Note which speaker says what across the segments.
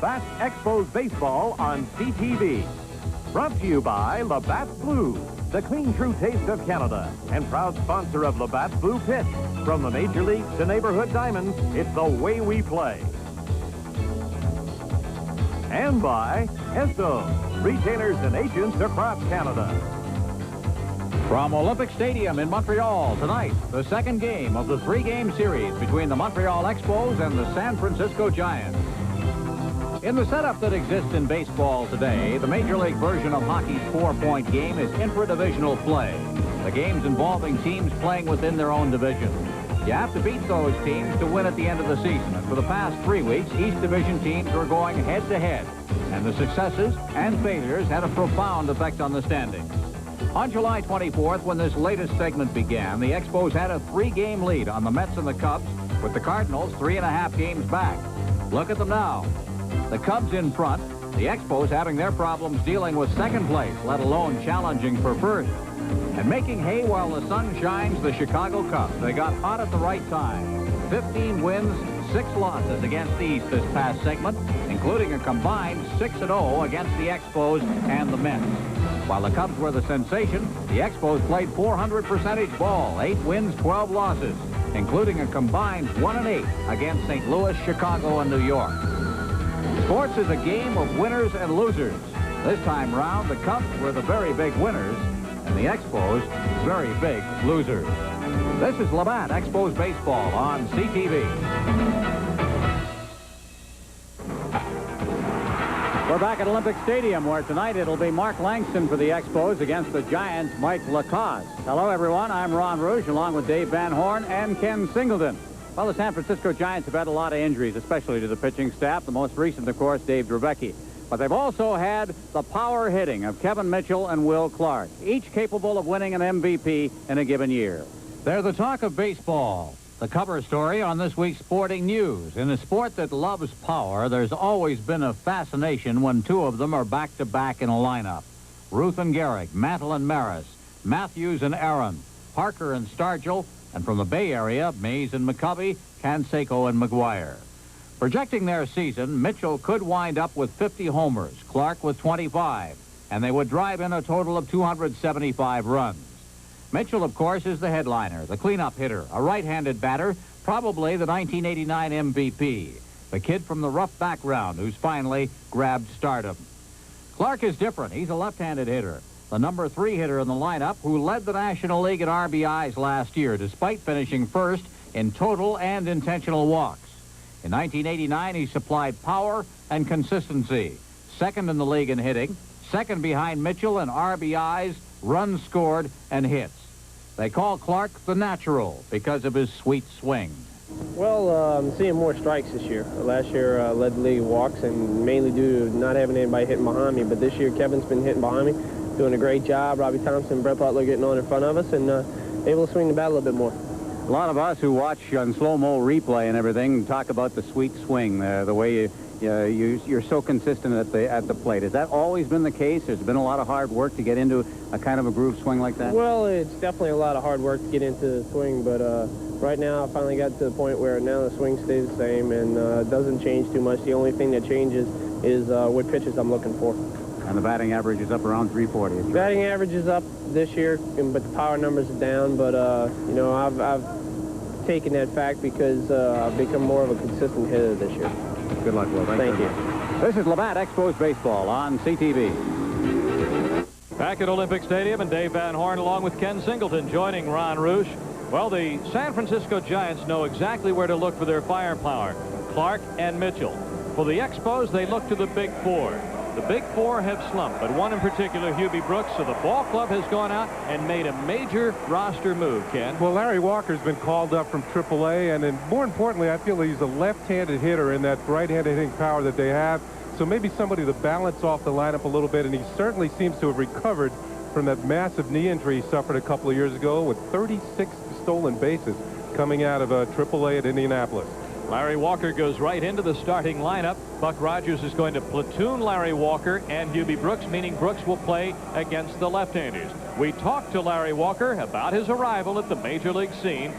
Speaker 1: Labatt Expos Baseball on CTV. Brought to you by Labatt Blue, the clean, true taste of Canada, and proud sponsor of Labatt Blue Pitch. From the Major Leagues to neighborhood diamonds, it's the way we play. And by Expos, retailers and agents across Canada.
Speaker 2: From Olympic Stadium in Montreal tonight, the second game of the three-game series between the Montreal Expos and the San Francisco Giants. In the setup that exists in baseball today, the Major League version of hockey's four-point game is intra-divisional play. The games involving teams playing within their own division. You have to beat those teams to win at the end of the season. And for the past 3 weeks, East Division teams were going head-to-head. And the successes and failures had a profound effect on the standings. On July 24th, when this latest segment began, the Expos had a 3-game lead on the Mets and the Cubs, with the Cardinals 3.5 games back. Look at them now. The Cubs in front, the Expos having their problems dealing with second place, let alone challenging for first. And making hay while the sun shines, the Chicago Cubs. They got hot at the right time. 15 wins, 6 losses against the East this past segment, including a combined 6-0 against the Expos and the Mets. While the Cubs were the sensation, the Expos played .400 percentage ball, 8 wins, 12 losses, including a combined 1-8 against St. Louis, Chicago, and New York. Sports is a game of winners and losers. This time round, the Cubs were the very big winners, and the Expos very big losers. This is Labatt Expos Baseball on CTV. We're back at Olympic Stadium, where tonight it'll be Mark Langston for the Expos against the Giants' Mike Lacasse. Hello, everyone. I'm Ron Rouge, along with Dave Van Horn and Ken Singleton. Well, the San Francisco Giants have had a lot of injuries, especially to the pitching staff. The most recent, of course, Dave Dravecky. But they've also had the power hitting of Kevin Mitchell and Will Clark, each capable of winning an MVP in a given year. They're the talk of baseball. The cover story on this week's Sporting News. In a sport that loves power, there's always been a fascination when two of them are back-to-back in a lineup. Ruth and Gehrig, Mantle and Maris, Matthews and Aaron, Parker and Stargell, and from the Bay Area, Mays and McCovey, Canseco and McGuire. Projecting their season, Mitchell could wind up with 50 homers, Clark with 25, and they would drive in a total of 275 runs. Mitchell, of course, is the headliner, the cleanup hitter, a right-handed batter, probably the 1989 MVP, the kid from the rough background who's finally grabbed stardom. Clark is different. He's a left-handed hitter, the number 3 hitter in the lineup, who led the National League in RBIs last year, despite finishing first in total and intentional walks. In 1989, he supplied power and consistency, second in the league in hitting, second behind Mitchell in RBIs, runs scored, and hits. They call Clark the natural because of his sweet swing.
Speaker 3: Well, I'm seeing more strikes this year. Last year led the league in walks, and mainly due to not having anybody hitting behind me. But this year, Kevin's been hitting behind me, doing a great job. Robbie Thompson, Brett Butler getting on in front of us, and able to swing the bat a little bit more.
Speaker 2: A lot of us who watch on slow-mo replay and everything talk about the sweet swing, the way you're so consistent at the plate. Has that always been the case? There's been a lot of hard work to get into a kind of a groove swing like that?
Speaker 3: Well, it's definitely a lot of hard work to get into the swing, but right now I finally got to the point where now the swing stays the same and doesn't change too much. The only thing that changes is what pitches I'm looking for.
Speaker 2: And the batting average is up around 340.
Speaker 3: Batting average is up this year, but the power numbers are down. But, you know, I've taken that fact because I've become more of a consistent hitter this year.
Speaker 2: Good luck, Will.
Speaker 3: Thank you.
Speaker 2: This is Labatt Expos Baseball on CTV.
Speaker 4: Back at Olympic Stadium, and Dave Van Horn along with Ken Singleton joining Ron Rouge. Well, the San Francisco Giants know exactly where to look for their firepower, Clark and Mitchell. For the Expos, they look to the Big Four. The Big Four have slumped, but one in particular, Hubie Brooks, so the ball club has gone out and made a major roster move, Ken.
Speaker 5: Well, Larry Walker's been called up from AAA, and then more importantly, I feel he's a left-handed hitter in that right-handed hitting power that they have. So maybe somebody to balance off the lineup a little bit, and he certainly seems to have recovered from that massive knee injury he suffered a couple of years ago with 36 stolen bases coming out of AAA at Indianapolis.
Speaker 4: Larry Walker goes right into the starting lineup. Buck Rogers is going to platoon Larry Walker and Hubie Brooks, meaning Brooks will play against the left-handers. We talked to Larry Walker about his arrival at the major league scene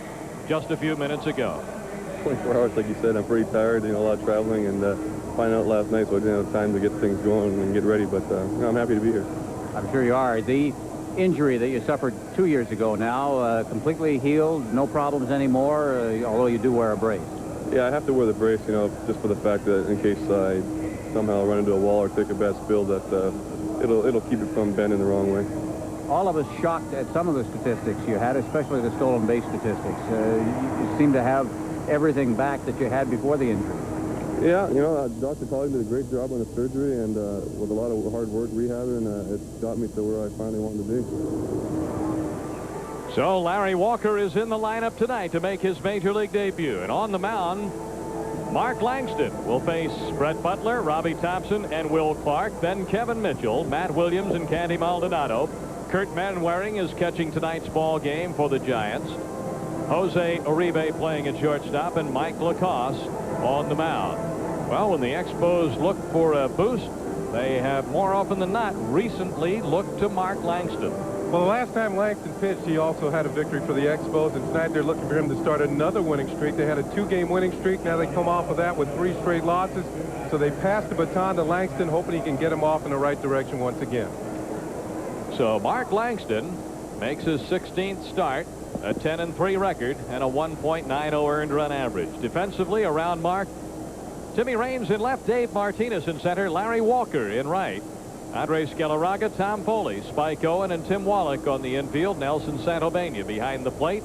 Speaker 4: just a few minutes ago.
Speaker 6: 24 hours, like you said, I'm pretty tired, a lot of traveling, and find out last night, so I didn't have time to get things going and get ready. But I'm happy to be here.
Speaker 2: I'm sure you are. The injury that you suffered 2 years ago now, completely healed, no problems anymore, although you do wear a brace.
Speaker 6: Yeah, I have to wear the brace, you know, just for the fact that in case I somehow run into a wall or take a bad spill, that it'll keep it from bending the wrong way.
Speaker 2: All of us shocked at some of the statistics you had, especially the stolen base statistics. You seem to have everything back that you had before the injury.
Speaker 6: Yeah, you know, Dr. Polly did a great job on the surgery, and with a lot of hard work rehabbing, it's got me to where I finally wanted to be.
Speaker 4: So Larry Walker is in the lineup tonight to make his major league debut. And on the mound, Mark Langston will face Brett Butler, Robbie Thompson, and Will Clark. Then Kevin Mitchell, Matt Williams, and Candy Maldonado. Kurt Manwaring is catching tonight's ball game for the Giants. Jose Uribe playing at shortstop, and Mike Lacoste on the mound. Well, when the Expos look for a boost, they have more often than not recently looked to Mark Langston.
Speaker 5: Well, the last time Langston pitched, he also had a victory for the Expos, and tonight they're looking for him to start another winning streak. They had a 2-game winning streak. Now they come off of that with 3 straight losses. So they passed the baton to Langston, hoping he can get him off in the right direction once again.
Speaker 4: So Mark Langston makes his 16th start, a 10-3 record, and a 1.90 earned run average. Defensively around Mark, Timmy Raines in left, Dave Martinez in center, Larry Walker in right. Andre Scalaraga, Tom Foley, Spike Owen, and Tim Wallach on the infield. Nelson Santobania behind the plate.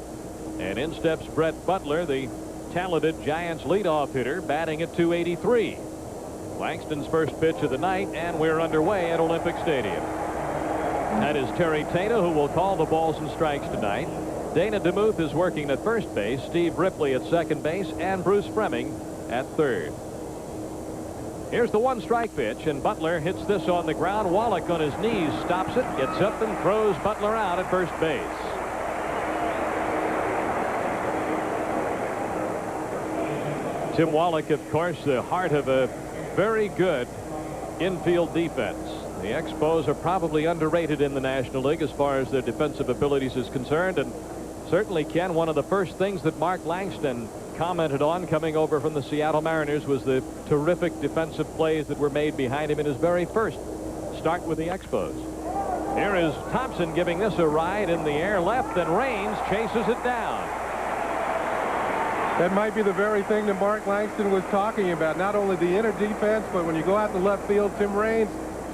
Speaker 4: And in steps Brett Butler, the talented Giants leadoff hitter, batting at .283. Langston's first pitch of the night, and we're underway at Olympic Stadium. That is Terry Tata, who will call the balls and strikes tonight. Dana DeMuth is working at first base, Steve Ripley at second base, and Bruce Fremming at third. Here's the 1-strike pitch, and Butler hits this on the ground. Wallach on his knees stops it, gets up and throws Butler out at first base. Tim Wallach, of course, the heart of a very good infield defense. The Expos are probably underrated in the National League as far as their defensive abilities is concerned, and certainly, Ken, one of the first things that Mark Langston commented on coming over from the Seattle Mariners was the terrific defensive plays that were made behind him in his very first start with the Expos. Here is Thompson giving this a ride in the air left, and Raines chases it down.
Speaker 5: That might be the very thing that Mark Langston was talking about. Not only the inner defense, but when you go out to left field, Tim Raines,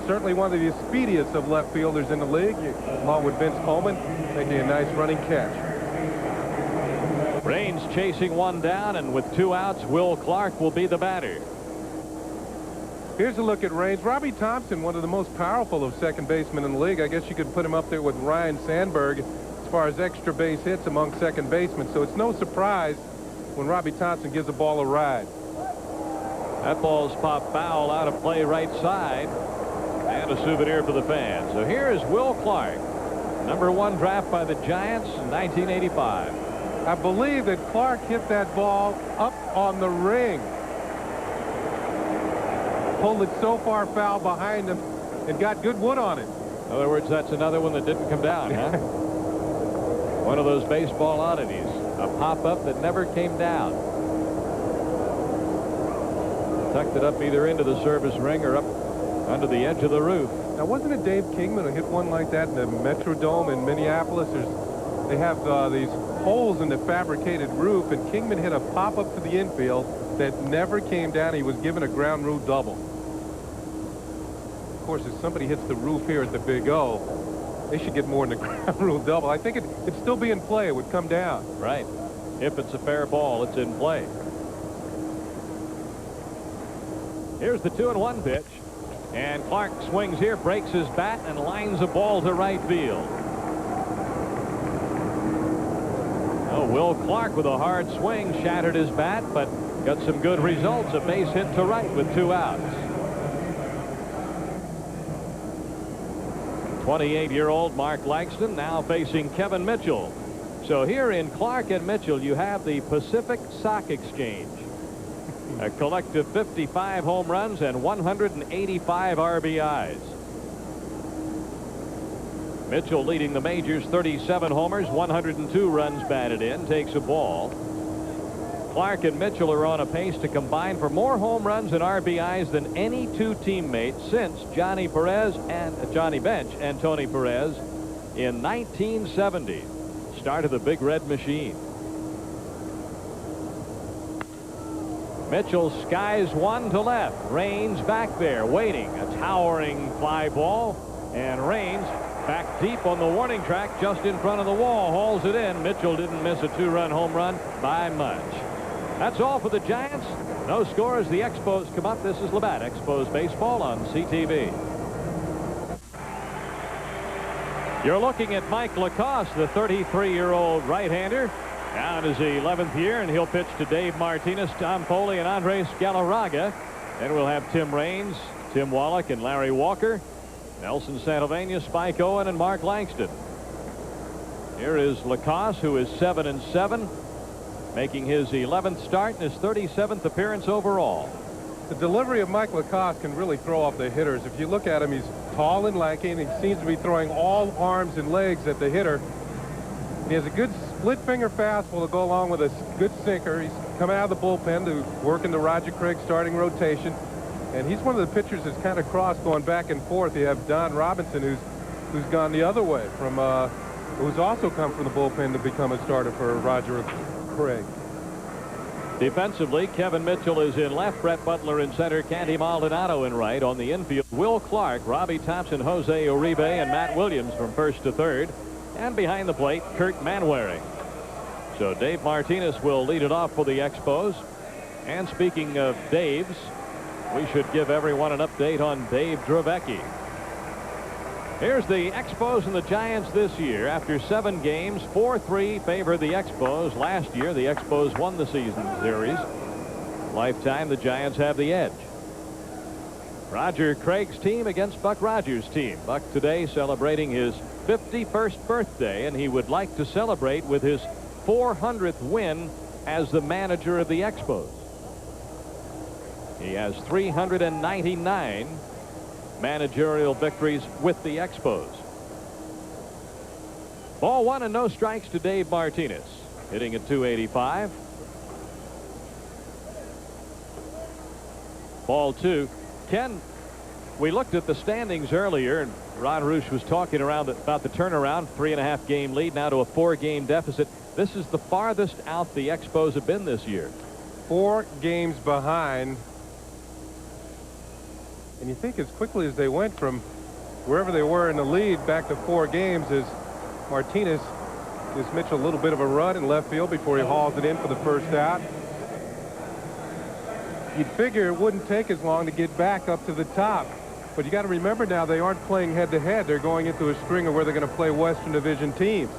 Speaker 5: certainly one of the speediest of left fielders in the league, along with Vince Coleman, making a nice running catch.
Speaker 4: Raines chasing one down, and with 2 outs, Will Clark will be the batter.
Speaker 5: Here's a look at Raines. Robbie Thompson, one of the most powerful of second basemen in the league. I guess you could put him up there with Ryan Sandberg as far as extra base hits among second basemen. So it's no surprise when Robbie Thompson gives the ball a ride.
Speaker 4: That ball's popped foul out of play right side, and a souvenir for the fans. So here is Will Clark, #1 draft by the Giants in 1985.
Speaker 5: I believe that Clark hit that ball up on the ring. Pulled it so far foul behind him and got good wood on it.
Speaker 4: In other words, that's another one that didn't come down, huh? One of those baseball oddities. A pop-up that never came down. Tucked it up either into the service ring or up under the edge of the roof.
Speaker 5: Now, wasn't it Dave Kingman who hit one like that in the Metrodome in Minneapolis? They have these holes in the fabricated roof, and Kingman hit a pop-up to the infield that never came down. He was given a ground rule double. Of course, if somebody hits the roof here at the Big O, they should get more than a ground rule double. I think it'd still be in play. It would come down.
Speaker 4: Right. If it's a fair ball, it's in play. Here's the 2-1 pitch. And Clark swings here, breaks his bat, and lines a ball to right field. Oh, Will Clark with a hard swing shattered his bat, but got some good results. A base hit to right with 2 outs. 28-year-old Mark Langston now facing Kevin Mitchell. So here in Clark and Mitchell, you have the Pacific Sock Exchange. A collective 55 home runs and 185 RBIs. Mitchell leading the majors, 37 homers, 102 runs batted in, takes a ball. Clark and Mitchell are on a pace to combine for more home runs and RBIs than any two teammates since Johnny Bench and Tony Perez in 1970. Start of the Big Red Machine. Mitchell skies one to left. Raines back there waiting. A towering fly ball. And Raines back deep on the warning track just in front of the wall. Hauls it in. Mitchell didn't miss a two-run home run by much. That's all for the Giants. No score as the Expos come up. This is Labatt Expos Baseball on CTV. You're looking at Mike Lacoste, the 33-year-old right-hander. Now in his 11th year, and he'll pitch to Dave Martinez, Tom Foley, and Andres Galarraga. Then we'll have Tim Raines, Tim Wallach, and Larry Walker, Nelson Santavania, Spike Owen, and Mark Langston. Here is Lacoste, who is 7-7, making his 11th start and his 37th appearance overall.
Speaker 5: The delivery of Mike Lacoste can really throw off the hitters. If you look at him, he's tall and lanky, and he seems to be throwing all arms and legs at the hitter. He has a good split finger fastball to go along with a good sinker. He's coming out of the bullpen to work in the Roger Craig starting rotation. And he's one of the pitchers that's kind of crossed going back and forth. You have Don Robinson, who's gone the other way, from who's also come from the bullpen to become a starter for Roger Craig.
Speaker 4: Defensively, Kevin Mitchell is in left, Brett Butler in center, Candy Maldonado in right. On the infield, Will Clark, Robbie Thompson, Jose Uribe, and Matt Williams from first to third. And behind the plate, Kurt Manwaring. So Dave Martinez will lead it off for the Expos. And speaking of Daves, we should give everyone an update on Dave Dravecky. Here's the Expos and the Giants this year. After 7 games, 4-3 favor the Expos. Last year, the Expos won the season series. Lifetime, the Giants have the edge. Roger Craig's team against Buck Rogers' team. Buck today celebrating his 51st birthday, and he would like to celebrate with his 400th win as the manager of the Expos. He has 399 managerial victories with the Expos. Ball 1 and no strikes to Dave Martinez, hitting at .285. Ball 2. Ken, we looked at the standings earlier, and Ron Roosh was talking about the turnaround, 3.5 game lead now to a 4-game deficit. This is the farthest out the Expos have been this year.
Speaker 5: 4 games behind. And you think as quickly as they went from wherever they were in the lead back to 4 games, as Martinez gives Mitchell a little bit of a run in left field before he hauls it in for the first out. You'd figure it wouldn't take as long to get back up to the top. But you got to remember now, they aren't playing head-to-head. They're going into a string of where they're going to play Western Division teams.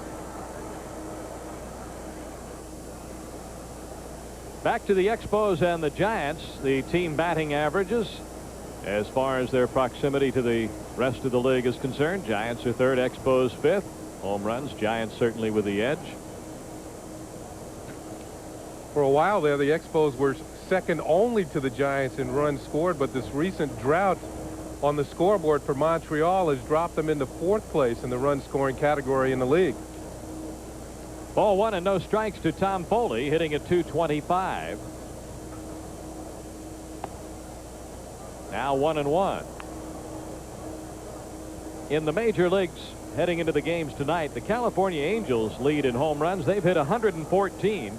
Speaker 4: Back to the Expos and the Giants. The team batting averages as far as their proximity to the rest of the league is concerned. Giants are 3rd, Expos 5th. Home runs, Giants certainly with the edge.
Speaker 5: For a while there, the Expos were second only to the Giants in runs scored, but this recent drought on the scoreboard for Montreal has dropped them into 4th place in the run scoring category in the league.
Speaker 4: Ball 1 and no strikes to Tom Foley, hitting at .225. Now 1-1. In the major leagues heading into the games tonight, the California Angels lead in home runs. They've hit 114.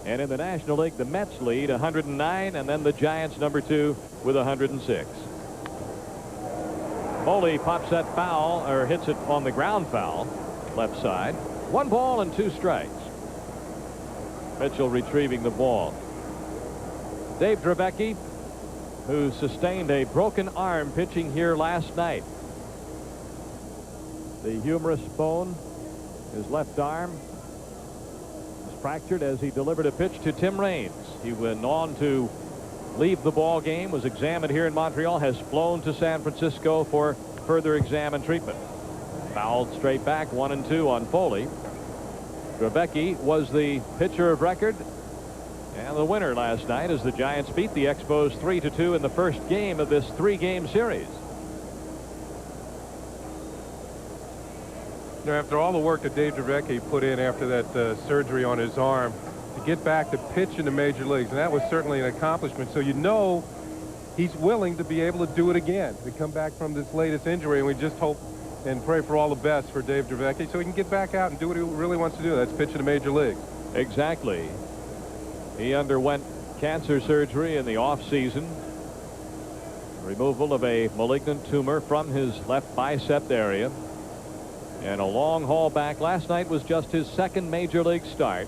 Speaker 4: And in the National League, the Mets lead 109, and then the Giants number 2 with 106. Foley pops that foul, or hits it on the ground foul, left side. 1 ball and 2 strikes. Mitchell retrieving the ball. Dave Dravecky, who sustained a broken arm pitching here last night. The humerus bone, his left arm, was fractured as he delivered a pitch to Tim Raines. He went on to leave the ball game, was examined here in Montreal, has flown to San Francisco for further exam and treatment. Fouled straight back, 1-2 on Foley. Dravecky was the pitcher of record and the winner last night as the Giants beat the Expos 3-2 in the first game of this 3-game series.
Speaker 5: You know, after all the work that Dave Dravecky put in after that surgery on his arm, to get back to pitch in the major leagues, and that was certainly an accomplishment. So you know he's willing to be able to do it again, to come back from this latest injury, and we just hope and pray for all the best for Dave Dravecky so he can get back out and do what he really wants to do. That's pitch in the major leagues.
Speaker 4: Exactly. He underwent cancer surgery in the off-season. Removal of a malignant tumor from his left bicep area. And a long haul back. Last night was just his second major league start.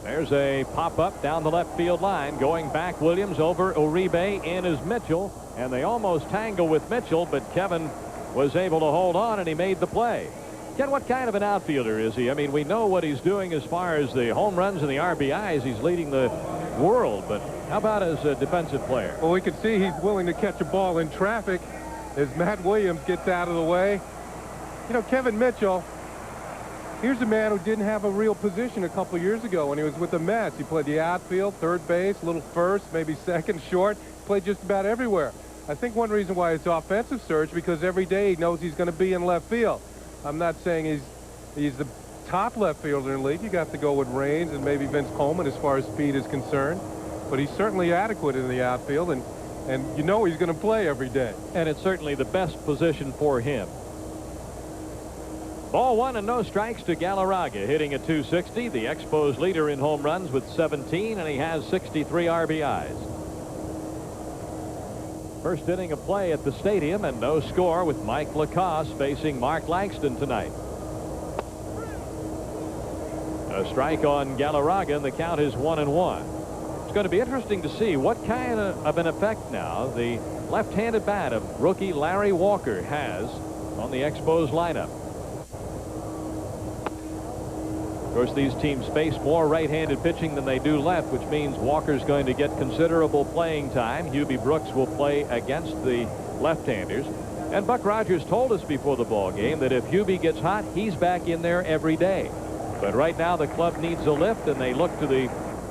Speaker 4: There's a pop-up down the left field line. Going back, Williams over Uribe. In is Mitchell. And they almost tangle with Mitchell, but Kevin was able to hold on, and he made the play. Ken, what kind of an outfielder is he? I mean, we know what he's doing as far as the home runs and the RBIs. He's leading the world, but how about as a defensive player?
Speaker 5: Well, we can see he's willing to catch a ball in traffic as Matt Williams gets out of the way. You know, Kevin Mitchell, here's a man who didn't have a real position a couple years ago when he was with the Mets. He played the outfield, third base, a little first, maybe second, short. Played just about everywhere. I think one reason why it's offensive surge, because every day he knows he's going to be in left field. I'm not saying he's the top left fielder in the league. You got to go with Raines and maybe Vince Coleman as far as speed is concerned. But he's certainly adequate in the outfield, and you know he's going to play every day.
Speaker 4: And it's certainly the best position for him. Ball one and no strikes to Galarraga, hitting at .260. The Expos leader in home runs with 17, and he has 63 RBIs. First inning of play at the stadium, and no score with Mike Lacoste facing Mark Langston tonight. A strike on Galarraga, and the count is 1-1. It's going to be interesting to see what kind of an effect now the left-handed bat of rookie Larry Walker has on the Expos lineup. Of course, these teams face more right-handed pitching than they do left, which means Walker's going to get considerable playing time. Hubie Brooks will play against the left-handers. And Buck Rogers told us before the ball game that if Hubie gets hot, he's back in there every day. But right now the club needs a lift, and they look to the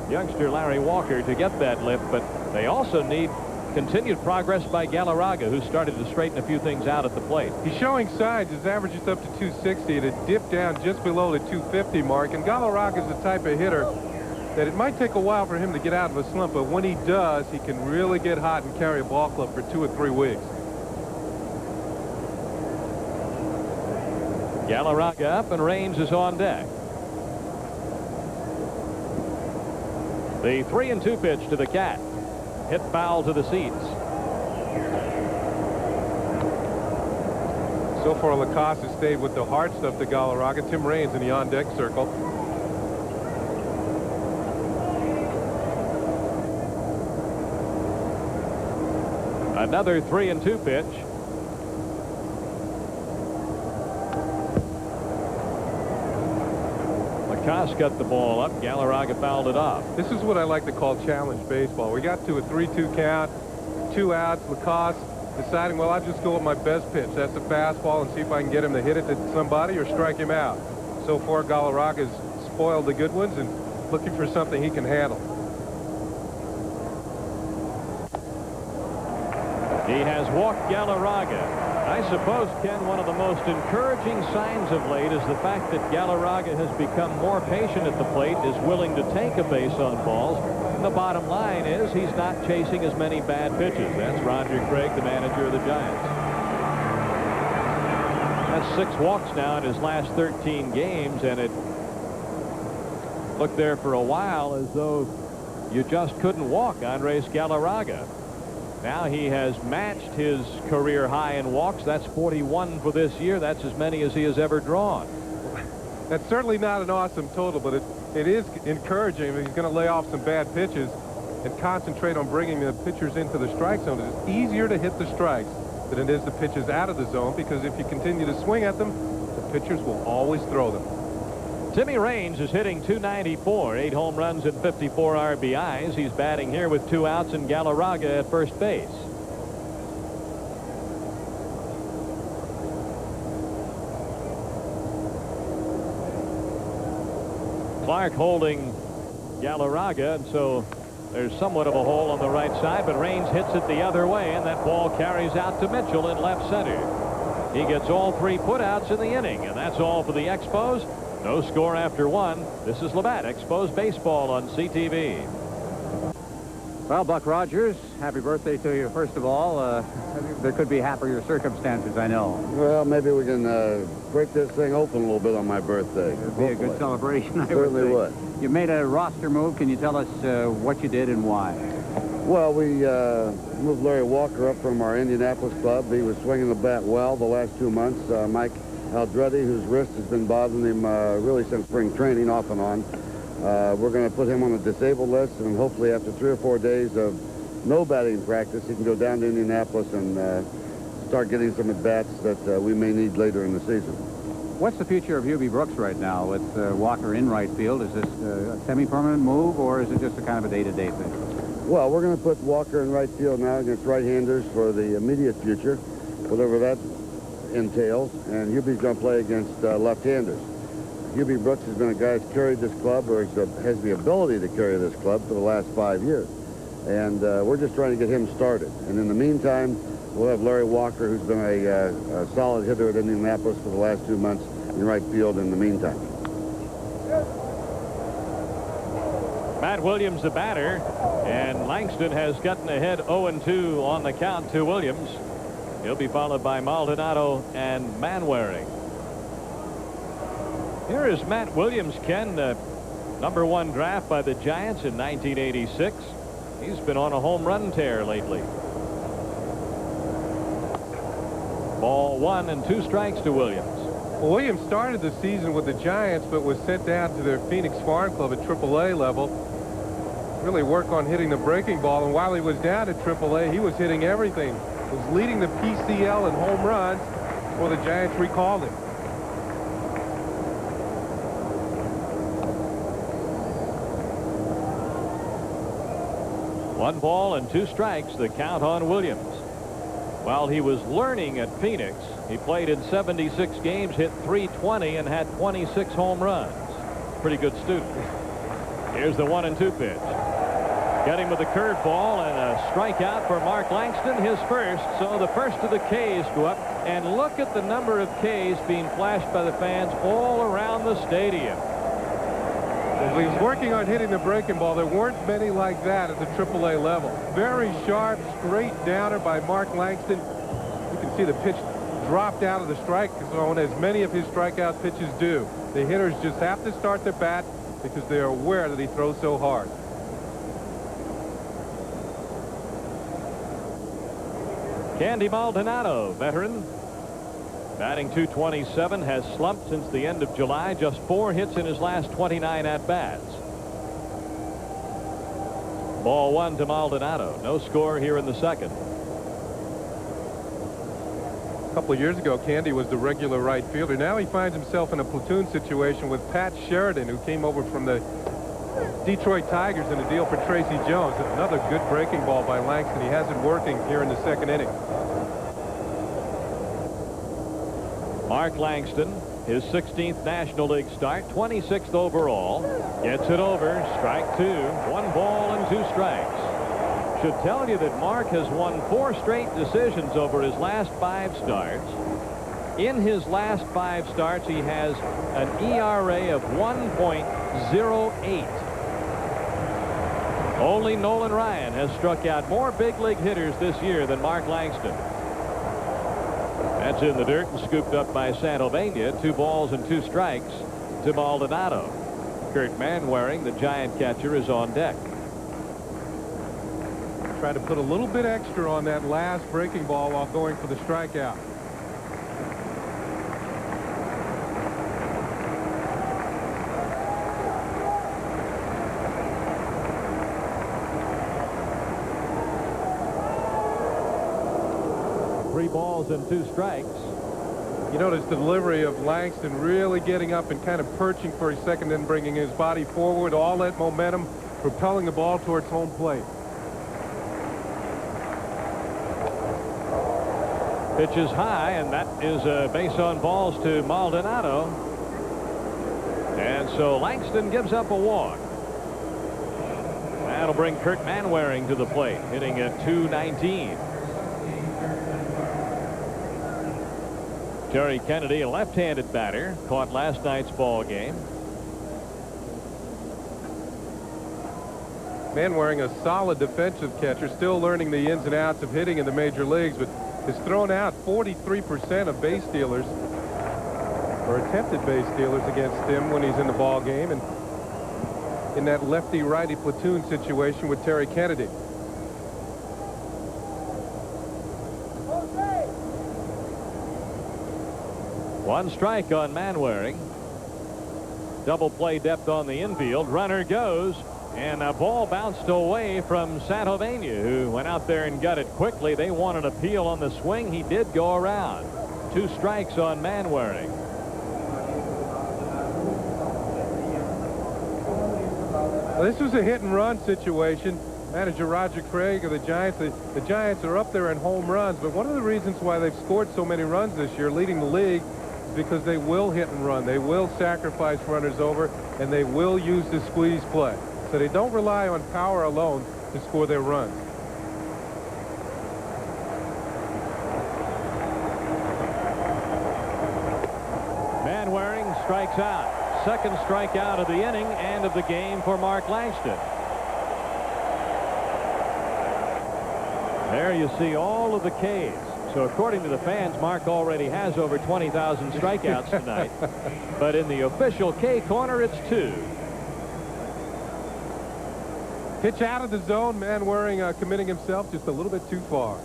Speaker 4: youngster Larry Walker to get that lift. But they also need continued progress by Galarraga, who started to straighten a few things out at the plate.
Speaker 5: He's showing signs. His average is up to .260. It dipped down just below the .250 mark. And Galarraga is the type of hitter that it might take a while for him to get out of a slump, but when he does, he can really get hot and carry a ball club for 2 or 3 weeks.
Speaker 4: Galarraga up, and Raines is on deck. The 3-2 pitch to the Cat. Hit foul to the seats.
Speaker 5: So far, Lacoste has stayed with the hard stuff to Galarraga. Tim Raines in the on-deck circle.
Speaker 4: Another 3-2 pitch. Lacoste got the ball up. Galarraga fouled it off.
Speaker 5: This is what I like to call challenge baseball. We got to a 3-2 count, 2 outs. Lacoste deciding, well, I'll just go with my best pitch. That's a fastball, and see if I can get him to hit it to somebody or strike him out. So far, Galarraga's spoiled the good ones and looking for something he can handle.
Speaker 4: He has walked Galarraga. I suppose, Ken, one of the most encouraging signs of late is the fact that Galarraga has become more patient at the plate, is willing to take a base on balls. And the bottom line is he's not chasing as many bad pitches. That's Roger Craig, the manager of the Giants. That's 6 walks now in his last 13 games, and it looked there for a while as though you just couldn't walk Andres Galarraga. Now he has matched his career high in walks. That's 41 for this year. That's as many as he has ever drawn.
Speaker 5: That's certainly not an awesome total, but it is encouraging. He's going to lay off some bad pitches and concentrate on bringing the pitchers into the strike zone. It's easier to hit the strikes than it is the pitches out of the zone, because if you continue to swing at them, the pitchers will always throw them.
Speaker 4: Timmy Raines is hitting .294, 8 home runs and 54 RBIs. He's batting here with 2 outs and Galarraga at first base. Clark holding Galarraga, and so there's somewhat of a hole on the right side, but Raines hits it the other way, and that ball carries out to Mitchell in left center. He gets all 3 putouts in the inning, and that's all for the Expos. No score after 1. This is Labatt Expos Baseball on CTV.
Speaker 2: Well, Buck Rogers, happy birthday to you, first of all. There could be happier circumstances, I know.
Speaker 7: Well, maybe we can break this thing open a little bit on my birthday.
Speaker 2: It would be a good celebration, I
Speaker 7: Certainly would.
Speaker 2: You made a roster move. Can you tell us what you did and why?
Speaker 7: Well, we moved Larry Walker up from our Indianapolis club. He was swinging the bat well the last 2 months. Mike Aldretti, whose wrist has been bothering him really since spring training, off and on. We're going to put him on the disabled list, and hopefully after 3 or 4 days of no batting practice, he can go down to Indianapolis and start getting some at-bats that we may need later in the season.
Speaker 2: What's the future of Hubie Brooks right now with Walker in right field? Is this a semi-permanent move, or is it just a kind of a day-to-day thing?
Speaker 7: Well, we're going to put Walker in right field now against right-handers for the immediate future, whatever that entails, and Hubie's going to play against left-handers. Hubie Brooks has been a guy who's carried this club, or has the ability to carry this club for the last 5 years. And we're just trying to get him started. And in the meantime, we'll have Larry Walker, who's been a solid hitter at Indianapolis for the last 2 months, in right field in the meantime.
Speaker 4: Matt Williams, the batter, and Langston has gotten ahead 0-2 on the count to Williams. He'll be followed by Maldonado and Manwaring. Here is Matt Williams, Ken, #1 draft by the Giants in 1986. He's been on a home run tear lately. Ball 1 and 2 strikes to Williams.
Speaker 5: Well, Williams started the season with the Giants, but was sent down to their Phoenix Farm Club at AAA level. Really work on hitting the breaking ball, and while he was down at AAA, he was hitting everything. Was leading the PCL in home runs before the Giants recalled him.
Speaker 4: One ball and 2 strikes, the count on Williams. While he was learning at Phoenix, he played in 76 games, hit .320, and had 26 home runs. Pretty good student. Here's the 1-2 pitch. Got him with a curveball and a strikeout for Mark Langston, his first. So the first of the K's go up, and look at the number of K's being flashed by the fans all around the stadium.
Speaker 5: As he was working on hitting the breaking ball, there weren't many like that at the AAA level. Very sharp, straight downer by Mark Langston. You can see the pitch dropped out of the strike zone, as many of his strikeout pitches do. The hitters just have to start their bat because they are aware that he throws so hard.
Speaker 4: Candy Maldonado, veteran, batting .227, has slumped since the end of July. Just 4 hits in his last 29 at-bats. Ball 1 to Maldonado. No score here in the second.
Speaker 5: A couple of years ago, Candy was the regular right fielder. Now he finds himself in a platoon situation with Pat Sheridan, who came over from the Detroit Tigers in a deal for Tracy Jones. Another good breaking ball by Langston. He has it working here in the second inning.
Speaker 4: Mark Langston, his 16th National League start, 26th overall, gets it over, strike 2, 1 ball and 2 strikes. Should tell you that Mark has won 4 straight decisions over his last 5 starts. In his last 5 starts, he has an ERA of 1.08. Only Nolan Ryan has struck out more big league hitters this year than Mark Langston. That's in the dirt and scooped up by Santovania. 2 balls and 2 strikes to Maldonado. Kurt Manwaring, the Giant catcher, is on deck.
Speaker 5: Try to put a little bit extra on that last breaking ball while going for the strikeout.
Speaker 4: Three balls and 2 strikes.
Speaker 5: You notice the delivery of Langston really getting up and kind of perching for a second, then bringing his body forward, all that momentum propelling the ball towards home plate.
Speaker 4: Pitch is high, and that is a base on balls to Maldonado. And so Langston gives up a walk. That'll bring Kurt Manwaring to the plate, hitting at .219. Terry Kennedy, a left-handed batter, caught last night's ball game.
Speaker 5: Man wearing a solid defensive catcher, still learning the ins and outs of hitting in the major leagues, but has thrown out 43% of base stealers or attempted base stealers against him when he's in the ball game, and in that lefty-righty platoon situation with Terry Kennedy.
Speaker 4: One strike on Manwaring. Double play depth on the infield. Runner goes, and a ball bounced away from Santovania, who went out there and got it quickly. They wanted a peel on the swing. He did go around. 2 strikes on Manwaring.
Speaker 5: Well, this was a hit-and-run situation. Manager Roger Craig of the Giants. The Giants are up there in home runs, but one of the reasons why they've scored so many runs this year, leading the league, is because they will hit and run. They will sacrifice runners over, and they will use the squeeze play. So they don't rely on power alone to score their runs.
Speaker 4: Manwaring strikes out. Second strikeout of the inning and of the game for Mark Langston. There you see all of the Ks. So according to the fans, Mark already has over 20,000 strikeouts tonight. But in the official K corner, it's 2.
Speaker 5: Pitch out of the zone. Manwaring committing himself just a little bit too far.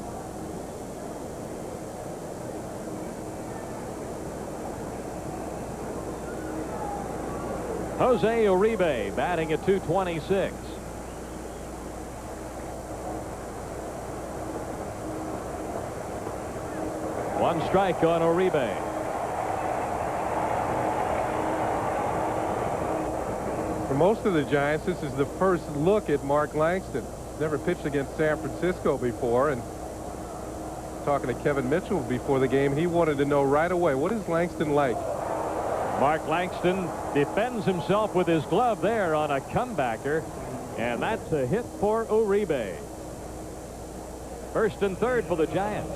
Speaker 4: Jose Uribe batting at 226. One strike on Uribe.
Speaker 5: For most of the Giants, this is the first look at Mark Langston. Never pitched against San Francisco before, and talking to Kevin Mitchell before the game, he wanted to know right away, what is Langston like?
Speaker 4: Mark Langston defends himself with his glove there on a comebacker, and that's a hit for Uribe. First and third for the Giants.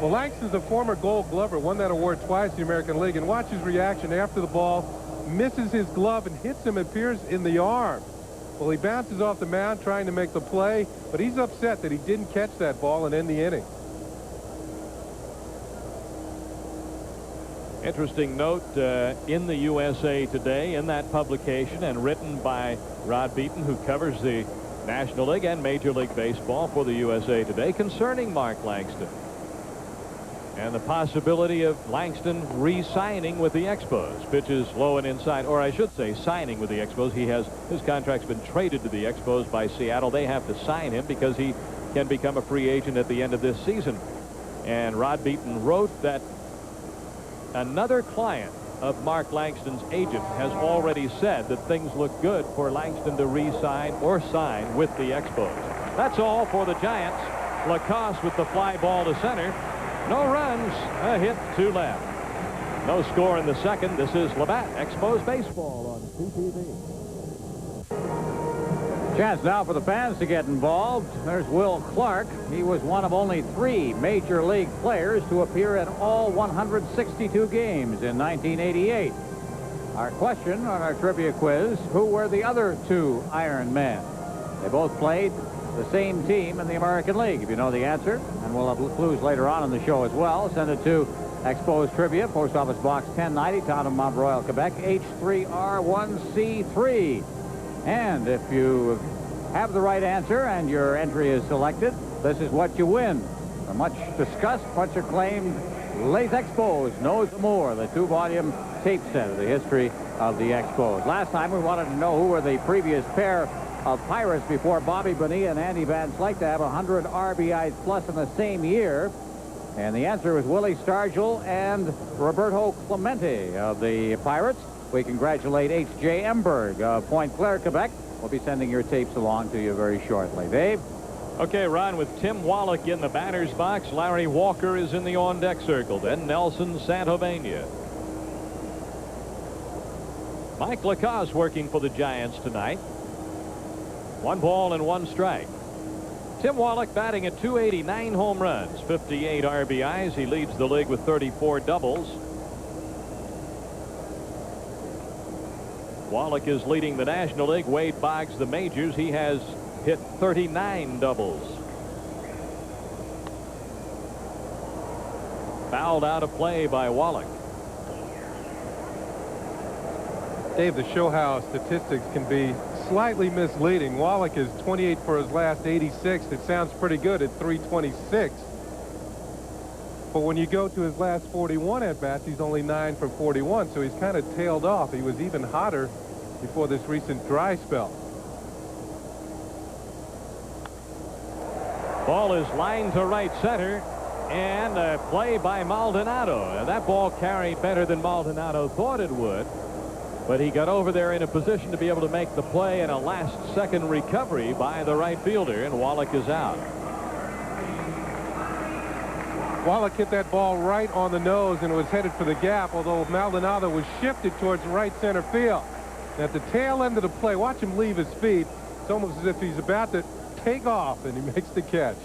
Speaker 5: Well, Langston's a former Gold Glover, won that award twice in the American League, and watch his reaction after the ball misses his glove and hits him, appears in the arm. Well, he bounces off the mound trying to make the play, but he's upset that he didn't catch that ball and end the inning.
Speaker 4: Interesting note in the USA Today, in that publication, and written by Rod Beaton, who covers the National League and Major League Baseball for the USA Today, concerning Mark Langston and the possibility of Langston re-signing with the Expos. Pitches low and inside, or I should say signing with the Expos. His contract's been traded to the Expos by Seattle. They have to sign him because he can become a free agent at the end of this season. And Rod Beaton wrote that another client of Mark Langston's agent has already said that things look good for Langston to re-sign or sign with the Expos. That's all for the Giants. Lacoste with the fly ball to center. No runs, a hit, 2 left. No score in the second. This is Labatt Expos Baseball on CTV.
Speaker 2: Chance now for the fans to get involved. There's Will Clark. He was one of only 3 major league players to appear in all 162 games in 1988. Our question on our trivia quiz, who were the other 2 Iron Men? They both played the same team in the American League. If you know the answer, and we'll have clues later on in the show as well, send it to Expos Trivia, Post Office Box 1090, town of Montreal, Quebec, H3R1C3. And if you have the right answer and your entry is selected, this is what you win. The much discussed, much acclaimed Les Expos Knows More, the 2-volume tape set of the history of the Expos. Last time we wanted to know who were the previous pair of Pirates before Bobby Bonilla and Andy Van Slyke to have 100 RBIs plus in the same year. And the answer was Willie Stargell and Roberto Clemente of the Pirates. We congratulate H.J. Emberg of Pointe Claire, Quebec. We'll be sending your tapes along to you very shortly. Dave?
Speaker 4: Okay, Ron, with Tim Wallach in the batter's box, Larry Walker is in the on-deck circle, then Nelson Santovania. Mike Lacoste working for the Giants tonight. 1 ball and 1 strike. Tim Wallach batting at .289 home runs, 58 RBIs. He leads the league with 34 doubles. Wallach is leading the National League. Wade Boggs the majors. He has hit 39 doubles. Fouled out of play by Wallach.
Speaker 5: Dave, to show how statistics can be slightly misleading, Wallach is 28 for his last 86. It sounds pretty good at 326. But when you go to his last 41 at-bats, he's only 9 for 41, so he's kind of tailed off. He was even hotter before this recent dry spell.
Speaker 4: Ball is lined to right center, and a play by Maldonado. That ball carried better than Maldonado thought it would, but he got over there in a position to be able to make the play, and a last-second recovery by the right fielder, and Wallach is out.
Speaker 5: Wallach hit that ball right on the nose, and it was headed for the gap, although Maldonado was shifted towards right center field. And at the tail end of the play, watch him leave his feet. It's almost as if he's about to take off, and he makes the catch.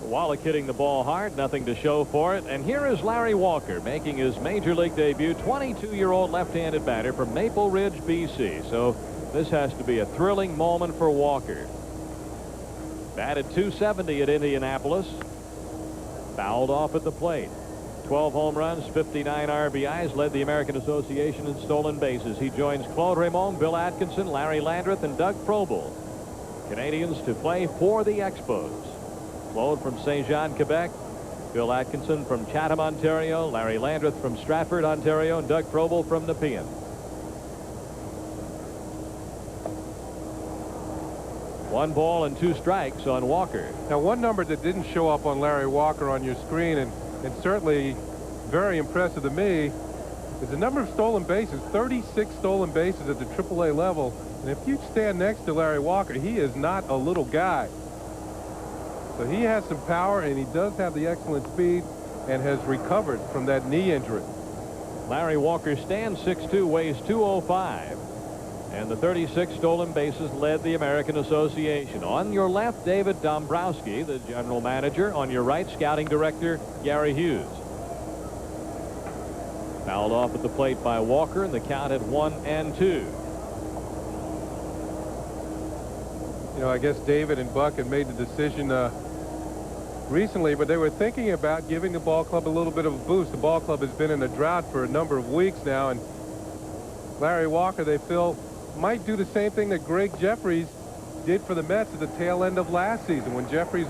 Speaker 4: Wallach hitting the ball hard, nothing to show for it. And here is Larry Walker making his major league debut, 22-year-old left-handed batter from Maple Ridge, BC. So this has to be a thrilling moment for Walker. Batted .270 at Indianapolis. Fouled off at the plate. 12 home runs, 59 RBIs, led the American Association in stolen bases. He joins Claude Raymond, Bill Atkinson, Larry Landreth, and Doug Frobel. Canadians to play for the Expos. Claude from St. Jean, Quebec. Bill Atkinson from Chatham, Ontario. Larry Landreth from Stratford, Ontario. And Doug Frobel from Nepean. One ball and 2 strikes on Walker.
Speaker 5: Now, one number that didn't show up on Larry Walker on your screen, and certainly very impressive to me, is the number of stolen bases. 36 stolen bases at the AAA level. And if you stand next to Larry Walker, he is not a little guy. So he has some power, and he does have the excellent speed and has recovered from that knee injury.
Speaker 4: Larry Walker stands 6'2", weighs 205. And the 36 stolen bases led the American Association. On your left, David Dombrowski, the general manager. On your right, scouting director Gary Hughes. Fouled off at the plate by Walker, and the count at 1-2.
Speaker 5: You know, I guess David and Buck had made the decision recently, but they were thinking about giving the ball club a little bit of a boost. The ball club has been in a drought for a number of weeks now, and Larry Walker, they feel, might do the same thing that Greg Jeffries did for the Mets at the tail end of last season, when Jeffries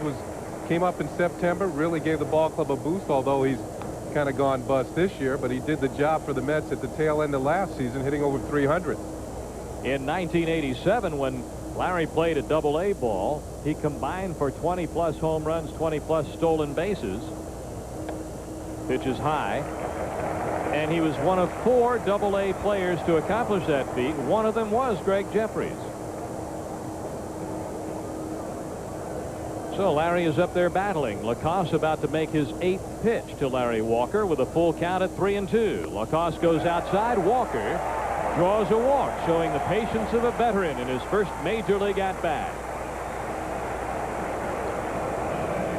Speaker 5: came up in September, really gave the ball club a boost, although he's kind of gone bust this year, but he did the job for the Mets at the tail end of last season, hitting over 300.
Speaker 4: In 1987, when Larry played at AA ball, he combined for 20-plus home runs, 20-plus stolen bases. Pitches high. And he was one of 4 AA players to accomplish that feat. One of them was Greg Jeffries. So Larry is up there battling. Lacoste about to make his 8th pitch to Larry Walker with a full count at 3-2. Lacoste goes outside. Walker draws a walk, showing the patience of a veteran in his first major league at-bat.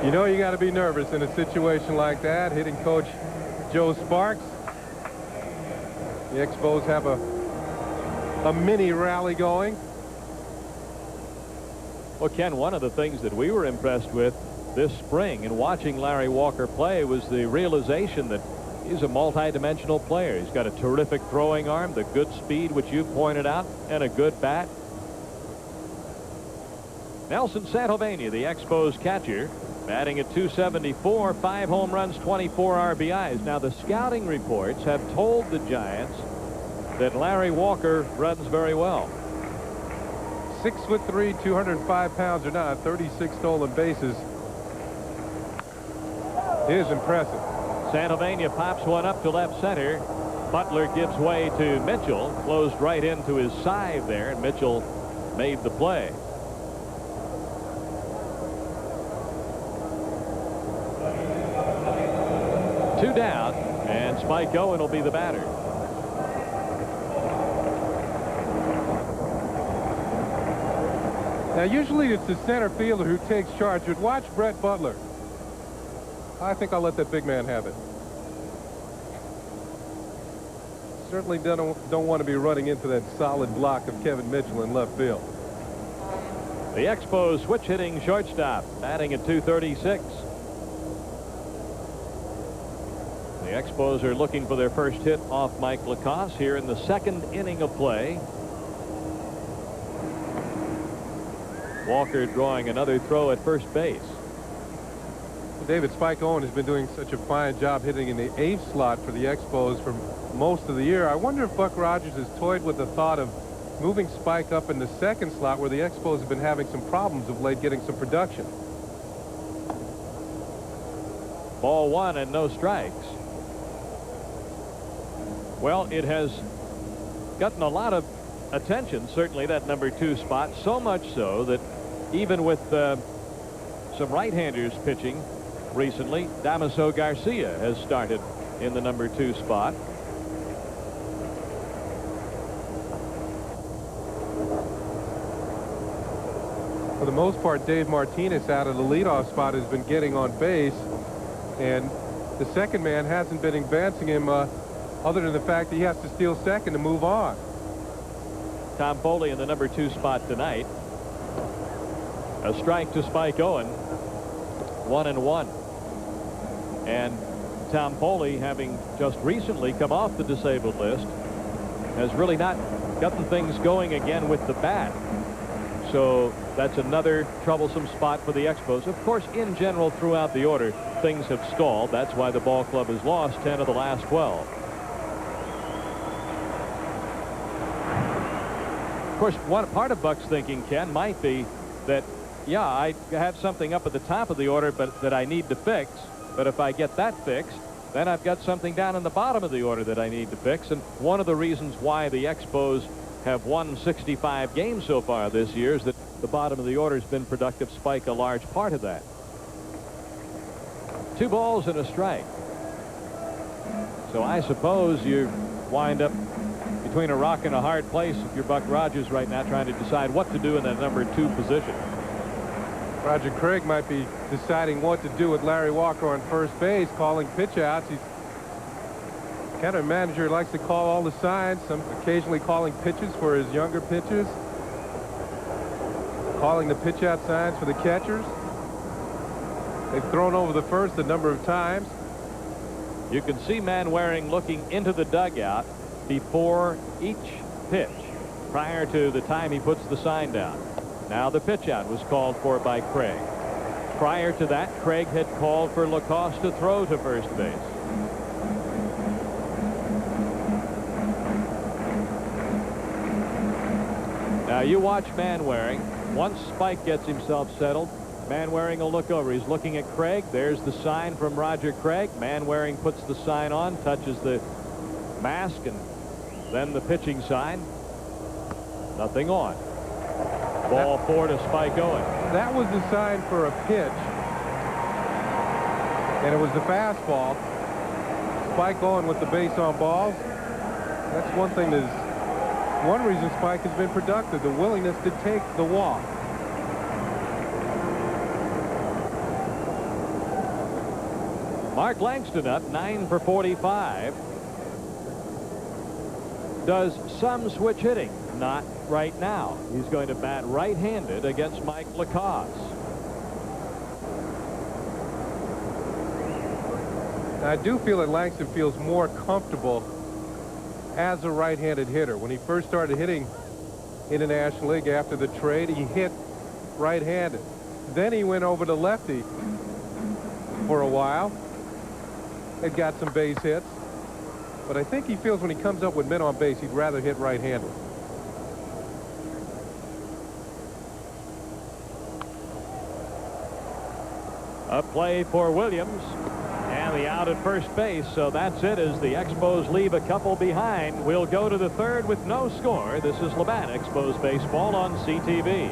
Speaker 5: You know, you got to be nervous in a situation like that. Hitting coach Joe Sparks. The Expos have a mini rally going.
Speaker 4: Well, Ken, one of the things that we were impressed with this spring in watching Larry Walker play was the realization that he's a multi-dimensional player. He's got a terrific throwing arm, the good speed, which you pointed out, and a good bat. Nelson Santovania, the Expos catcher, batting at .274, 5 home runs, 24 RBIs. Now, the scouting reports have told the Giants that Larry Walker runs very well.
Speaker 5: 6'3", 205 pounds or not, 36 stolen bases. It is impressive.
Speaker 4: Santovania pops one up to left center. Butler gives way to Mitchell, closed right into his side there, and Mitchell made the play. Two down, and Spike Owen will be the batter.
Speaker 5: Now, usually it's the center fielder who takes charge, but watch Brett Butler. I think I'll let that big man have it. Certainly don't want to be running into that solid block of Kevin Mitchell in left field.
Speaker 4: The Expos switch hitting shortstop, batting at 236. The Expos are looking for their first hit off Mike Lacoste here in the second inning of play. Walker drawing another throw at first base.
Speaker 5: David, Spike Owen has been doing such a fine job hitting in the 8th slot for the Expos for most of the year. I wonder if Buck Rogers has toyed with the thought of moving Spike up in the 2nd slot, where the Expos have been having some problems of late getting some production.
Speaker 4: Ball 1 and no strikes. Well, it has gotten a lot of attention, certainly that number 2 spot, so much so that even with some right-handers pitching recently, Damaso Garcia has started in the number 2 spot.
Speaker 5: For the most part, Dave Martinez out of the leadoff spot has been getting on base, and the second man hasn't been advancing him other than the fact that he has to steal second to move on.
Speaker 4: Tom Foley in the number 2 spot tonight. A strike to Spike Owen. 1-1. And Tom Foley, having just recently come off the disabled list, has really not gotten things going again with the bat. So that's another troublesome spot for the Expos. Of course, in general, throughout the order, things have stalled. That's why the ball club has lost 10 of the last 12. Of course, one part of Buck's thinking, Ken, might be that, yeah, I have something up at the top of the order but that I need to fix. But if I get that fixed, then I've got something down in the bottom of the order that I need to fix. And one of the reasons why the Expos have won 65 games so far this year is that the bottom of the order has been productive. Spike a large part of that. 2 balls and a strike. So I suppose you wind up between a rock and a hard place if you're Buck Rogers right now, trying to decide what to do in that number 2 position.
Speaker 5: Roger Craig might be deciding what to do with Larry Walker on first base, calling pitch outs. He's kind of a manager who likes to call all the signs, some occasionally calling pitches for his younger pitchers, calling the pitch out signs for the catchers. They've thrown over the first a number of times.
Speaker 4: You can see Manwaring looking into the dugout before each pitch prior to the time he puts the sign down. Now the pitch out was called for by Craig. Prior to that, Craig had called for Lacoste to throw to first base. Now you watch Manwaring. Once Spike gets himself settled, Manwaring will look over. He's looking at Craig. There's the sign from Roger Craig. Manwaring puts the sign on, touches the mask, and then the pitching sign. Nothing on. Ball 4 to Spike Owen.
Speaker 5: That was the sign for a pitch, and it was the fastball. Spike Owen with the base on balls. That's one thing that's one reason Spike has been productive, the willingness to take the walk.
Speaker 4: Mark Langston up 9 for 45. Does some switch hitting. Not right now. He's going to bat right-handed against Mike Lacoste.
Speaker 5: I do feel that Langston feels more comfortable as a right-handed hitter. When he first started hitting in the National League after the trade, he hit right-handed. Then he went over to lefty for a while. It got some base hits. But I think he feels when he comes up with men on base, he'd rather hit right-handed.
Speaker 4: A play for Williams, and the out at first base. So that's it, as the Expos leave a couple behind. We'll go to the third with no score. This is Labatt Expos baseball on CTV.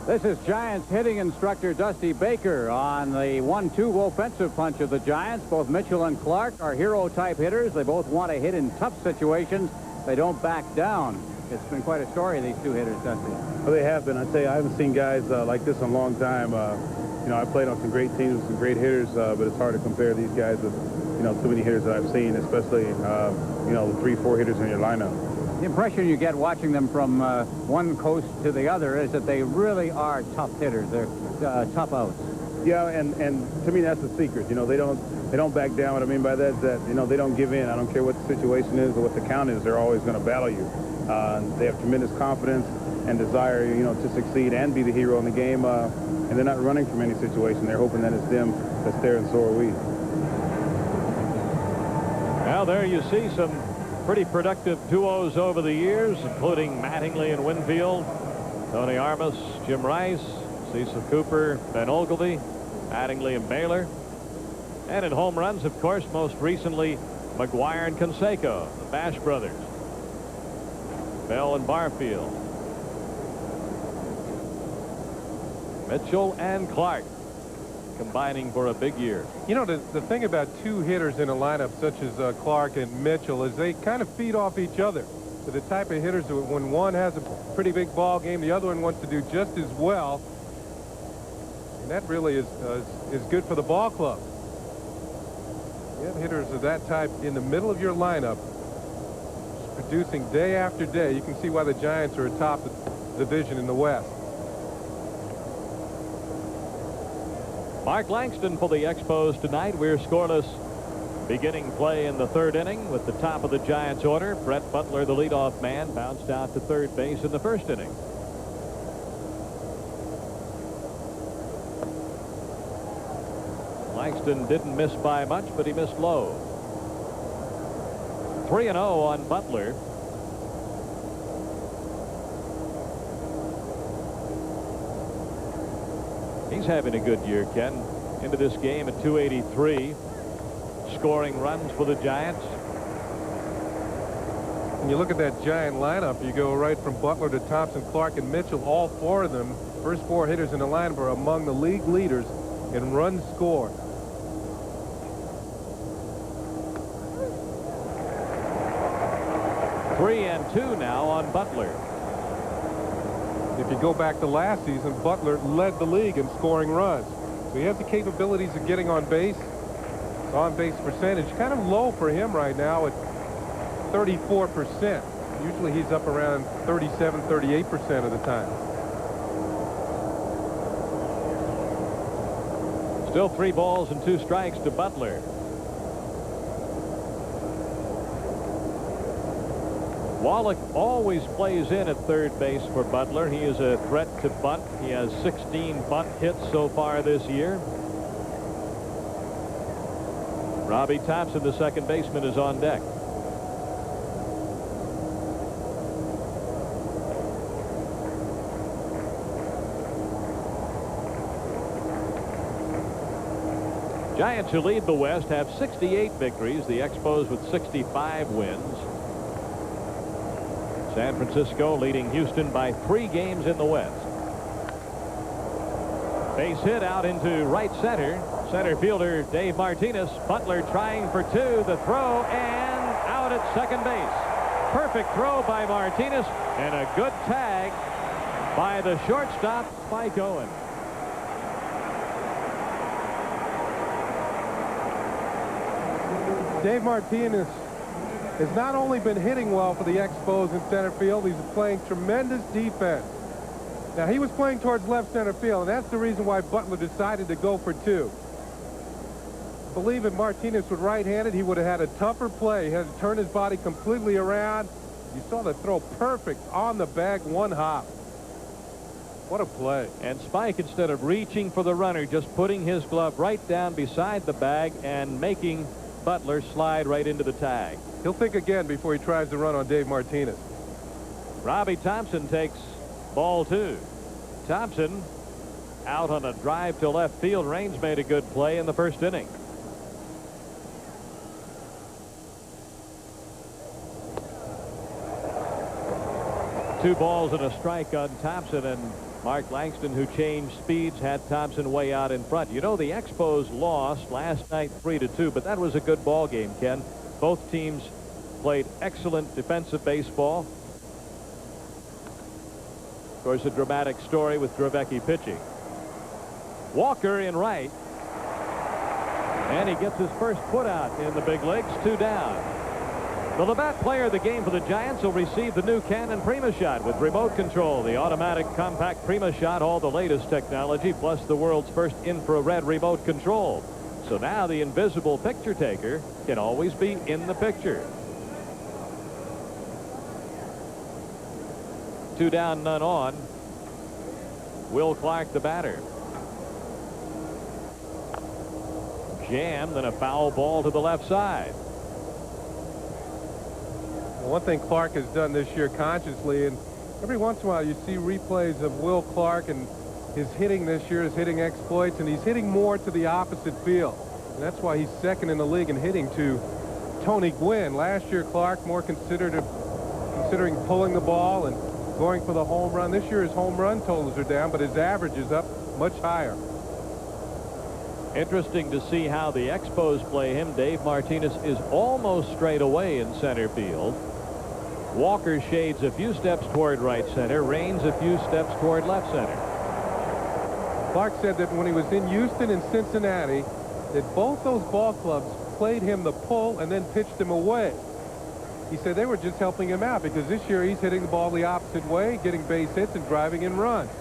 Speaker 2: This is Giants hitting instructor Dusty Baker on the 1-2 offensive punch of the Giants. Both Mitchell and Clark are hero-type hitters. They both want to hit in tough situations. They don't back down. It's been quite a story, these two hitters, Dusty.
Speaker 8: Well, they have been. I tell you, I haven't seen guys like this in a long time. You know, I played on some great teams with some great hitters, but it's hard to compare these guys with, you know, too many hitters that I've seen, especially, you know, 3-4 hitters in your lineup.
Speaker 2: The impression you get watching them from one coast to the other is that they really are tough hitters. They're tough outs.
Speaker 8: Yeah, and to me that's the secret. You know, they don't back down. What I mean by that is that, you know, they don't give in. I don't care what the situation is or what the count is. They're always going to battle you. They have tremendous confidence and desire, you know, to succeed and be the hero in the game. And they're not running from any situation. They're hoping that it's them that's there, and so are we.
Speaker 4: Well, there you see some pretty productive duos over the years, including Mattingly and Winfield, Tony Armas, Jim Rice, Cecil Cooper, Ben Ogilvy, Mattingly and Baylor. And in home runs, of course, most recently, McGuire and Canseco, the Bash brothers. Bell and Barfield. Mitchell and Clark combining for a big year.
Speaker 5: You know, the thing about two hitters in a lineup such as Clark and Mitchell is they kind of feed off each other. So the type of hitters that when one has a pretty big ball game, the other one wants to do just as well. And that really is good for the ball club. You have hitters of that type in the middle of your lineup producing day after day. You can see why the Giants are atop the division in the West.
Speaker 4: Mark Langston for the Expos tonight. We're scoreless beginning play in the third inning with the top of the Giants order. Brett Butler, the leadoff man, bounced out to third base in the first inning. Langston didn't miss by much, but he missed low. 3-0 on Butler. He's having a good year, Ken. Into this game at 283. Scoring runs for the Giants.
Speaker 5: When you look at that Giant lineup, you go right from Butler to Thompson, Clark, and Mitchell. All four of them, first four hitters in the lineup, are among the league leaders in runs scored.
Speaker 4: Three and two now on Butler.
Speaker 5: If you go back to last season, Butler led the league in scoring runs. So he has the capabilities of getting on base. His on-base percentage kind of low for him right now at 34%. Usually he's up around 37, 38% of the time.
Speaker 4: Still 3 balls and 2 strikes to Butler. Wallach always plays in at third base for Butler. He is a threat to bunt. He has 16 bunt hits so far this year. Robbie Thompson, the second baseman, is on deck. Giants, who lead the West, have 68 victories. The Expos with 65 wins. San Francisco leading Houston by 3 games in the West. Base hit out into right center. Center fielder Dave Martinez. Butler trying for 2. The throw and out at second base. Perfect throw by Martinez and a good tag by the shortstop, Spike Owen.
Speaker 5: Dave Martinez has not only been hitting well for the Expos in center field, he's playing tremendous defense. Now, he was playing towards left center field, and that's the reason why Butler decided to go for 2. I believe if Martinez was right-handed, he would have had a tougher play. He had to turn his body completely around. You saw the throw perfect on the bag, 1 hop. What a play.
Speaker 4: And Spike, instead of reaching for the runner, just putting his glove right down beside the bag and making Butler slide right into the tag.
Speaker 5: He'll think again before he tries to run on Dave Martinez.
Speaker 4: Robbie Thompson takes ball 2. Thompson out on a drive to left field. Raines made a good play in the first inning. Two balls and a strike on Thompson, and Mark Langston, who changed speeds, had Thompson way out in front. You know, the Expos lost last night 3-2, but that was a good ball game, Ken. Both teams played excellent defensive baseball. course, a dramatic story with Dravecky pitching. Walker in right. And he gets his first put out in the big leagues, 2 down. The Labatt player of the game for the Giants will receive the new Canon Prima Shot with remote control. The automatic compact Prima Shot, all the latest technology, plus the world's first infrared remote control. So now the invisible picture taker can always be in the picture. 2 down, none on. Will Clark, the batter. Jammed, and a foul ball to the left side.
Speaker 5: One thing Clark has done this year consciously, and every once in a while you see replays of Will Clark and his hitting this year, his hitting exploits, and he's hitting more to the opposite field. And that's why he's second in the league in hitting to Tony Gwynn. Last year, Clark more considering pulling the ball and going for the home run. This year his home run totals are down, but his average is up much higher.
Speaker 4: Interesting to see how the Expos play him. Dave Martinez is almost straight away in center field. Walker shades a few steps toward right center. Rains a few steps toward left center.
Speaker 5: Clark said that when he was in Houston and Cincinnati, that both those ball clubs played him the pull and then pitched him away. He said they were just helping him out because this year he's hitting the ball the opposite way, getting base hits and driving in runs.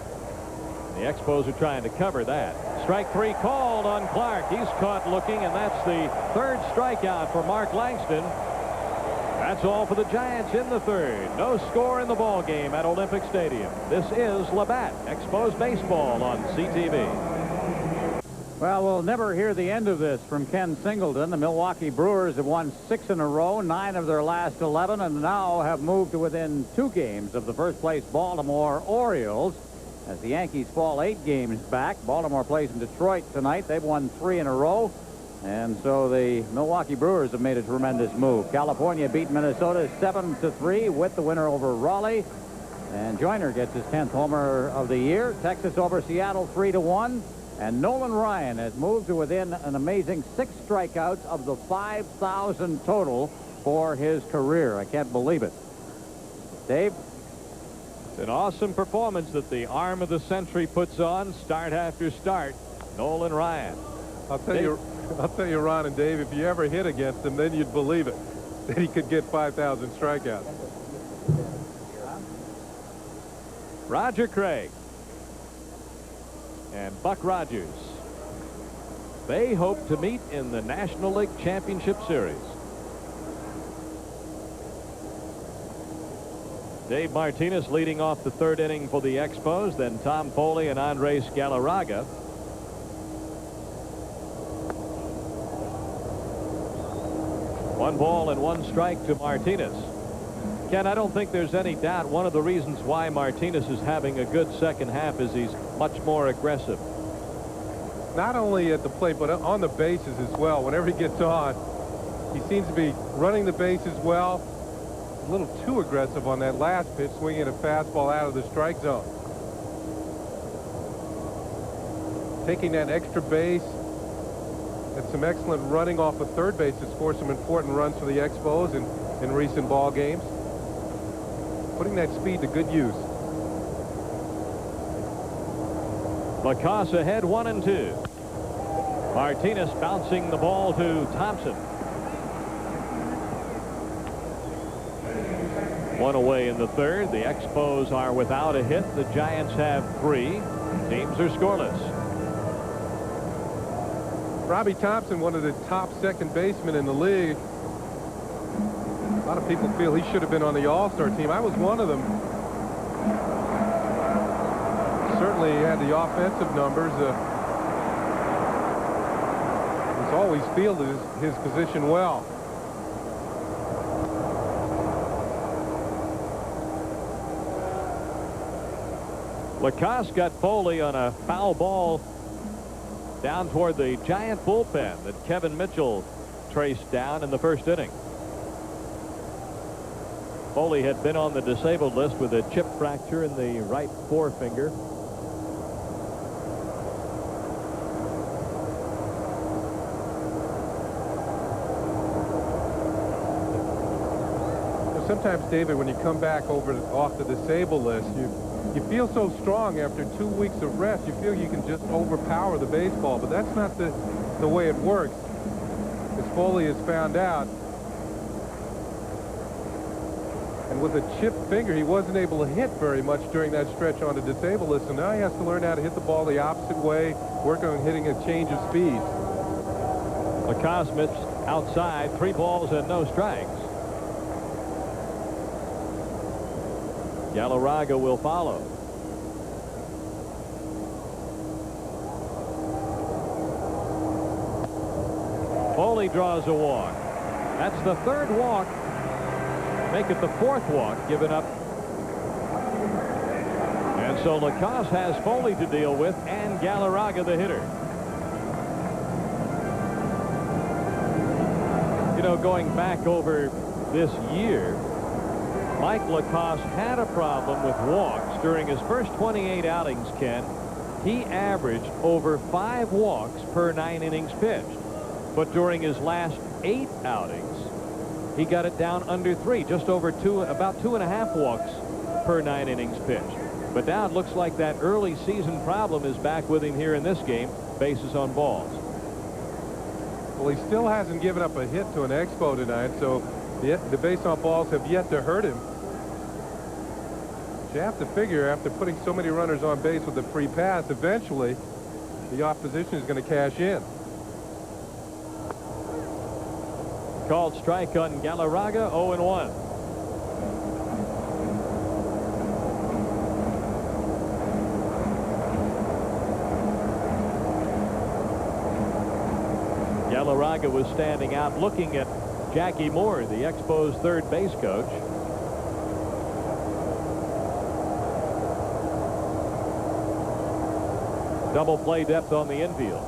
Speaker 4: The Expos are trying to cover that. Strike 3 called on Clark. He's caught looking, and that's the 3rd strikeout for Mark Langston. That's all for the Giants in the 3rd. No score in the ball game at Olympic Stadium. This is Labatt Expos baseball on CTV.
Speaker 2: Well, we'll never hear the end of this from Ken Singleton. The Milwaukee Brewers have won 6 in a row, 9 of their last 11, and now have moved to within 2 games of the first-place Baltimore Orioles. As the Yankees fall 8 games back, Baltimore plays in Detroit tonight. They've won 3 in a row. And so the Milwaukee Brewers have made a tremendous move. California beat Minnesota 7-3 with the winner over Raleigh. And Joyner gets his 10th homer of the year. Texas over Seattle 3-1. And Nolan Ryan has moved to within an amazing 6 strikeouts of the 5,000 total for his career. I can't believe it. Dave?
Speaker 4: It's an awesome performance that the arm of the century puts on start after start. Nolan Ryan.
Speaker 5: I'll tell you, Ron and Dave, if you ever hit against him, then you'd believe it, that he could get 5,000 strikeouts.
Speaker 4: Roger Craig and Buck Rogers. They hope to meet in the National League Championship Series. Dave Martinez leading off the 3rd inning for the Expos, then Tom Foley and Andres Galarraga. One ball and 1 strike to Martinez. Ken, I don't think there's any doubt one of the reasons why Martinez is having a good second half is he's much more aggressive.
Speaker 5: Not only at the plate, but on the bases as well. Whenever he gets on, he seems to be running the bases well. A little too aggressive on that last pitch, swinging a fastball out of the strike zone. Taking that extra base. And some excellent running off of third base to score some important runs for the Expos in recent ball games. Putting that speed to good use.
Speaker 4: Lacasse ahead 1-2. Martinez bouncing the ball to Thompson. 1 away in the 3rd. The Expos are without a hit. The Giants have 3. Teams are scoreless.
Speaker 5: Robbie Thompson, one of the top second basemen in the league. A lot of people feel he should have been on the All-Star team. I was one of them. Certainly he had the offensive numbers. He's always fielded his position well.
Speaker 4: Lacasse got Foley on a foul ball down toward the Giant bullpen that Kevin Mitchell traced down in the 1st inning. Foley had been on the disabled list with a chip fracture in the right forefinger.
Speaker 5: Sometimes, David, when you come back off the disabled list, You feel so strong after 2 weeks of rest. You feel you can just overpower the baseball, but that's not the way it works. As Foley has found out. And with a chipped finger, he wasn't able to hit very much during that stretch on the disabled list. So now he has to learn how to hit the ball the opposite way, work on hitting a change of speed.
Speaker 4: Lacoste missed outside, 3 balls and no strikes. Galarraga will follow. Foley draws a walk. That's the 3rd walk. Make it the 4th walk given up. And so Lacoste has Foley to deal with and Galarraga the hitter. You know, going back over this year, Mike Lacoste had a problem with walks during his first 28 outings, Ken. He averaged over 5 walks per 9 innings pitched. But during his last 8 outings, he got it down under 3, just over 2, about 2.5 walks per 9 innings pitched. But now it looks like that early season problem is back with him here in this game, bases on balls.
Speaker 5: Well, he still hasn't given up a hit to an Expo tonight, so the base on balls have yet to hurt him. But you have to figure after putting so many runners on base with a free pass, eventually the opposition is going to cash in.
Speaker 4: Called strike on Galarraga, 0-1. Galarraga was standing out looking at Jackie Moore, the Expos' 3rd base coach. Double play depth on the infield.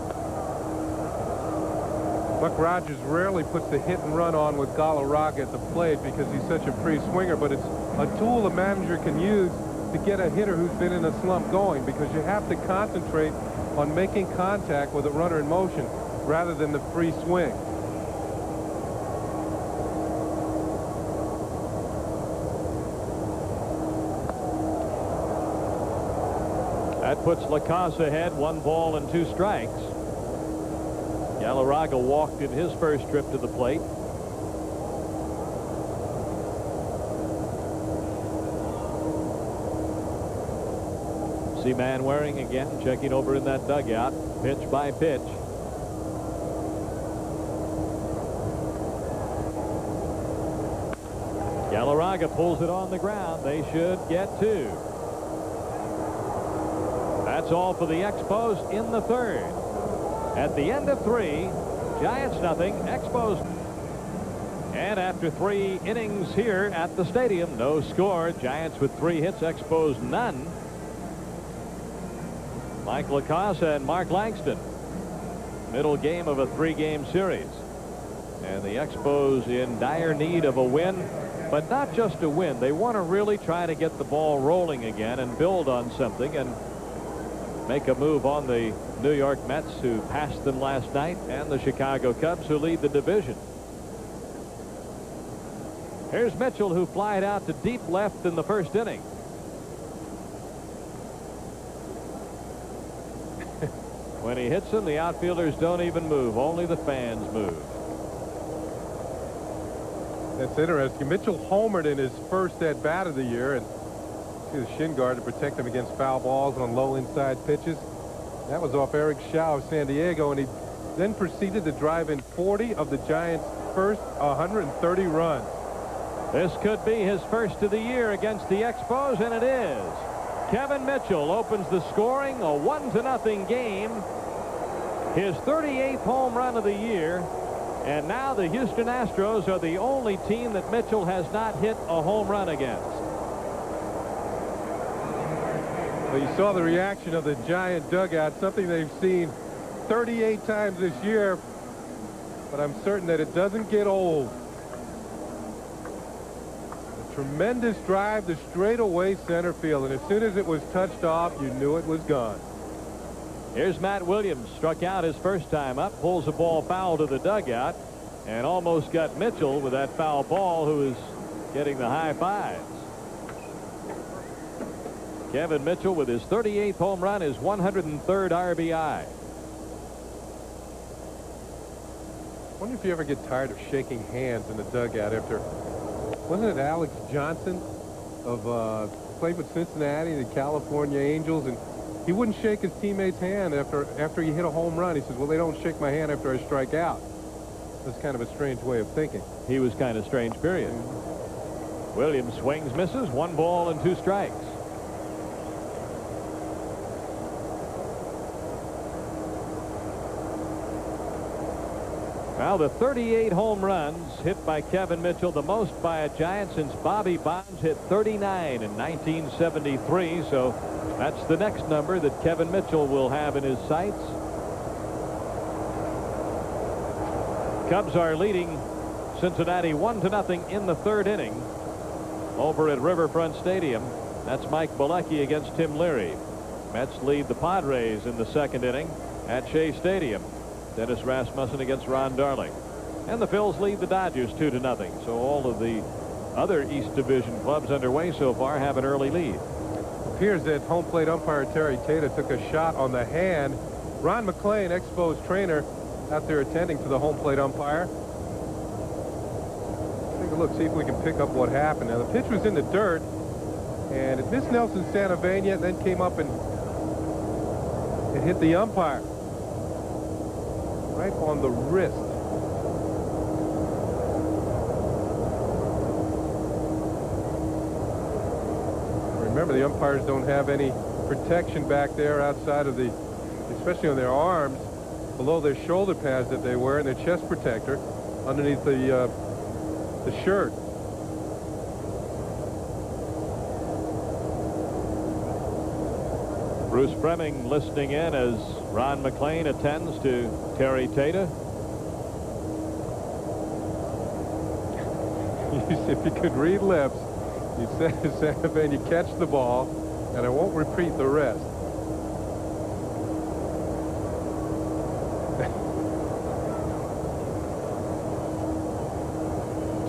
Speaker 5: Buck Rogers rarely puts the hit and run on with Galarraga at the plate because he's such a free swinger, but it's a tool a manager can use to get a hitter who's been in a slump going, because you have to concentrate on making contact with a runner in motion rather than the free swing.
Speaker 4: That puts Lacoste ahead, 1 ball and 2 strikes. Galarraga walked in his first trip to the plate. See Manwaring again checking over in that dugout, pitch by pitch. Galarraga pulls it on the ground. They should get 2. That's all for the Expos in the 3rd. At the end of 3, Giants nothing, Expos. And after 3 innings here at the stadium, no score. Giants with 3 hits, Expos none. Mike Lacoste and Mark Langston. Middle game of a 3-game series. And the Expos in dire need of a win, but not just a win. They want to really try to get the ball rolling again and build on something and make a move on the New York Mets, who passed them last night, and the Chicago Cubs, who lead the division. Here's Mitchell, who flied out to deep left in the first inning. When he hits them, the outfielders don't even move. Only the fans move.
Speaker 5: That's interesting. Mitchell homered in his first at-bat of the year, and his shin guard to protect him against foul balls on low inside pitches. That was off Eric Shaw of San Diego, and he then proceeded to drive in 40 of the Giants' first 130 runs.
Speaker 4: This could be his first of the year against the Expos, and it is. Kevin Mitchell opens the scoring, a 1-0 game. His 38th home run of the year, and now the Houston Astros are the only team that Mitchell has not hit a home run against.
Speaker 5: Well, you saw the reaction of the Giant dugout, something they've seen 38 times this year, but I'm certain that it doesn't get old. A tremendous drive to straightaway center field, and as soon as it was touched off, you knew it was gone.
Speaker 4: Here's Matt Williams, struck out his first time up, pulls the ball foul to the dugout, and almost got Mitchell with that foul ball, who is getting the high fives. Kevin Mitchell with his 38th home run, his 103rd RBI.
Speaker 5: I wonder if you ever get tired of shaking hands in the dugout after, wasn't it Alex Johnson of played with Cincinnati, the California Angels, and he wouldn't shake his teammate's hand after he hit a home run. He says, well, they don't shake my hand after I strike out. That's kind of a strange way of thinking.
Speaker 4: He was kind of strange, period. Williams swings, misses, 1 ball and 2 strikes. Now the 38 home runs hit by Kevin Mitchell, the most by a Giant since Bobby Bonds hit 39 in 1973. So that's the next number that Kevin Mitchell will have in his sights. Cubs are leading Cincinnati 1-0 in the 3rd inning over at Riverfront Stadium. That's Mike Bilecki against Tim Leary. Mets lead the Padres in the 2nd inning at Shea Stadium. Dennis Rasmussen against Ron Darling. And the Phils lead the Dodgers 2-0. So all of the other East Division clubs underway so far have an early lead.
Speaker 5: It appears that home plate umpire Terry Tata took a shot on the hand. Ron McClain, Expos trainer, out there attending to the home plate umpire. Take a look, see if we can pick up what happened. Now the pitch was in the dirt, and it missed Nelson Sanavenia, and then came up and it hit the umpire right on the wrist. Remember, the umpires don't have any protection back there outside of the, especially on their arms, below their shoulder pads that they wear, and their chest protector underneath the shirt.
Speaker 4: Bruce Fremming listening in as Ron McClain attends to Terry Tata.
Speaker 5: If you could read lips, you'd say to Sanavenia, catch the ball, and I won't repeat the rest.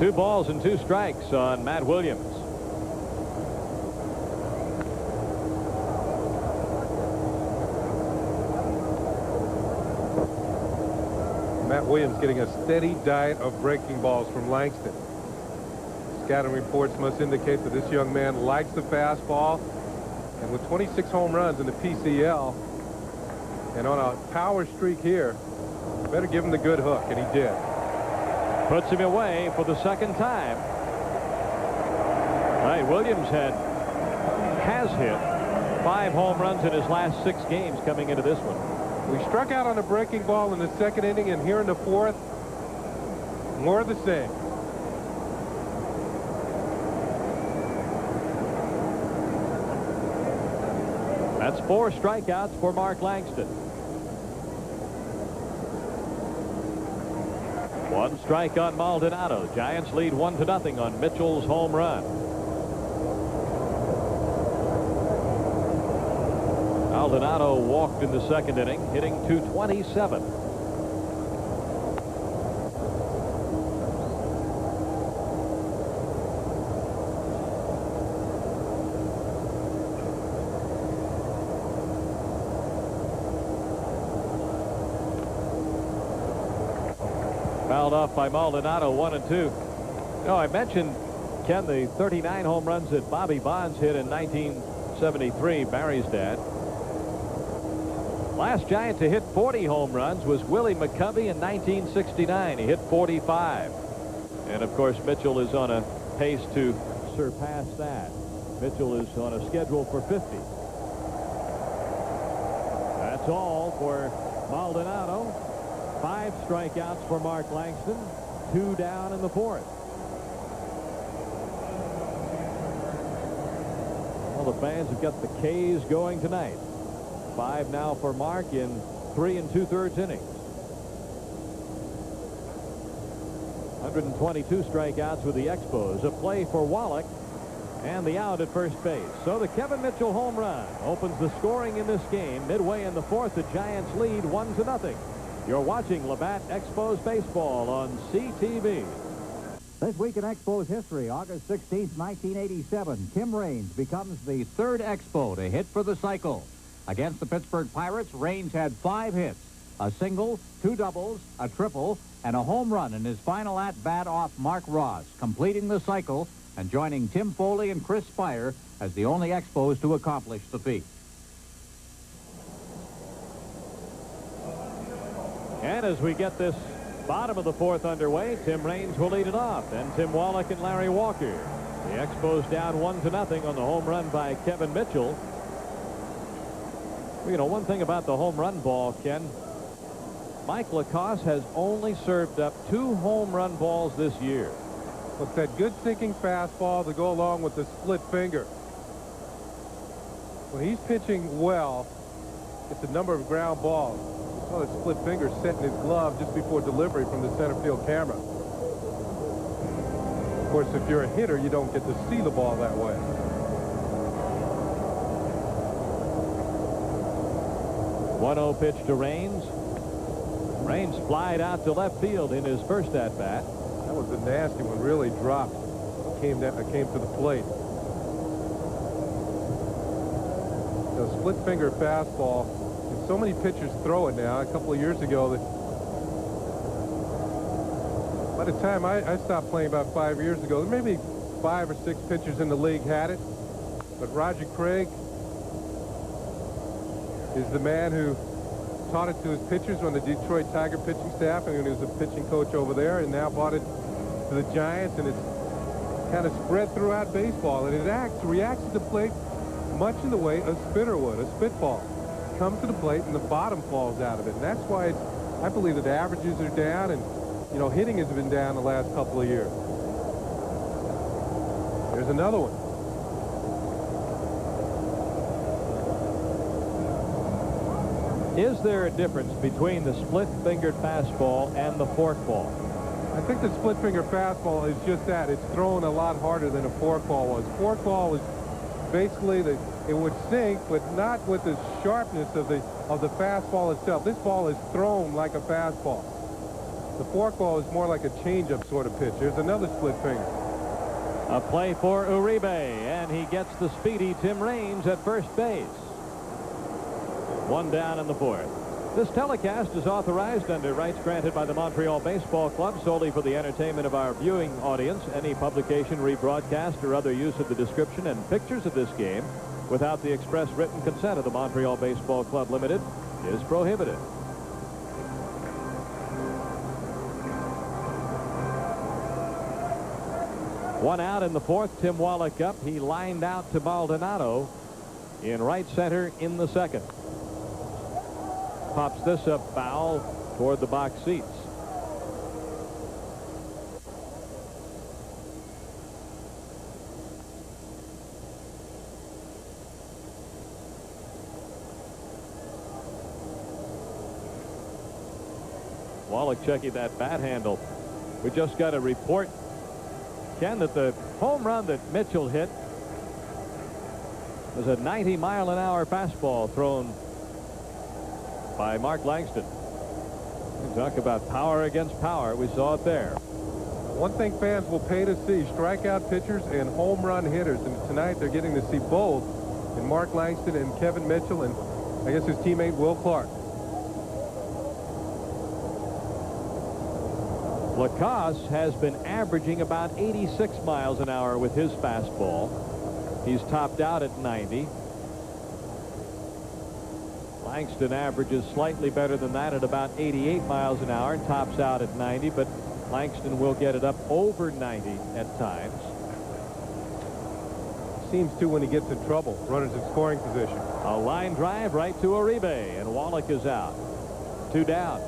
Speaker 4: Two balls and 2 strikes on Matt Williams.
Speaker 5: Matt Williams getting a steady diet of breaking balls from Langston. Scouting reports must indicate that this young man likes the fastball, and with 26 home runs in the PCL and on a power streak here, better give him the good hook, and he did.
Speaker 4: Puts him away for the 2nd time. All right, Williams has hit 5 home runs in his last 6 games coming into this one.
Speaker 5: We struck out on a breaking ball in the 2nd inning, and here in the 4th, more of the same.
Speaker 4: That's 4 strikeouts for Mark Langston. 1 strike on Maldonado. Giants lead 1-0 on Mitchell's home run. Maldonado walked in the 2nd inning, hitting .227. Fouled off by Maldonado, 1-2. No, I mentioned, Ken, the 39 home runs that Bobby Bonds hit in 1973, Barry's dad. Last Giant to hit 40 home runs was Willie McCovey in 1969. He hit 45. And of course, Mitchell is on a pace to surpass that. Mitchell is on a schedule for 50. That's all for Maldonado. 5 strikeouts for Mark Langston. 2 down in the 4th. Well, the fans have got the K's going tonight. 5 now for Mark in 3 2/3 innings. 122 strikeouts with the Expos. A play for Wallach and the out at first base. So the Kevin Mitchell home run opens the scoring in this game. Midway in the 4th, the Giants lead 1-0. You're watching Labatt Expos baseball on CTV.
Speaker 2: This week in Expos history, August 16th, 1987, Tim Raines becomes the third Expo to hit for the cycle. Against the Pittsburgh Pirates, Raines had 5 hits, a single, 2 doubles, a triple, and a home run in his final at-bat off Mark Ross, completing the cycle and joining Tim Foley and Chris Spire as the only Expos to accomplish the feat.
Speaker 4: And as we get this bottom of the 4th underway, Tim Raines will lead it off. Then Tim Wallach and Larry Walker. The Expos down 1-0 on the home run by Kevin Mitchell. Well, you know, one thing about the home run ball, Ken, Mike Lacoste has only served up 2 home run balls this year.
Speaker 5: What's that good sinking fastball to go along with the split finger? When he's pitching well, it's a number of ground balls. Well, his split finger set in his glove just before delivery from the center field camera. Of course, if you're a hitter, you don't get to see the ball that way.
Speaker 4: One-0 pitch to Raines. Raines flied out to left field in his first at-bat.
Speaker 5: That was a nasty one, really dropped. Came to the plate. The split finger fastball. So many pitchers throw it now. A couple of years ago, by the time I stopped playing about 5 years ago, maybe 5 or 6 pitchers in the league had it. But Roger Craig is the man who taught it to his pitchers on the Detroit Tiger pitching staff, and he was a pitching coach over there, and now brought it to the Giants, and it's kind of spread throughout baseball, and it reacts to the plate much in the way a spitter would, a spitball. Comes to the plate and the bottom falls out of it, and that's why I believe that the averages are down, and you know, hitting has been down the last couple of years. There's another one.
Speaker 4: Is there a difference between the split-fingered fastball and the forkball?
Speaker 5: I think the split-finger fastball is just that. It's thrown a lot harder than a forkball was. Forkball was basically it would sink, but not with the sharpness of the fastball itself. This ball is thrown like a fastball. The forkball is more like a changeup sort of pitch. There's another split finger.
Speaker 4: A play for Uribe, and he gets the speedy Tim Raines at first base. 1 down in the 4th. This telecast is authorized under rights granted by the Montreal Baseball Club solely for the entertainment of our viewing audience. Any publication, rebroadcast, or other use of the description and pictures of this game without the express written consent of the Montreal Baseball Club Limited is prohibited. One out in the 4th. Tim Wallach up. He lined out to Maldonado in right center in the 2nd. Pops this up foul toward the box seats. Wallach checking that bat handle. We just got a report, Ken, that the home run that Mitchell hit was a 90-mile-an-hour fastball thrown by Mark Langston. You talk about power against power. We saw it there.
Speaker 5: One thing fans will pay to see, strikeout pitchers and home run hitters. And tonight they're getting to see both in Mark Langston and Kevin Mitchell, and I guess his teammate Will Clark.
Speaker 4: Lacoste has been averaging about 86 miles an hour with his fastball. He's topped out at 90. Langston averages slightly better than that at about 88 miles an hour, tops out at 90, but Langston will get it up over 90 at times.
Speaker 5: Seems to when he gets in trouble. Runners in scoring position.
Speaker 4: A line drive right to Uribe, and Wallach is out. 2 down.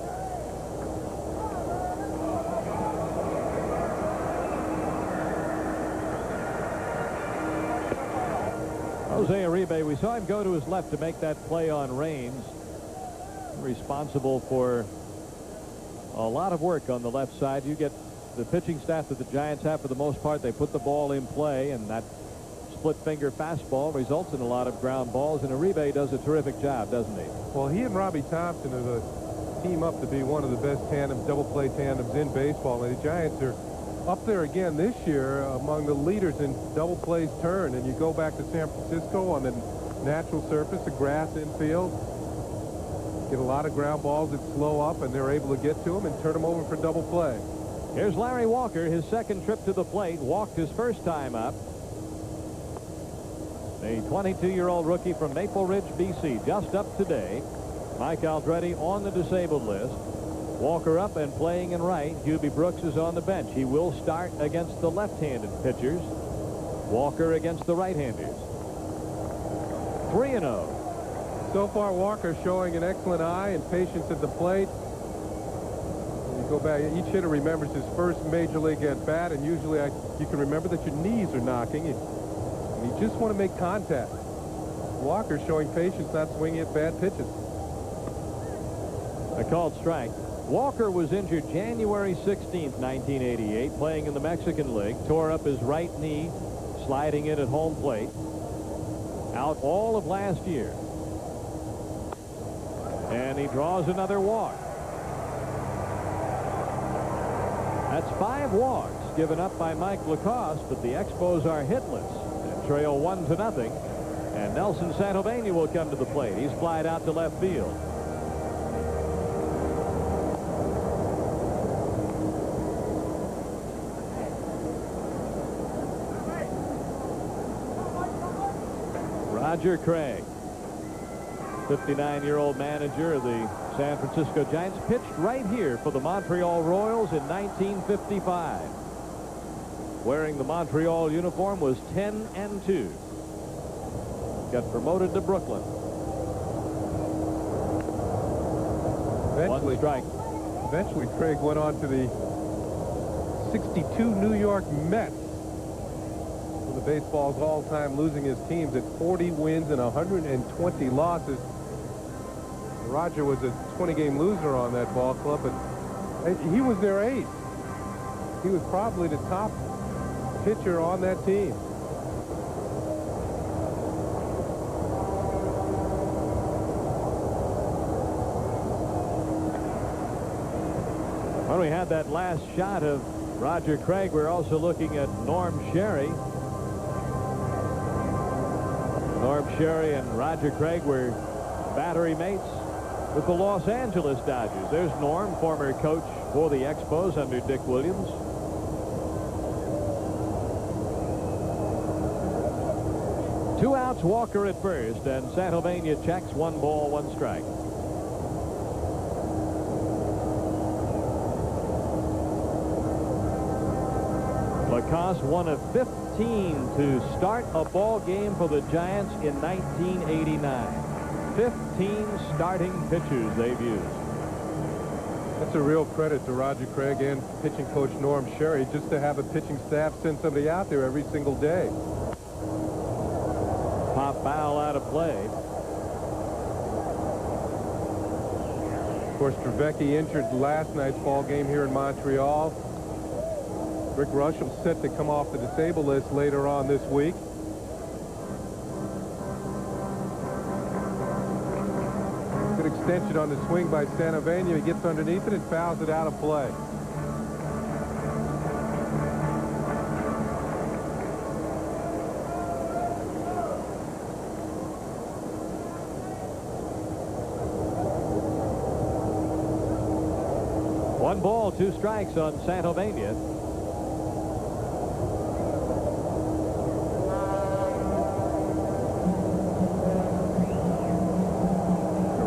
Speaker 4: Jose Uribe, we saw him go to his left to make that play on Raines. Responsible for a lot of work on the left side. You get the pitching staff that the Giants have, for the most part, they put the ball in play, and that split finger fastball results in a lot of ground balls, and Uribe does a terrific job, doesn't he?
Speaker 5: Well, he and Robbie Thompson are the team up to be one of the best tandems, double play tandems in baseball, and the Giants are up there again this year among the leaders in double plays turned. And you go back to San Francisco on the natural surface, the grass infield, get a lot of ground balls that slow up, and they're able to get to them and turn them over for double play.
Speaker 4: Here's Larry Walker, his second trip to the plate, walked his first time up. A 22-year-old rookie from Maple Ridge, BC, just up today. Mike Aldretti on the disabled list. Walker up and playing in right. Hubie Brooks is on the bench. He will start against the left-handed pitchers. Walker against the right-handers. 3-0.
Speaker 5: So far, Walker showing an excellent eye and patience at the plate. You go back, each hitter remembers his first major league at bat, and usually you can remember that your knees are knocking, and you just want to make contact. Walker showing patience, not swinging at bad pitches.
Speaker 4: A called strike. Walker was injured January 16th, 1988, playing in the Mexican League. Tore up his right knee, sliding in at home plate. Out all of last year. And he draws another walk. That's 5 walks given up by Mike Lacoste, but the Expos are hitless and trail 1-0. And Nelson Santovenia will come to the plate. He's flied out to left field. Roger Craig, 59-year-old manager of the San Francisco Giants, pitched right here for the Montreal Royals in 1955. Wearing the Montreal uniform, was 10-2. Got promoted to Brooklyn. One strike.
Speaker 5: Eventually, Craig went on to the 62 New York Mets. The baseball's all-time losing his teams at 40 wins and 120 losses. Roger was a 20-game loser on that ball club, but he was their ace. He was probably the top pitcher on that team.
Speaker 4: When we had that last shot of Roger Craig, we're also looking at Norm Sherry. Norm Sherry and Roger Craig were battery mates with the Los Angeles Dodgers. There's Norm, former coach for the Expos under Dick Williams. Two outs, Walker at first, and Santovenia checks. 1 ball, 1 strike. Lacoste, one of 15 to start a ball game for the Giants in 1989. 15 starting pitchers they've used.
Speaker 5: That's a real credit to Roger Craig and pitching coach Norm Sherry, just to have a pitching staff send somebody out there every single day.
Speaker 4: Pop foul out of play.
Speaker 5: Of course, Trevecchi injured last night's ball game here in Montreal. Rick Russell's set to come off the disabled list later on this week. Good extension on the swing by Santovenia. He gets underneath it and fouls it out of play.
Speaker 4: One ball, 2 strikes on Santovenia.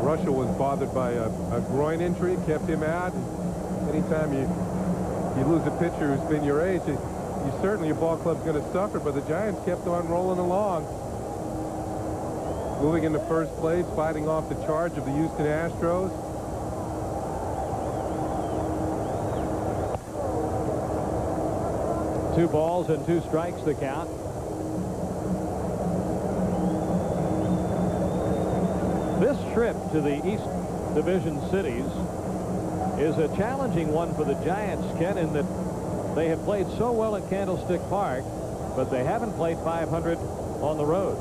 Speaker 5: Russell was bothered by a groin injury, kept him out. Anytime you lose a pitcher who's been your age, certainly your ball club's going to suffer, but the Giants kept on rolling along. Moving into first place, fighting off the charge of the Houston Astros.
Speaker 4: Two balls and 2 strikes the count. This trip to the East Division cities is a challenging one for the Giants, Ken, in that they have played so well at Candlestick Park, but they haven't played 500 on the road.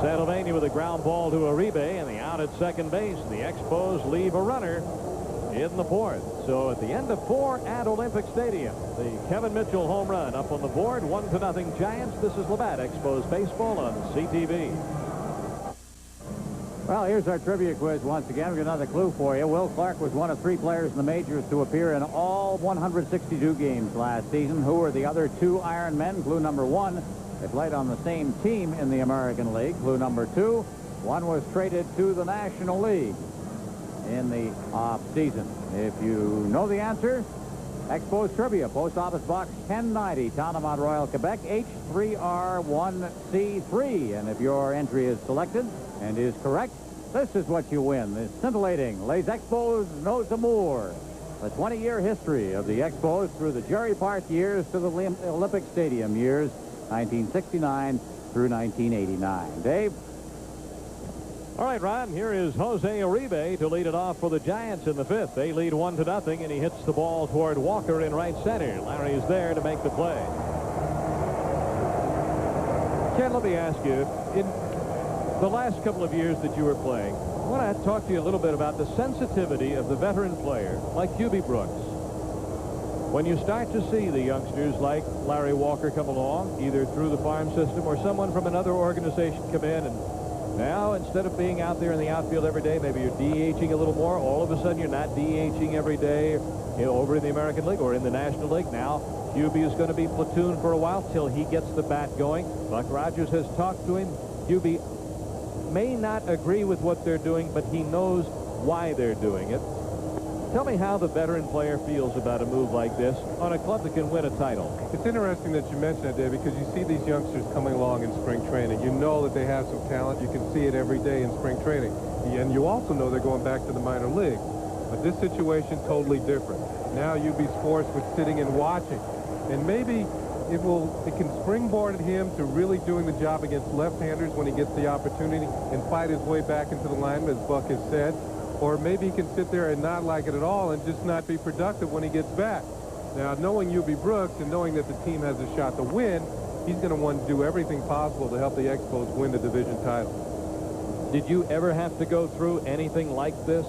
Speaker 4: Santovenia with a ground ball to Uribe, and the out at second base. The Expos leave a runner in the fourth. So at the end of 4 at Olympic Stadium, the Kevin Mitchell home run up on the board, 1-0 Giants. This is Labatt Expos Baseball on CTV.
Speaker 2: Well, here's our trivia quiz once again. We've got another clue for you. Will Clark was one of 3 players in the majors to appear in all 162 games last season. Who are the other 2 Iron Men? Clue number 1, they played on the same team in the American League. Clue number 2, one was traded to the National League in the off-season. If you know the answer, Expos Trivia, Post Office Box 1090, town of Montreal, Quebec, H3R1C3. And if your entry is selected and is correct, this is what you win. The scintillating Les Expos Nos Amours, the 20-year history of the Expos through the Jerry Park years to the Olympic Stadium years, 1969 through 1989. Dave?
Speaker 4: All right, Ron, here is Jose Uribe to lead it off for the Giants in the 5th. They lead 1-0, and he hits the ball toward Walker in right center. Larry is there to make the play. Ken, let me ask you, in the last couple of years that you were playing, I want to talk to you a little bit about the sensitivity of the veteran player like Hubie Brooks. When you start to see the youngsters like Larry Walker come along, either through the farm system or someone from another organization come in, and now, instead of being out there in the outfield every day, maybe you're DHing a little more. All of a sudden, you're not DHing every day, over in the American League or in the National League. Now, Hubie is going to be platoon for a while till he gets the bat going. Buck Rogers has talked to him. Hubie may not agree with what they're doing, but he knows why they're doing it. Tell me how the veteran player feels about a move like this on a club that can win a title.
Speaker 5: It's interesting that you mention that, Dave, because you see these youngsters coming along in spring training. You know that they have some talent. You can see it every day in spring training. And you also know they're going back to the minor league. But this situation, totally different. Now Hubie's forced with sitting and watching. And maybe it can springboard him to really doing the job against left-handers when he gets the opportunity and fight his way back into the lineup, as Buck has said. Or maybe he can sit there and not like it at all and just not be productive when he gets back. Now, knowing Hubie Brooks and knowing that the team has a shot to win, he's going to want to do everything possible to help the Expos win the division title.
Speaker 4: Did you ever have to go through anything like this?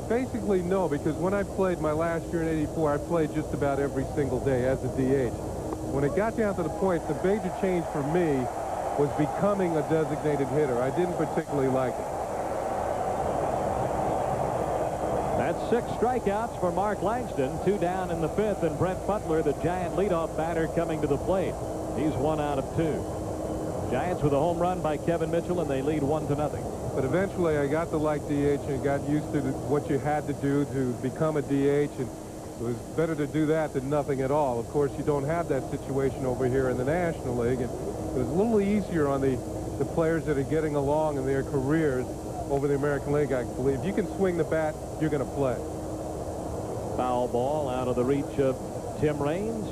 Speaker 5: Basically, no, because when I played my last year in '84, I played just about every single day as a DH. When it got down to the point, the major change for me was becoming a designated hitter. I didn't particularly like it.
Speaker 4: That's 6 strikeouts for Mark Langston. 2 down in the 5th, and Brent Butler, the Giant leadoff batter, coming to the plate. He's 1 out of 2. Giants with a home run by Kevin Mitchell, and they lead 1-0.
Speaker 5: But eventually I got to like DH and got used to what you had to do to become a DH, and it was better to do that than nothing at all. Of course, you don't have that situation over here in the National League, and it was a little easier on the players that are getting along in their careers over the American League, I believe. You can swing the bat, you're going to play.
Speaker 4: Foul ball out of the reach of Tim Raines.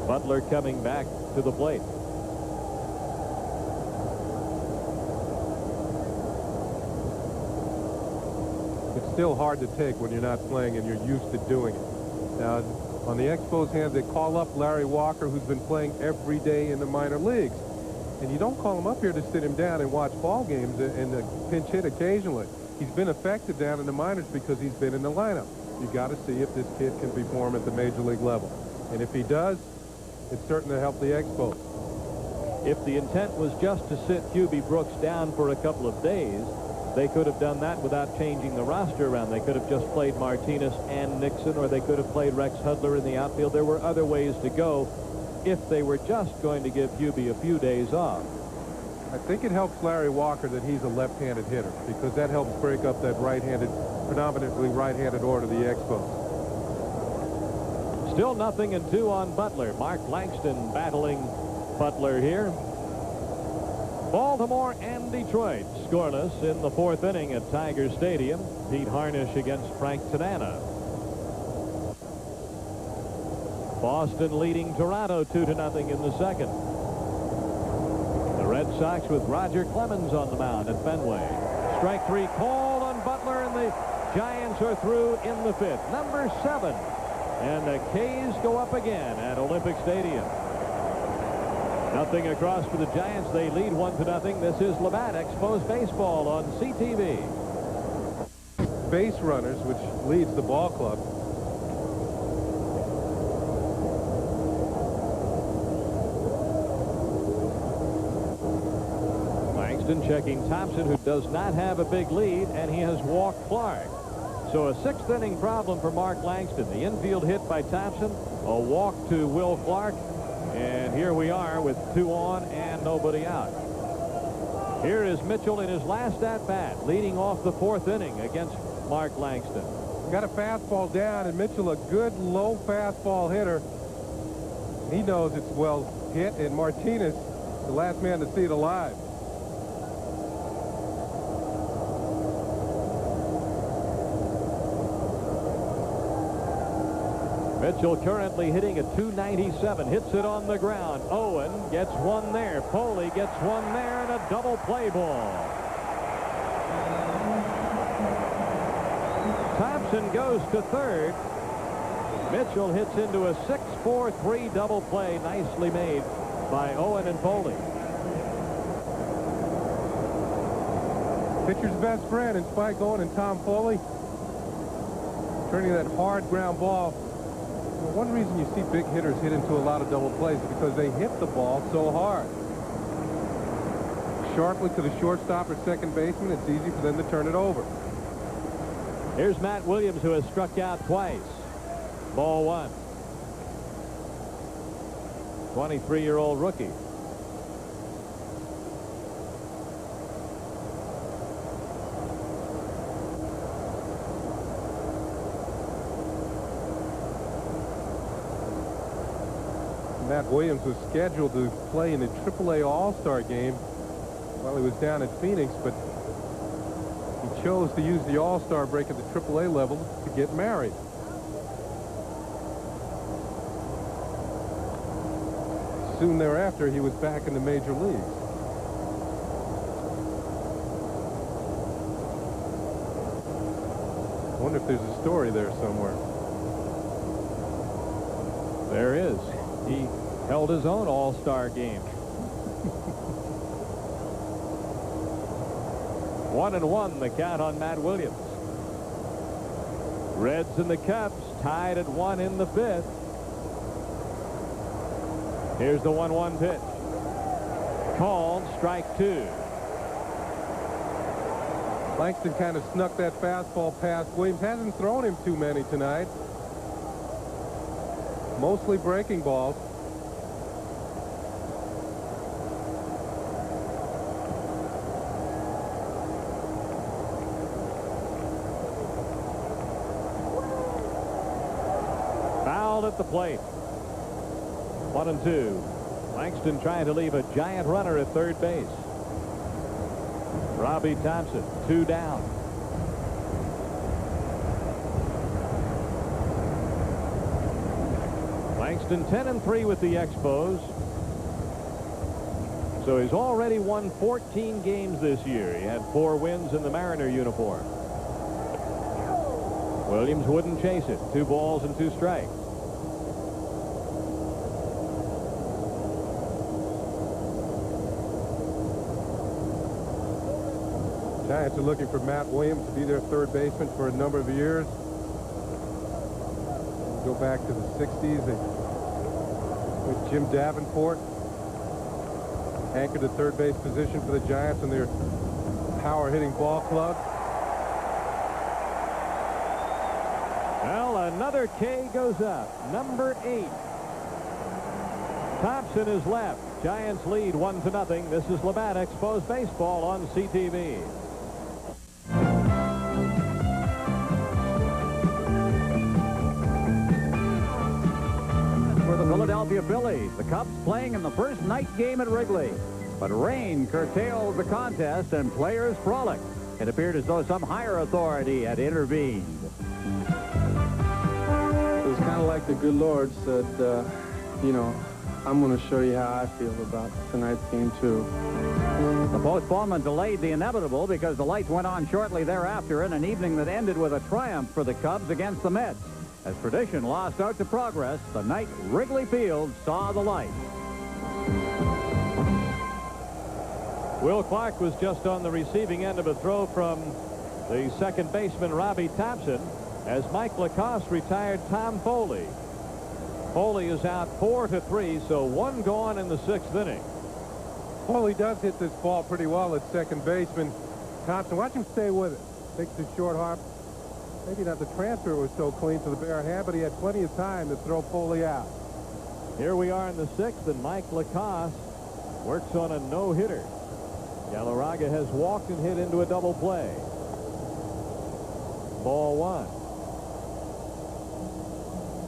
Speaker 4: Butler coming back to the plate.
Speaker 5: It's still hard to take when you're not playing and you're used to doing it. Now, on the Expos' hands, they call up Larry Walker, who's been playing every day in the minor leagues. And you don't call him up here to sit him down and watch ball games and pinch hit occasionally. He's been effective down in the minors because he's been in the lineup. You got to see if this kid can perform at the major league level. And if he does, it's certain to help the Expos.
Speaker 4: If the intent was just to sit Hubie Brooks down for a couple of days, they could have done that without changing the roster around. They could have just played Martinez and Nixon, or they could have played Rex Hudler in the outfield. There were other ways to go if they were just going to give Hubie a few days off.
Speaker 5: I think it helps Larry Walker that he's a left-handed hitter, because that helps break up that right-handed, predominantly right-handed order of the Expos.
Speaker 4: Still 0-2 on Butler. Mark Langston battling Butler here. Baltimore and Detroit scoreless in the 4th inning at Tiger Stadium. Pete Harnish against Frank Tanana. Boston leading Toronto 2-0 in the 2nd. The Red Sox with Roger Clemens on the mound at Fenway. Strike 3 called on Butler, and the Giants are through in the 5th. Number 7. And the K's go up again at Olympic Stadium. 0-2 Nothing across for the Giants. They lead 1-0. This is Labatt Expos Baseball on CTV.
Speaker 5: Base runners, which leads the ball club.
Speaker 4: Langston checking Thompson, who does not have a big lead, and he has walked Clark. So a 6th inning problem for Mark Langston. The infield hit by Thompson, a walk to Will Clark, and here we are with 2 on and nobody out. Here is Mitchell in his last at-bat, leading off the 4th inning against Mark Langston.
Speaker 5: Got a fastball down, and Mitchell, a good low fastball hitter. He knows it's well hit, and Martinez, the last man to see it alive.
Speaker 4: Mitchell currently hitting a .297, hits it on the ground. Owen gets one there. Foley gets one there, and a double play ball. Thompson goes to third. Mitchell hits into a 6-4-3 double play, nicely made by Owen and Foley.
Speaker 5: Pitcher's best friend in Spike Owen and Tom Foley. Turning that hard ground ball. One reason you see big hitters hit into a lot of double plays is because they hit the ball so hard. Sharply to the shortstop or second baseman, it's easy for them to turn it over.
Speaker 4: Here's Matt Williams, who has struck out twice. Ball 1. 23-year-old rookie.
Speaker 5: Matt Williams was scheduled to play in the AAA All-Star game while he was down at Phoenix, but he chose to use the All-Star break at the AAA level to get married. Soon thereafter, he was back in the major leagues. I wonder if there's a story there somewhere.
Speaker 4: There is. He held his own All-Star game. 1-1 the count on Matt Williams. Reds and the Cubs tied at 1 in the 5th. Here's the 1-1 pitch. Called, strike 2.
Speaker 5: Langston kind of snuck that fastball past Williams. Hasn't thrown him too many tonight. Mostly breaking balls.
Speaker 4: Fouled at the plate. 1-2. Langston trying to leave a giant runner at third base. Robbie Thompson, 2 down. Langston 10-3 with the Expos. So he's already won 14 games this year. He had 4 wins in the Mariner uniform. Williams wouldn't chase it. 2 balls and 2 strikes.
Speaker 5: Giants are looking for Matt Williams to be their third baseman for a number of years. Go back to the 60s with Jim Davenport. Anchored the third base position for the Giants in their power hitting ball club.
Speaker 4: Well, another K goes up. Number 8. Thompson is left. Giants lead 1-0. This is Labatt Expos Baseball on CTV.
Speaker 2: For the Philadelphia Phillies, the Cubs playing in the first night game at Wrigley. But rain curtailed the contest and players frolicked. It appeared as though some higher authority had intervened.
Speaker 9: It was kind of like the good Lord said, you know, I'm going to show you how I feel about tonight's game, too.
Speaker 2: The postponement delayed the inevitable because the lights went on shortly thereafter in an evening that ended with a triumph for the Cubs against the Mets. As tradition lost out to progress, the night Wrigley Field saw the light.
Speaker 4: Will Clark was just on the receiving end of a throw from the second baseman Robbie Thompson as Mike Lacoste retired Tom Foley. Foley is out 4-3, so one gone in the 6th inning.
Speaker 5: Foley does hit this ball pretty well at second baseman. Thompson, watch him stay with it. Takes the short hop. Maybe not the transfer was so clean to the bare hand, but he had plenty of time to throw Foley out.
Speaker 4: Here we are in the 6th, and Mike Lacoste works on a no-hitter. Galarraga has walked and hit into a double play. Ball 1.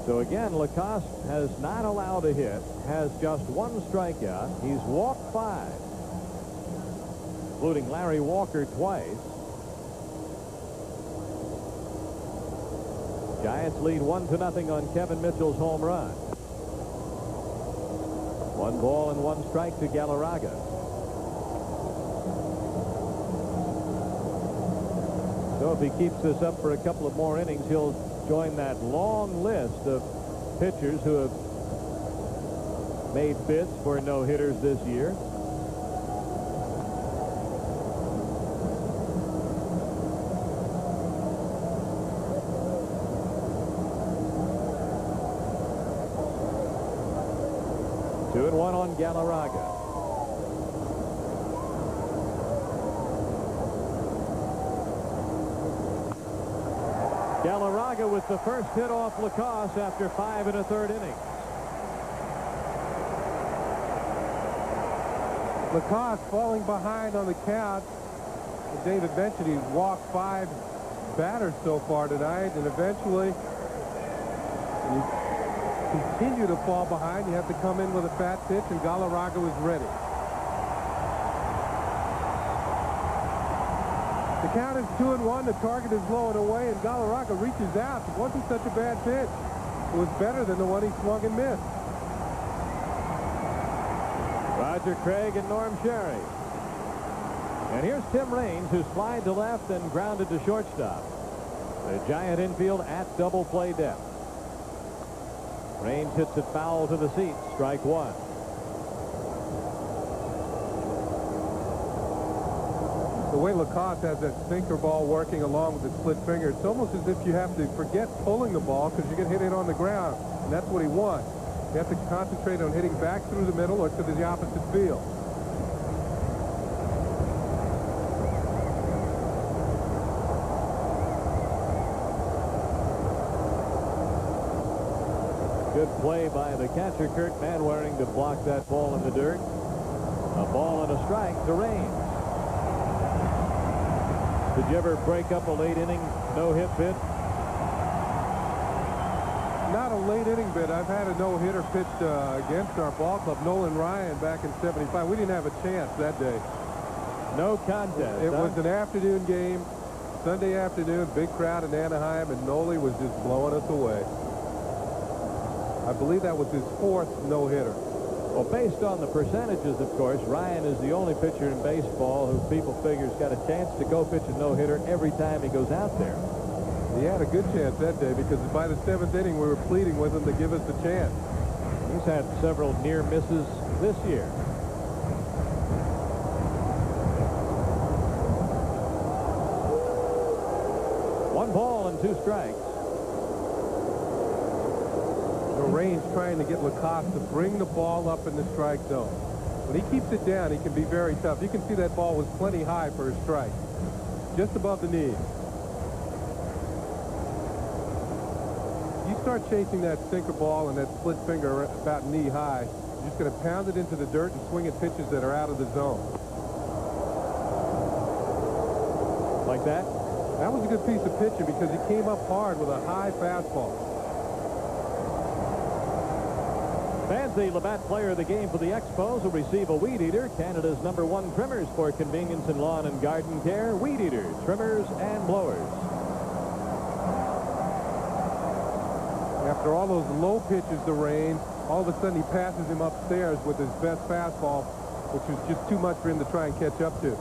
Speaker 4: So again, Lacoste has not allowed a hit, has just 1 strikeout. He's walked 5, including Larry Walker twice. Giants lead 1-0 on Kevin Mitchell's home run. 1 ball and 1 strike to Galarraga. So if he keeps this up for a couple of more innings, he'll join that long list of pitchers who have made bids for no-hitters this year. Two and one on Galarraga. Galarraga with the first hit off Lacoste after 5 1/3 innings.
Speaker 5: Lacoste falling behind on the count. As David mentioned, he's walked 5 batters so far tonight, and eventually when you continue to fall behind, you have to come in with a fat pitch, and Galarraga was ready. The count is 2-1. The target is low and away, and Galarraga reaches out. It wasn't such a bad pitch. It was better than the one he swung and missed.
Speaker 4: Roger Craig and Norm Sherry. And here's Tim Raines, who slid to left and grounded to shortstop. The Giant infield at double play depth. Raines hits it foul to the seats. Strike 1.
Speaker 5: The way Lacoste has that sinker ball working along with the split finger, it's almost as if you have to forget pulling the ball because you get hit it on the ground, and that's what he wants. You have to concentrate on hitting back through the middle or to the opposite field.
Speaker 4: Good play by the catcher, Kurt Manwaring, to block that ball in the dirt. A ball and a strike to Raines. Did you ever break up a late inning no-hit bid?
Speaker 5: Not a late inning bid. I've had a no-hitter pitched against our ball club, Nolan Ryan, back in '75. We didn't have a chance that day.
Speaker 4: No contest.
Speaker 5: It was an afternoon game, Sunday afternoon, big crowd in Anaheim, and Noli was just blowing us away. I believe that was his 4th no-hitter.
Speaker 4: Well, based on the percentages, of course, Ryan is the only pitcher in baseball who people figure's got a chance to go pitch a no-hitter every time he goes out there.
Speaker 5: He had a good chance that day because by the 7th inning, we were pleading with him to give us a chance.
Speaker 4: He's had several near misses this year. One ball and 2 strikes.
Speaker 5: Raines trying to get Lacoste to bring the ball up in the strike zone. When he keeps it down, he can be very tough. You can see that ball was plenty high for a strike, just above the knee. You start chasing that sinker ball and that split finger about knee high, you're just going to pound it into the dirt and swing at pitches that are out of the zone.
Speaker 4: Like that?
Speaker 5: That was a good piece of pitching because he came up hard with a high fastball.
Speaker 4: Fans, the Labatt Player of the Game for the Expos will receive a Weed Eater, Canada's #1 trimmers for convenience in lawn and garden care. Weed Eater, trimmers and blowers.
Speaker 5: After all those low pitches to Raines, all of a sudden he passes him upstairs with his best fastball, which was just too much for him to try and catch up to.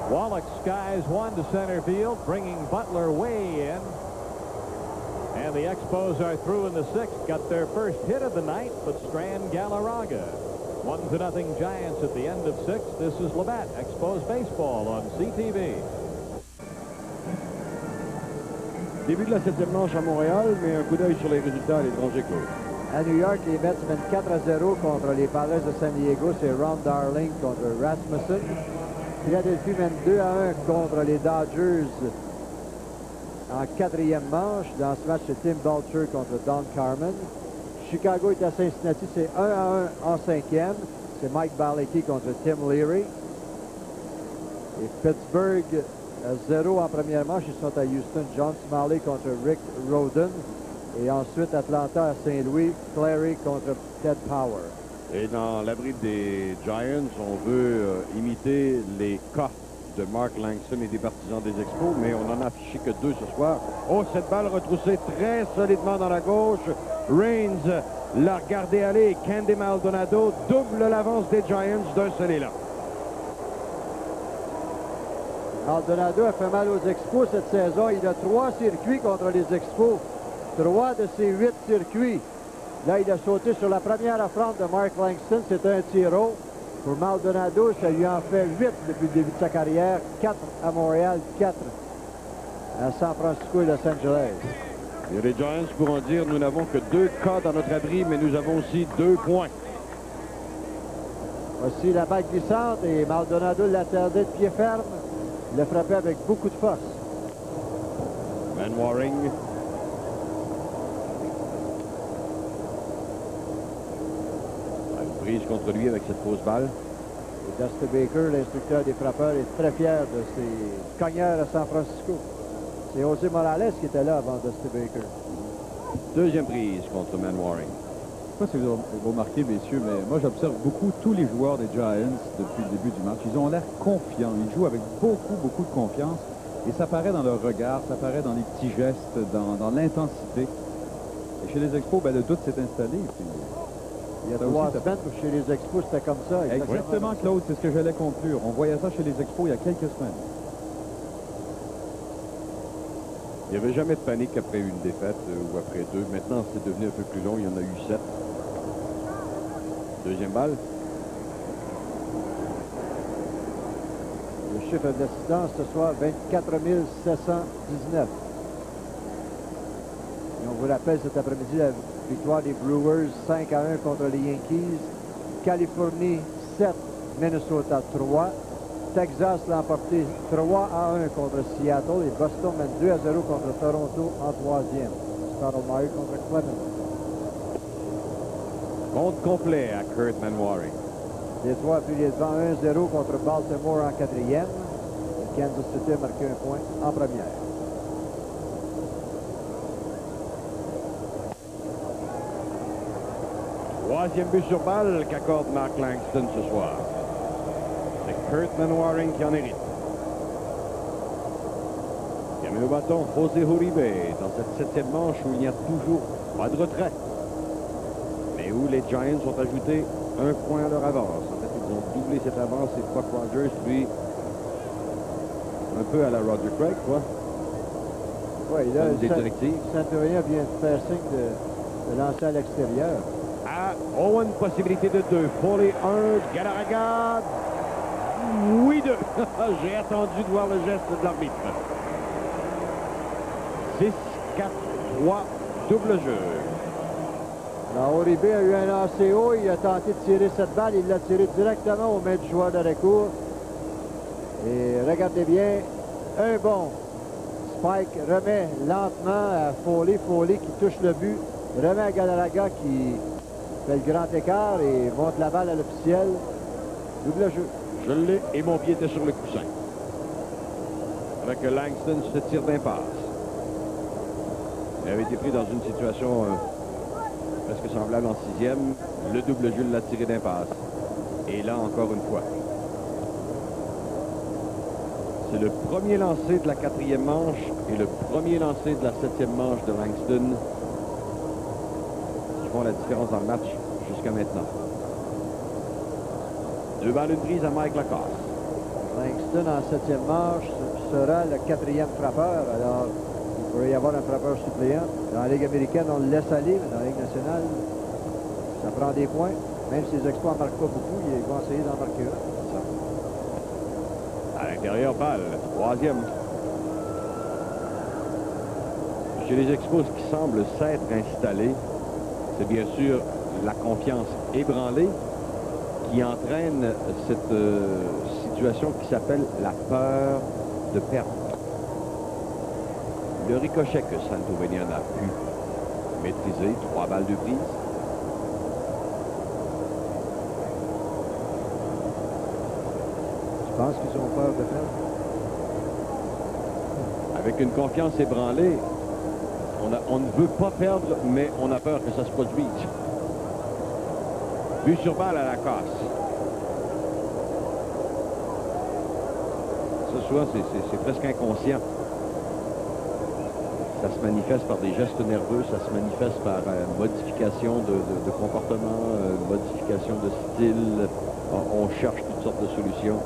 Speaker 4: Wallach skies one to center field, bringing Butler way in. And the Expos are through in the 6th. Got their first hit of the night, but Strand Galarraga. 1-0 Giants at the end of 6. This is Labatt, Expos Baseball on CTV.
Speaker 10: Début de la 7e manche à Montréal, mais un coup d'œil sur les résultats à l'étranger, Claude.
Speaker 11: À New York, les Mets mènent 4-0 contre les Padres de San Diego. C'est Ron Darling contre Rasmussen. Philadelphie mène 2-1 contre les Dodgers en 4e manche. Dans ce match, c'est Tim Belcher contre Don Carmen. Chicago est à Cincinnati, c'est 1-1 en 5e. C'est Mike Balecki contre Tim Leary. Et Pittsburgh, 0 en première manche. Ils sont à Houston. John Smalley contre Rick Rhoden. Et ensuite, Atlanta à Saint-Louis, Clary contre Ted Power.
Speaker 10: Et dans l'abri des Giants, on veut imiter les cas de Mark Langston et des partisans des Expos, mais on n'en a affiché que 2 ce soir. Oh, cette balle retroussée très solidement dans la gauche. Raines l'a regardé aller. Candy Maldonado double l'avance des Giants d'un seul élan.
Speaker 11: Maldonado a fait mal aux Expos cette saison. Il a 3 circuits contre les Expos. 3 de ses 8 circuits. Là, il a sauté sur la première affronte de Mark Langston. C'est un tiro. Pour Maldonado, ça lui en fait 8 depuis le début de sa carrière. 4 à Montréal, 4 à San Francisco et Los Angeles.
Speaker 10: Et les Giants pourront dire, nous n'avons que 2 cas dans notre abri, mais nous avons aussi 2 points.
Speaker 11: Voici la balle glissante et Maldonado l'attendait de pied ferme. Il l'a frappé avec beaucoup de force.
Speaker 10: Manwaring. Une prise contre lui avec cette fausse balle.
Speaker 11: Et Dusty Baker, l'instructeur des frappeurs, est très fier de ses cogneurs à San Francisco. C'est José Morales qui était là avant Dusty Baker.
Speaker 10: Deuxième prise contre Manwaring.
Speaker 12: Je ne sais pas si vous avez remarqué, messieurs, mais moi j'observe beaucoup tous les joueurs des Giants depuis le début du match. Ils ont l'air confiants. Ils jouent avec beaucoup de confiance. Et ça paraît dans leur regard, ça paraît dans les petits gestes, dans l'intensité. Et chez les Expos, ben, le doute s'est installé. Puis,
Speaker 11: il y a 3 semaines, chez les Expos, c'était comme ça.
Speaker 12: Exactement, Claude, c'est ce que j'allais conclure. On voyait ça chez les Expos il y a quelques semaines.
Speaker 10: Il n'y avait jamais de panique après une défaite ou après 2. Maintenant, c'est devenu un peu plus long. Il y en a eu 7. Deuxième balle.
Speaker 11: Le chiffre d'assistance ce soir, 24 719. Et on vous rappelle cet après-midi la victoire des Brewers 5-1 contre les Yankees. Californie 7, Minnesota 3. Texas l'a emporté 3-1 contre Seattle et Boston mène 2-0 contre Toronto en 3e. Stottlemyre contre Clemens.
Speaker 10: Compte complet à Kurt Manwaring.
Speaker 11: Détroit a pris les devants 1-0 contre Baltimore en 4e. Et Kansas City a marqué un point en première.
Speaker 10: Troisième but sur balle qu'accorde Mark Langston ce soir. C'est Kurt Manwaring qui en hérite. Il a mis au bâton José Uribe dans cette 7e manche où il n'y a toujours pas de retrait. Mais où les Giants ont ajouté un point à leur avance. En fait, ils ont doublé cette avance et Buck Rogers, lui, un peu à la Roger Craig, quoi.
Speaker 11: Oui, là,
Speaker 10: Centurion
Speaker 11: vient de faire signe de lancer à l'extérieur.
Speaker 10: Ah, oh, une possibilité de 2. Foley 1, Galarraga. Oui, 2. J'ai attendu de voir le geste de l'arbitre. 6, 4, 3, double jeu.
Speaker 11: Alors, Uribe a eu un lancer haut. Il a tenté de tirer cette balle. Il l'a tiré directement aux mains du joueur de recours. Et regardez bien, un bon. Spike remet lentement à Foley. Foley qui touche le but. Remet à Galarraga qui fait le grand écart et monte la balle à l'officiel. Double jeu.
Speaker 10: Je l'ai et mon pied était sur le coussin. Avec Langston se tire d'impasse. Il avait été pris dans une situation presque semblable en 6e. Le double jeu l'a tiré d'impasse. Et là, encore une fois. C'est le premier lancé de la 4e manche et le premier lancé de la 7e manche de Langston qui font la différence dans le match jusqu'à maintenant. 2 balles, une prise à Mike Lacasse.
Speaker 11: Langston en 7e manche sera le 4e frappeur. Alors, il pourrait y avoir un frappeur suppléant. Dans la Ligue américaine, on le laisse aller, mais dans la Ligue nationale, ça prend des points. Même si les Expos n'en marquent pas beaucoup, ils vont essayer d'en marquer un.
Speaker 10: À l'intérieur, balle. Troisième. Chez les Expos, ce qui semble s'être installé, c'est bien sûr la confiance ébranlée qui entraîne cette situation qui s'appelle la peur de perdre. Le ricochet que Santo Venian a pu maîtriser, 3 balles de prise.
Speaker 11: Je pense qu'ils ont peur de perdre.
Speaker 10: Avec une confiance ébranlée, on ne veut pas perdre, mais on a peur que ça se produise. But sur balle à la casse. Ça, souvent, c'est presque inconscient. Ça se manifeste par des gestes nerveux, ça se manifeste par modification de comportement, modification de style. On cherche toutes sortes de solutions.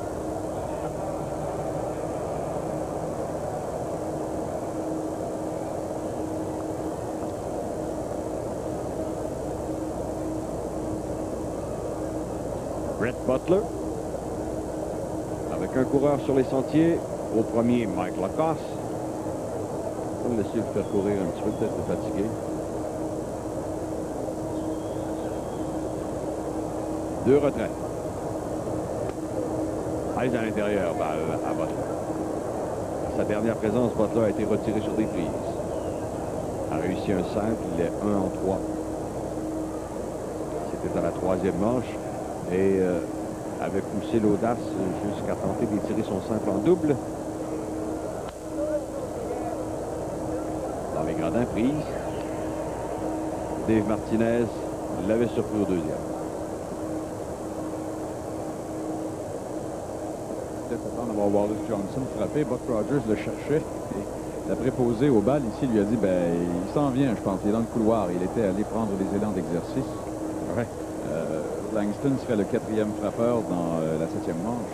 Speaker 10: Brett Butler. Avec un coureur sur les sentiers. Au premier, Mike Lacoste. On va laisser le faire courir un petit peu, peut-être fatigué. 2 retraits. Aise à l'intérieur, balle à Butler. À sa dernière présence, Butler a été retiré sur des prises. A réussi un simple, il est 1 en 3. C'était à la 3e manche. Et avait poussé l'audace jusqu'à tenter d'étirer son simple en double. Dans les gradins prises, Dave Martinez l'avait surpris au 2e.
Speaker 12: Peut-être attendre d'avoir Wallace Johnson frappé. Buck Rogers le cherchait. Et la préposé aux balles ici lui a dit, ben, il s'en vient, je pense. Il est dans le couloir. Il était allé prendre des élans d'exercice.
Speaker 10: Ouais.
Speaker 12: Langston serait le 4e frappeur dans la 7e manche.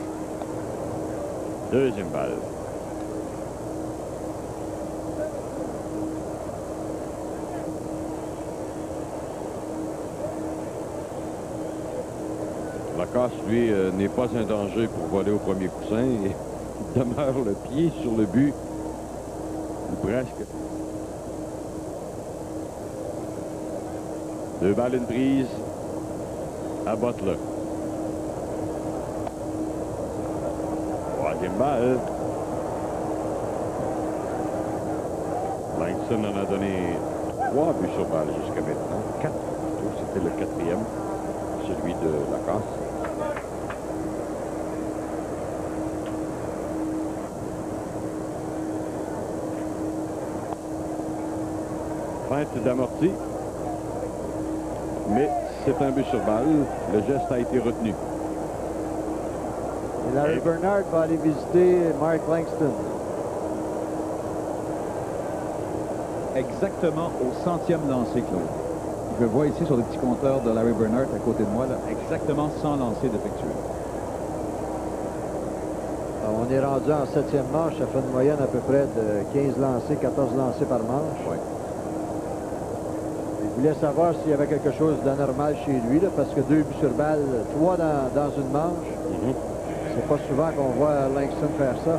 Speaker 10: 2e balle. Lacoste, lui, n'est pas un danger pour voler au premier coussin. Il demeure le pied sur le but. Ou presque. 2 balles, une prise. À Butler. 3e balle. Langston en a donné 3 buts sur balle jusqu'à maintenant. 4 plutôt, c'était le 4e. Celui de Lacoste. Feinte d'amorti. Mais c'est un but sur balle. Le geste a été retenu.
Speaker 11: Et Larry Bernard va aller visiter Mark Langston.
Speaker 12: Exactement au 100e lancé, Claude. Je vois ici sur le petit compteur de Larry Bernard à côté de moi, là, exactement 100 lancés d'effectués.
Speaker 11: On est rendu en 7e manche. Ça fait une moyenne à peu près de 15 lancés, 14 lancés par manche.
Speaker 12: Ouais.
Speaker 11: Je voulais savoir s'il y avait quelque chose d'anormal chez lui, là, parce que 2 buts sur balle, 3 dans une manche. C'est pas souvent qu'on voit Langston faire ça.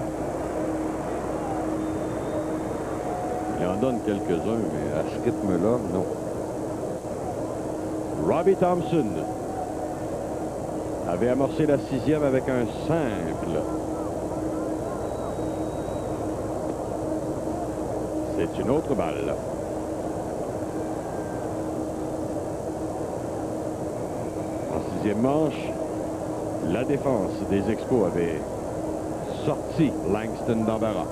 Speaker 10: Il en donne quelques-uns, mais à ce rythme-là, non. Robbie Thompson avait amorcé la 6e avec un simple. C'est une autre balle. En 6e manche, la défense des Expos avait sorti Langston d'embarras.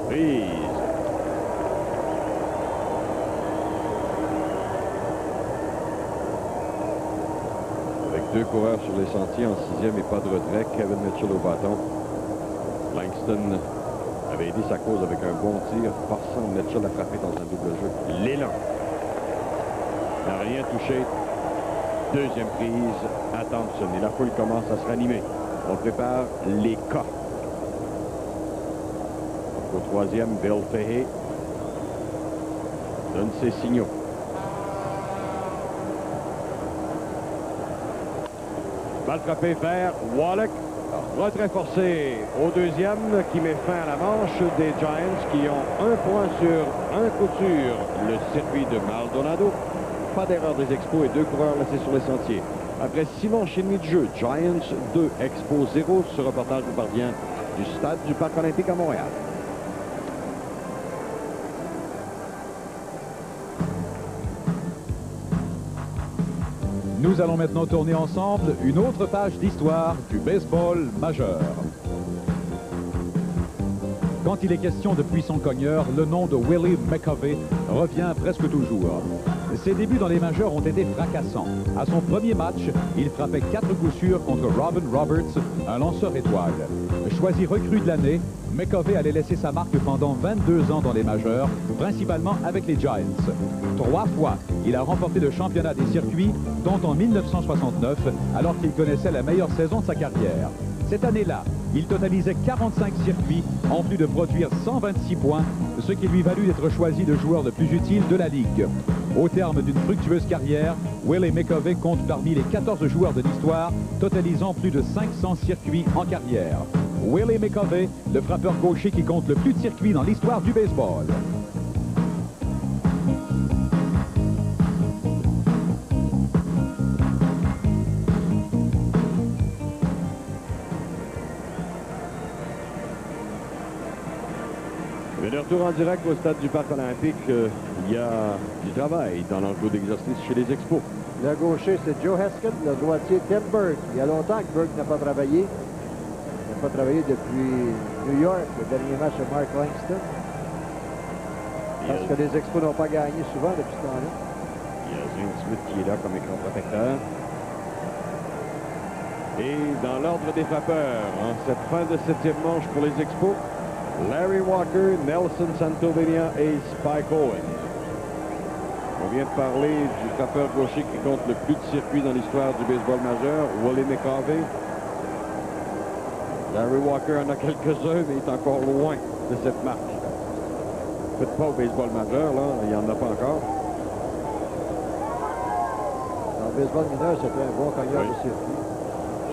Speaker 10: Prise. Avec 2 coureurs sur les sentiers en 6e et pas de retrait, Kevin Mitchell au bâton. Langston avait aidé sa cause avec un bon tir, forçant Mitchell à frapper dans un double jeu. L'élan. N'a rien touché. 2e prise à Thompson. Et la foule commence à se ranimer. On prépare les cas. Au troisième, Bill Fahey donne ses signaux. Balle frappée vers Wallach. Retrait forcé au deuxième qui met fin à la manche des Giants qui ont un point sur un coup sûr. Le circuit de Maldonado. Pas d'erreur des Expos et 2 coureurs laissés sur les sentiers. Après 6 manches et demie de jeu, Giants 2, Expos 0. Ce reportage nous parvient du stade du Parc olympique à Montréal.
Speaker 12: Nous allons maintenant tourner ensemble une autre page d'histoire du baseball majeur. Quand il est question de puissant cogneur, le nom de Willie McCovey revient presque toujours. Ses débuts dans les majeurs ont été fracassants. À son premier match, il frappait 4 coups sûrs contre Robin Roberts, un lanceur étoile. Choisi recrue de l'année, McCovey allait laisser sa marque pendant 22 ans dans les majeurs, principalement avec les Giants. 3 fois, il a remporté le championnat des circuits, dont en 1969, alors qu'il connaissait la meilleure saison de sa carrière. Cette année-là, il totalisait 45 circuits, en plus de produire 126 points, ce qui lui valut d'être choisi le joueur le plus utile de la Ligue. Au terme d'une fructueuse carrière, Willie McCovey compte parmi les 14 joueurs de l'histoire, totalisant plus de 500 circuits en carrière. Willie McCovey, le frappeur gaucher qui compte le plus de circuits dans l'histoire du baseball.
Speaker 10: De retour en direct au stade du Parc olympique, il y a du travail dans l'enclos d'exercice chez les Expos.
Speaker 11: Le gaucher, c'est Joe Heskin. Le droitier, Tim Burke. Il y a longtemps que Burke n'a pas travaillé. Il n'a pas travaillé depuis New York, le dernier match de Mark Langston. Parce que les Expos n'ont pas gagné souvent depuis ce temps-là.
Speaker 10: Il y a Zane Smith qui est là comme écran protecteur. Et dans l'ordre des frappeurs, en cette fin de 7e manche pour les Expos, Larry Walker, Nelson Santovenia et Spike Owen. On vient de parler du frappeur gaucher qui compte le plus de circuits dans l'histoire du baseball majeur, Willie McCovey. Larry Walker en a quelques-uns, mais il est encore loin de cette marque. Faites pas au baseball majeur, là, il n'y en a pas encore.
Speaker 11: Dans le baseball mineur, c'était un bon cogneur de circuit.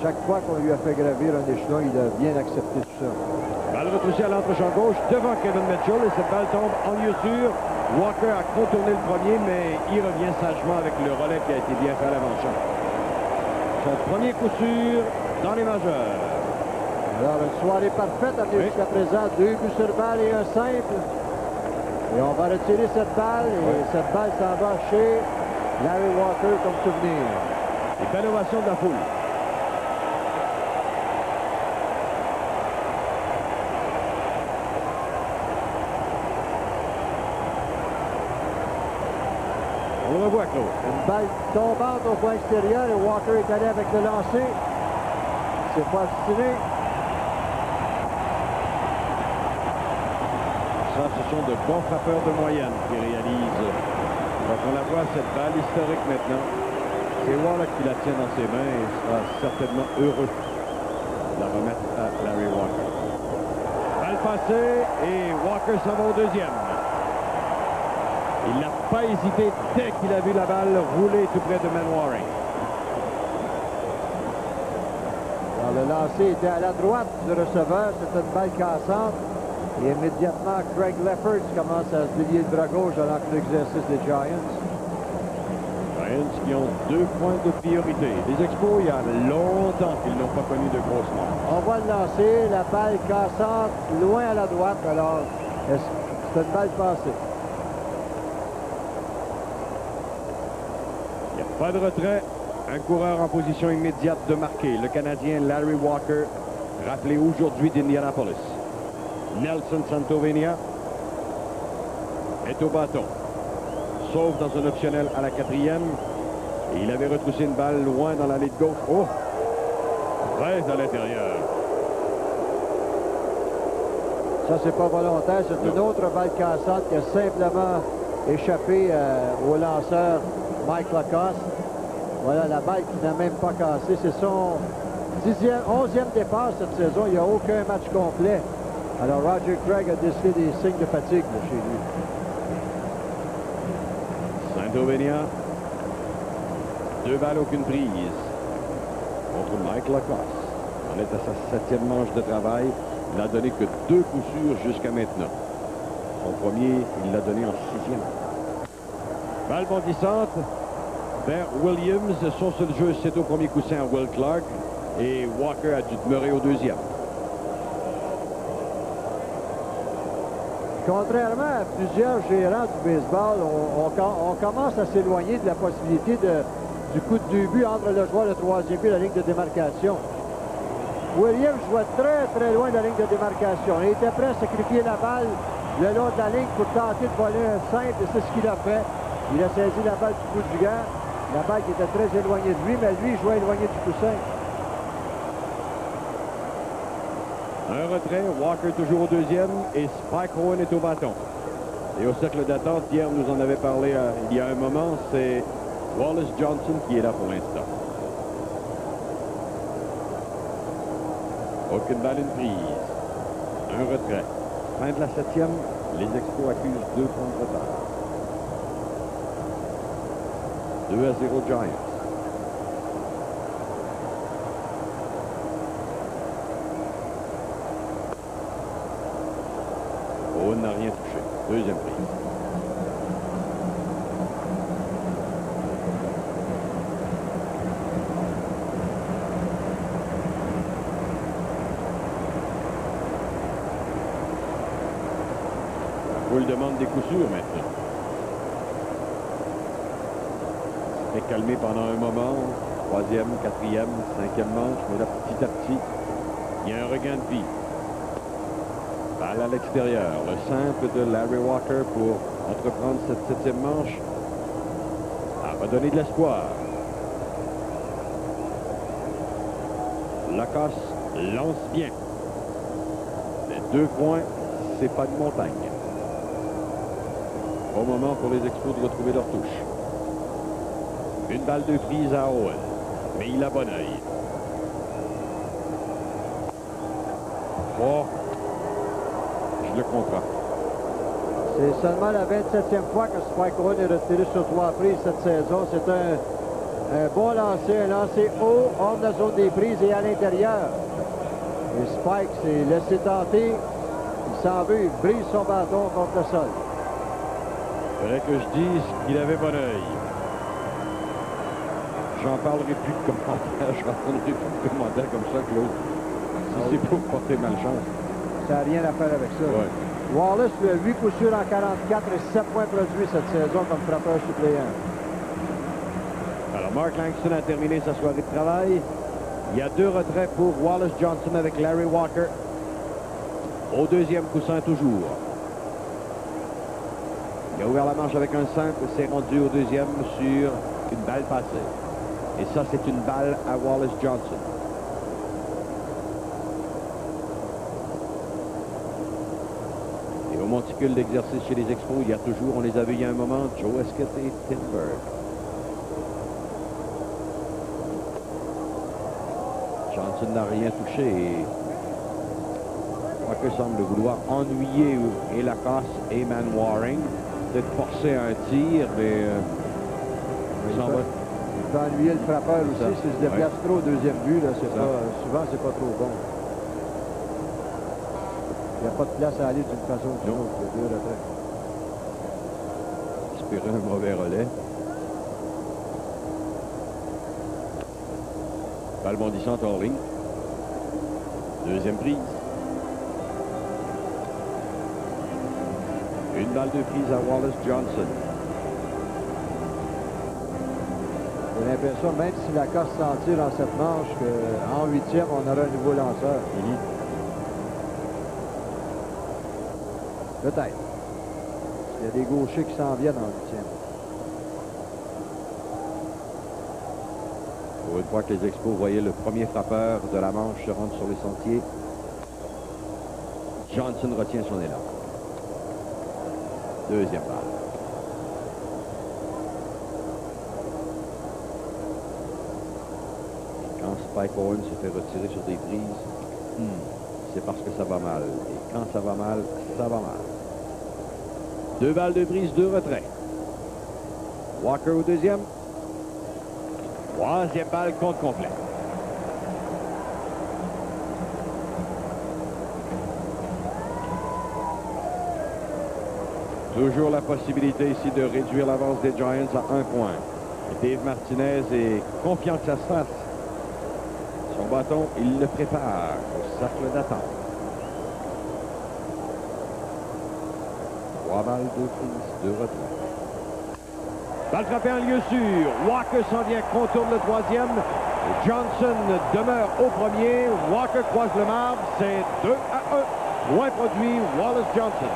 Speaker 11: Chaque fois qu'on lui a fait gravir un échelon, il a bien accepté tout ça.
Speaker 10: Balle retroussée à l'entre-champ gauche devant Kevin Mitchell et cette balle tombe en lieu sûr. Walker a contourné le premier, mais il revient sagement avec le relais qui a été bien fait à l'avant-champ. Son premier coup sûr dans les majeurs.
Speaker 11: Alors, une soirée parfaite amenée jusqu'à présent. 2 buts sur balle et un simple. Et on va retirer cette balle et cette balle s'en va chez Larry Walker comme souvenir.
Speaker 10: Et belle ovation de la foule. On le revoit, Claude.
Speaker 11: Une balle tombante au point extérieur et Walker est allé avec le lancer. C'est pas obstiné.
Speaker 10: Ça, ce sont de bons frappeurs de moyenne qui réalisent. Donc on la voit, cette balle historique maintenant. C'est Wallach qui la tient dans ses mains et sera certainement heureux de la remettre à Larry Walker. Balle passée et Walker s'en va au deuxième. Il n'a pas hésité dès qu'il a vu la balle rouler tout près de Manwaring.
Speaker 11: Alors, le lancer était à la droite du receveur. C'était une balle cassante. Et immédiatement, Craig Lefferts commence à se délier le bras gauche dans l'exercice des Giants.
Speaker 10: Giants qui ont 2 points de priorité. Les Expos, il y a longtemps qu'ils n'ont pas connu de grosses morts.
Speaker 11: On voit le lancer, la balle cassante, loin à la droite. Alors, c'est une balle passée.
Speaker 10: Pas de retrait. Un coureur en position immédiate de marquer. Le Canadien Larry Walker, rappelé aujourd'hui d'Indianapolis. Nelson Santovenia est au bâton. Sauf dans un optionnel à la 4e. Et il avait retroussé une balle loin dans l'allée de gauche. Oh! Très à l'intérieur.
Speaker 11: Ça, c'est pas volontaire. C'est une autre balle cassante qui a simplement échappé au lanceur Mike Lacoste. Voilà la balle qui n'a même pas cassé. C'est son 11e départ cette saison. Il n'y a aucun match complet Alors, Roger Craig a décidé des signes de fatigue là, chez lui.
Speaker 10: Saint-Aubénia. 2 balles, aucune prise. Contre Mike Lacoste. On est à sa 7e manche de travail. Il n'a donné que 2 coups sûrs jusqu'à maintenant. Son premier, il l'a donné en 6e. Balle bondissante vers Williams. Son seul jeu, c'est au premier coussin à Will Clark. Et Walker a dû demeurer au 2e.
Speaker 11: Contrairement à plusieurs gérants du baseball, on commence à s'éloigner de la possibilité du coup de 2 buts entre le joueur de 3e but et la ligne de démarcation. Williams jouait très, très loin de la ligne de démarcation. Il était prêt à sacrifier la balle le long de la ligne pour tenter de voler un simple, et c'est ce qu'il a fait. Il a saisi la balle du bout du gant. La balle qui était très éloignée de lui, mais lui jouait éloigné du coussin.
Speaker 10: Un retrait, Walker toujours au 2e et Spike Owen est au bâton. Et au cercle d'attente, hier nous en avait parlé il y a un moment, c'est Wallace Johnson qui est là pour l'instant. Aucune balle, une prise. Un retrait. Fin de la 7e, les Expos accusent 2 points de retard. 2-0 Giants. Owen n'a rien touché. 2e prise. La foule demande des coups sûrs maintenant. C'est calmé pendant un moment. 3e, 4e, 5e manche. Mais là, petit à petit, il y a un regain de vie. Balle à l'extérieur. Le simple de Larry Walker pour entreprendre cette 7e manche a redonné de l'espoir. Lacoste lance bien. Les 2 points, c'est pas de montagne. Au moment pour les Expos de retrouver leur touche. Une balle de prise à Owen. Mais il a bon œil. Oh. Je le comprends.
Speaker 11: C'est seulement la 27e fois que Spike Owen est retiré sur 3 prises cette saison. C'est un bon lancer, un lancer haut, hors de la zone des prises et à l'intérieur. Et Spike s'est laissé tenter. Il s'en veut, il brise son bâton contre le sol.
Speaker 10: Il fallait que je dise qu'il avait bon œil. J'en parlerai plus de commentaires. Je répondrai plus de commentaires comme ça, Claude. Si c'est pour porter malchance.
Speaker 11: Ça n'a rien à faire avec ça.
Speaker 10: Ouais.
Speaker 11: Wallace, lui, a 8 coups sûrs en 44 et 7 points produits cette saison comme frappeur suppléant.
Speaker 10: Alors, Mark Langston a terminé sa soirée de travail. Il y a 2 retraits pour Wallace Johnson avec Larry Walker. Au 2e coussin toujours. Il a ouvert la manche avec un simple, s'est rendu au 2e sur une balle passée. Et ça, c'est une balle à Wallace Johnson. Et au monticule d'exercice chez les Expos, il y a toujours, on les a vus il y a un moment, Joe Esquette et Tinberg. Johnson n'a rien touché et Walker semble vouloir ennuyer et Lacoste et Manwaring. Peut-être forcer un tir, mais
Speaker 11: il peut ennuyer le frappeur aussi s'il se déplace trop au 2e but. Là, souvent, c'est pas trop bon. Il n'y a pas de place à aller d'une façon ou d'une autre. Il y a 2 retraits.
Speaker 10: Espérer un mauvais relais. Balle bondissante hors ligne. 2e prise. Une balle de prise à Wallace Johnson.
Speaker 11: J'ai l'impression, même si Lacoste s'en tire dans cette manche, qu'en 8e, on aura un nouveau lanceur. Peut-être. Il y a des gauchers qui s'en viennent en 8e.
Speaker 10: Pour une fois que les Expos voyaient le premier frappeur de la manche se rendre sur les sentiers, Johnson retient son élan. 2e balle. Quand Spike Owen s'est fait retirer sur des prises, c'est parce que ça va mal. Et quand ça va mal, ça va mal. 2 balles de brise, 2 retraits. Walker au deuxième. 3e balle, compte complet. Toujours la possibilité ici de réduire l'avance des Giants à 1 point. Et Dave Martinez est confiant que ça se fasse. Son bâton, il le prépare au cercle d'attente. 3 balles, 2 prises, 2 retraits. Balle frappée en lieu sûr. Walker s'en vient, contourne le 3e. Johnson demeure au premier. Walker croise le marbre. C'est 2-1. Point produit, Wallace-Johnson.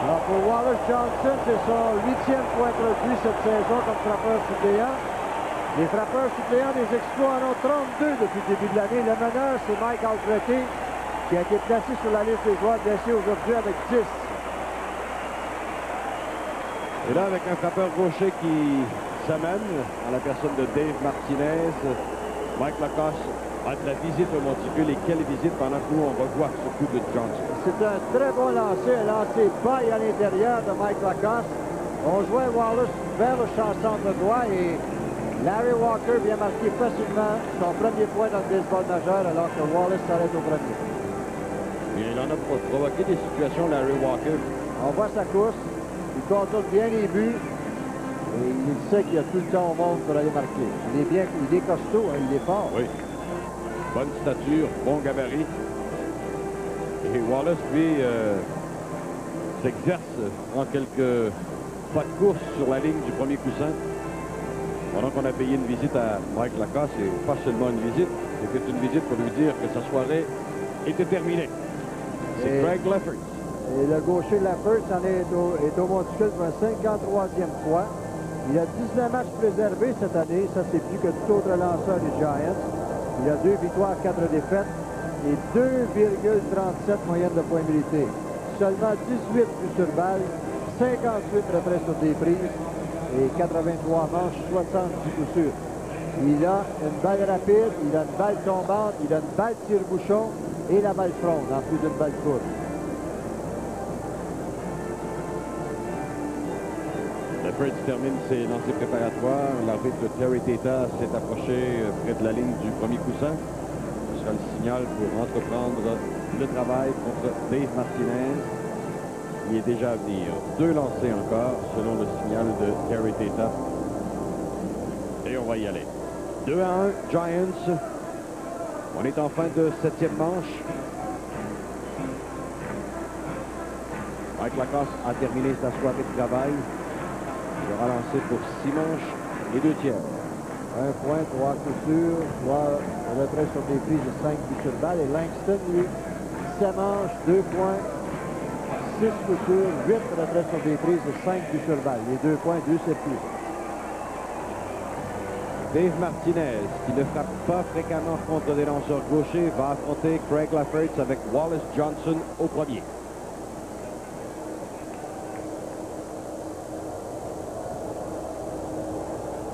Speaker 11: Alors pour Wallace Johnson, c'est son 8e point produit cette saison comme frappeur suppléant. Les frappeurs suppléants des Expos en ont 32 depuis le début de l'année. Le meneur, c'est Mike Alfretti, qui a été placé sur la liste des joueurs blessés aujourd'hui avec 10.
Speaker 10: Et là, avec un frappeur gaucher qui s'amène à la personne de Dave Martinez, Mike Lacoste a de la visite au monticule. Et quelle visite pendant que nous, on revoit ce coup de Johnson.
Speaker 11: C'est un très bon lancer, un lancer bas et à l'intérieur de Mike Lacoste. On jouait Wallace vers le champ centre droit et Larry Walker vient marquer facilement son premier point dans le baseball majeur alors que Wallace s'arrête au premier.
Speaker 10: Et il en a provoqué des situations, Larry Walker.
Speaker 11: On voit sa course, il contrôle bien les buts et il sait qu'il y a tout le temps au monde pour aller marquer. Il est costaud, hein, il est fort.
Speaker 10: Oui. Bonne stature, bon gabarit. Et Wallace, lui, s'exerce en quelques pas de course sur la ligne du premier coussin. Pendant qu'on a payé une visite à Mike Lacoste, et pas seulement une visite, c'était une visite pour lui dire que sa soirée était terminée. C'est Craig Leffert.
Speaker 11: Et le gaucher Leffert est au monticule pour un 53e fois. Il a 19 matchs préservés cette année. Ça, c'est plus que tout autre lanceur des Giants. Il a 2 victoires, 4 défaites et 2,37 moyenne de points mérités. Seulement 18 buts sur balle, 58 retraits sur des prises et 83 manches, 70 coups sûrs. Il a une balle rapide, il a une balle tombante, il a une balle tire-bouchon et la balle fronde, en plus d'une balle courte.
Speaker 10: Leffert termine ses lancers préparatoires. L'arbitre Terry Tata s'est approché près de la ligne du premier coussin. Ce sera le signal pour entreprendre le travail contre Dave Martinez. Il est déjà à venir. 2 lancers encore, selon le signal de Terry Tata. Et on va y aller. 2-1, Giants. On est en fin de 7e manche. Mike Lacoste a terminé sa soirée de travail. Il aura lancé pour 6 manches et 2 tiers.
Speaker 11: 1 point, 3 coups sûrs, 3 retraits sur des prises de 5 buts sur balle. Et Langston, lui, 7 manches, 2 points, 6 coups sûrs, 8 retraits sur des prises de 5 buts sur balle. Les 2 points, 2 circuits.
Speaker 10: Dave Martinez, qui ne frappe pas fréquemment contre des lanceurs gauchers, va affronter Craig Leffert avec Wallace Johnson au premier.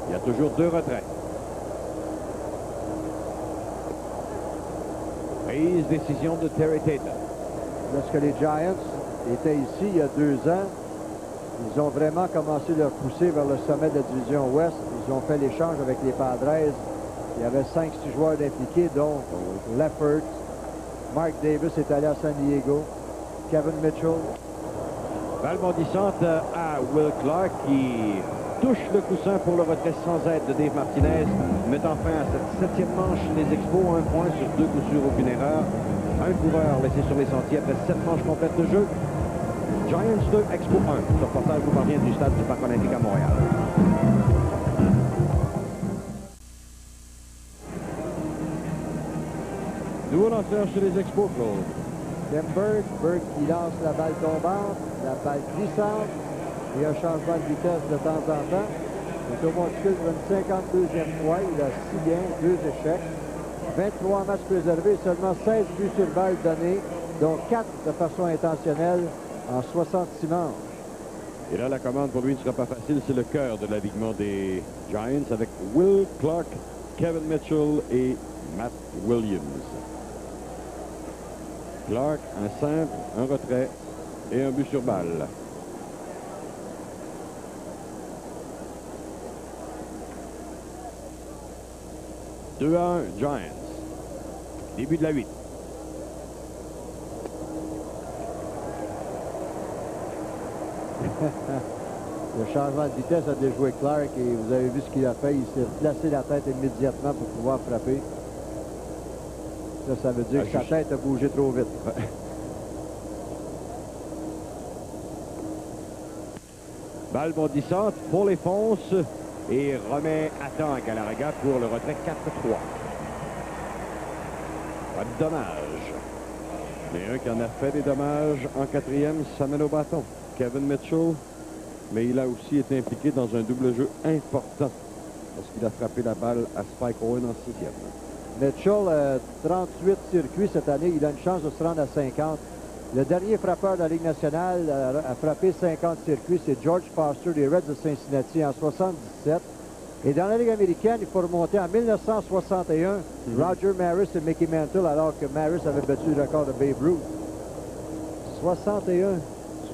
Speaker 10: Il y a toujours 2 retraits. Prise décision de Terry Tata.
Speaker 11: Lorsque les Giants étaient ici il y a 2 ans, ils ont vraiment commencé leur poussée vers le sommet de la division Ouest. Ils ont fait l'échange avec les Padres. Il y avait 5-6 joueurs impliqués, dont Leffert. Mark Davis est allé à San Diego. Kevin Mitchell.
Speaker 10: Balle bondissante à Will Clark qui touche le coussin pour le retrait sans aide de Dave Martinez, mettant fin à cette 7e manche. Les Expos, 1 point sur 2 coups sûrs, aucune erreur. Un coureur laissé sur les sentiers après 7 manches complètes de jeu. Giants 2, Expo 1. Ce reportage vous parvient du stade du Parc olympique à Montréal. Nouveau lanceur chez les Expos, Claude.
Speaker 11: Tim Berg qui lance la balle tombante, la balle glissante. Il y a un changement de vitesse de temps en temps. Il est au monticule pour une 52e fois. Il a 6 gains, 2 échecs. 23 matchs préservés, seulement 16 buts sur balle donnés, dont 4 de façon intentionnelle en 66 manches.
Speaker 10: Et là, la commande pour lui ne sera pas facile. C'est le cœur de l'alignement des Giants avec Will Clark, Kevin Mitchell et Matt Williams. Clark, un simple, un retrait et un but sur balle. « 2-1, Giants. Début de la 8.
Speaker 11: Le changement de vitesse a déjoué Clark et vous avez vu ce qu'il a fait. Il s'est placé la tête immédiatement pour pouvoir frapper. Ça veut dire que sa tête a bougé trop vite.
Speaker 10: Ouais. Balle bondissante pour les fonces et remet à temps à Galarraga pour le retrait 4-3. Pas de dommage. Mais un qui en a fait des dommages en quatrième, ça mène au bâton. Kevin Mitchell, mais il a aussi été impliqué dans un double jeu important parce qu'il a frappé la balle à Spike Owen en sixième.
Speaker 11: Mitchell, 38 circuits cette année. Il a une chance de se rendre à 50. Le dernier frappeur de la Ligue nationale a frappé 50 circuits. C'est George Foster des Reds de Cincinnati en 77. Et dans la Ligue américaine, il faut remonter en 1961. Roger Maris et Mickey Mantle, alors que Maris avait battu le record de Babe Ruth. 61.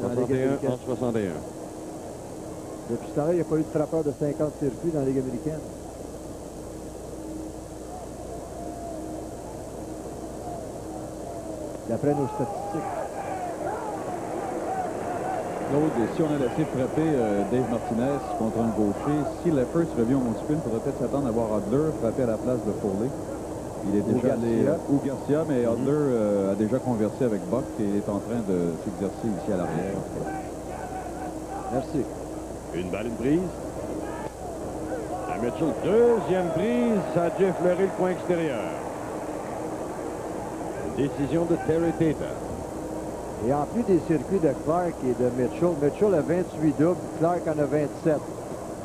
Speaker 10: 61 en 61.
Speaker 11: Depuis ce temps-là, il n'y a pas eu de frappeur de 50 circuits dans la Ligue américaine. D'après nos statistiques.
Speaker 12: Claude, si on a laissé frapper Dave Martinez contre un gaucher, si Leffers revient au Monticule, il faudrait peut-être s'attendre à voir Adler frapper à la place de Foley. Il est déjà allé ou Garcia, mais Adler a déjà conversé avec Buck et il est en train de s'exercer ici à l'arrière.
Speaker 11: Merci.
Speaker 10: Une balle, une prise. À Mitchell, deuxième prise, ça a déjà effleuré le coin extérieur. Décision de Terry Tater.
Speaker 11: Et en plus des circuits de Clark et de Mitchell, Mitchell a 28 doubles, Clark en a 27.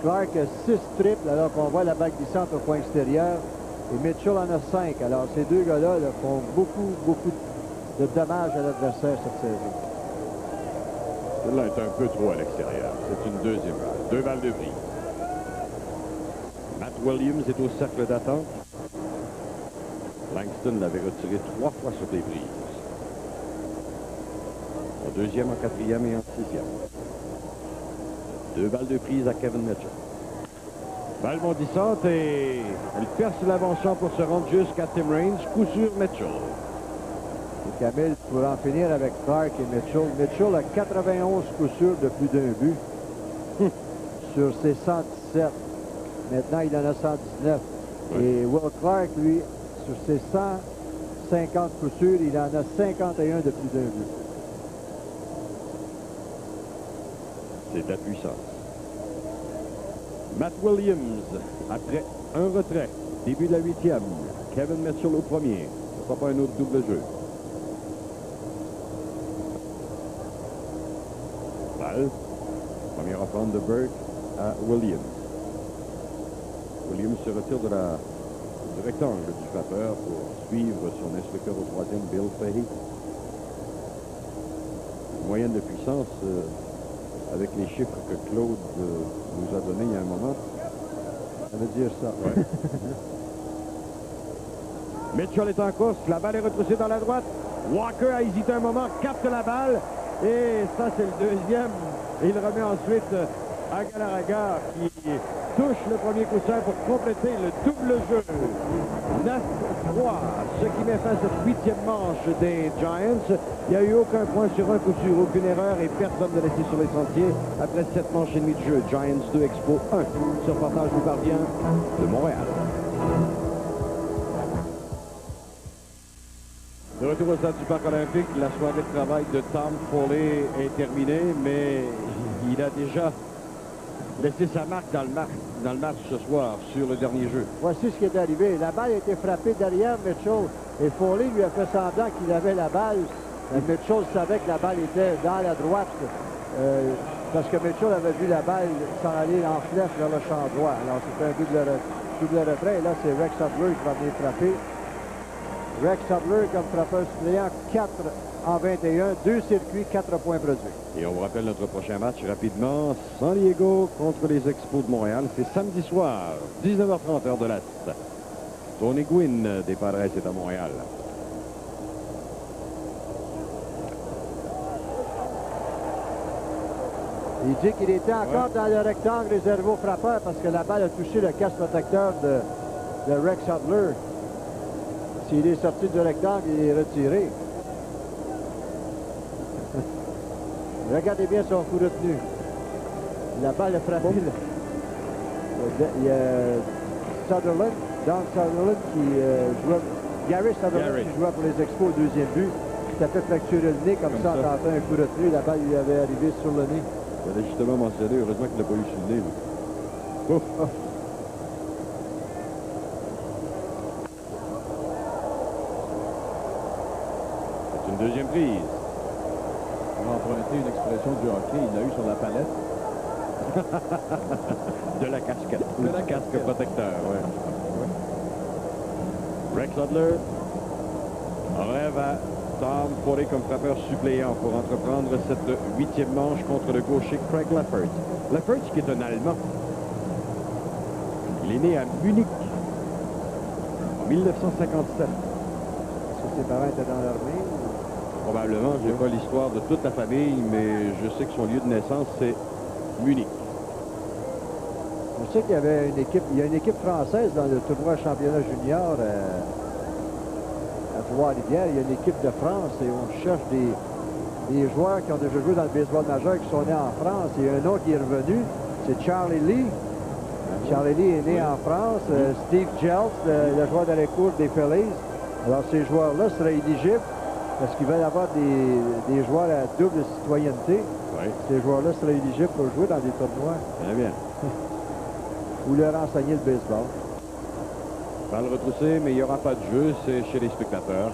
Speaker 11: Clark a 6 triples alors qu'on voit la balle glissante au coin extérieur. Et Mitchell en a 5. Alors ces deux gars-là font beaucoup de dommages à l'adversaire cette saison.
Speaker 10: Celle-là est un peu trop à l'extérieur. C'est une deuxième balle. 2 balles de prise. Matt Williams est au cercle d'attente. Langston l'avait retiré 3 fois sur des prises. En deuxième, en quatrième et en sixième. 2 balles de prise à Kevin Mitchell. Balle bondissante et elle perce l'avant-champ pour se rendre jusqu'à Tim Raines. Coup sûr Mitchell.
Speaker 11: Et Camille, pour en finir avec Clark et Mitchell. Mitchell a 91 coups sûrs de plus d'un but sur ses 117. Maintenant, il en a 119. Oui. Et Will Clark, lui, sur ses 150 coups sûrs, il en a 51 de plus d'un but.
Speaker 10: C'est de la puissance. Matt Williams, après un retrait, début de la 8e. Kevin Mitchell au premier. Pourquoi pas un autre double jeu? Balle. Première offrande de Burke à Williams. Williams se retire du rectangle du frappeur pour suivre son instructeur au troisième, Bill Fahey. Une moyenne de puissance avec les chiffres que Claude nous a donnés il y a un moment.
Speaker 11: Ça veut dire ça.
Speaker 10: Ouais. Mitchell est en course. La balle est retroussée dans la droite. Walker a hésité un moment, capte la balle. Et ça, c'est le deuxième. Et il remet ensuite à Galarraga qui touche le premier coussin pour compléter le double jeu. 9-3, ce qui met fin à cette 8e manche des Giants. Il n'y a eu aucun point sur un coup sûr, aucune erreur et personne ne laissé sur les sentiers après 7 manches et demie de jeu. Giants 2, Expos 1. Ce reportage vous parvient de Montréal. De retour au stade du Parc olympique, la soirée de travail de Tom Foley est terminée, mais il a déjà laissé sa marque dans le match ce soir sur le dernier jeu.
Speaker 11: Voici ce qui est arrivé. La balle a été frappée derrière Mitchell et Foley lui a fait semblant qu'il avait la balle. Mitchell savait que la balle était dans la droite parce que Mitchell avait vu la balle s'en aller en flèche vers le champ droit. Alors c'était un double retrait et là c'est Rex Adler qui va venir frapper. Rex Adler comme frappeur suppléant, 4 en 21, 2 circuits, 4 points produits.
Speaker 10: Et on vous rappelle notre prochain match rapidement. San Diego contre les Expos de Montréal. C'est samedi soir, 19h30 heure de l'Est. Tony Gwynn des Padres est à Montréal.
Speaker 11: Il dit qu'il était encore dans le rectangle réservé au frappeur parce que la balle a touché le casque protecteur de Rex Hudler. S'il est sorti du rectangle, il est retiré. Regardez bien son coup retenu. La balle a frappé. Il y a Sutherland, Don Sutherland qui jouait. Gary Sutherland qui jouait pour les Expos au deuxième but. Il s'est fait fracturer le nez comme ça en tentant un coup retenu. La balle lui avait arrivé sur le nez.
Speaker 10: Il avait justement mentionné, heureusement qu'il n'a pas eu sur le nez. Ouf. C'est une deuxième prise.
Speaker 12: On va emprunter une expression du hockey. Il l'a eu sur la palette.
Speaker 10: De la casquette. De la casque protecteur, ouais. Rex Hudler rêve à Tom Forey comme frappeur suppléant pour entreprendre cette 8e manche contre le gaucher Craig Leffert. Leffert qui est un Allemand. Il est né à Munich en 1957.
Speaker 11: Est-ce que ses parents étaient dans l'armée?
Speaker 10: Probablement, je n'ai pas l'histoire de toute la famille, mais je sais que son lieu de naissance, c'est Munich.
Speaker 11: Je sais qu'il y avait une équipe, il y a une équipe française dans le tournoi championnat junior à Trois-Rivières. Il y a une équipe de France et on cherche des joueurs qui ont déjà joué dans le baseball majeur qui sont nés en France. Il y a un autre qui est revenu, c'est Charlie Lee. Charlie Lee est né en France. Steve Jeltz, le joueur de la cour des Phillies. Alors ces joueurs-là seraient éligibles parce qu'ils veulent avoir des joueurs à double citoyenneté.
Speaker 10: Oui.
Speaker 11: Ces joueurs-là seraient éligibles pour jouer dans des tournois.
Speaker 10: Très bien.
Speaker 11: Ou leur enseigner le baseball.
Speaker 10: Balle retroussée, mais il n'y aura pas de jeu, c'est chez les spectateurs.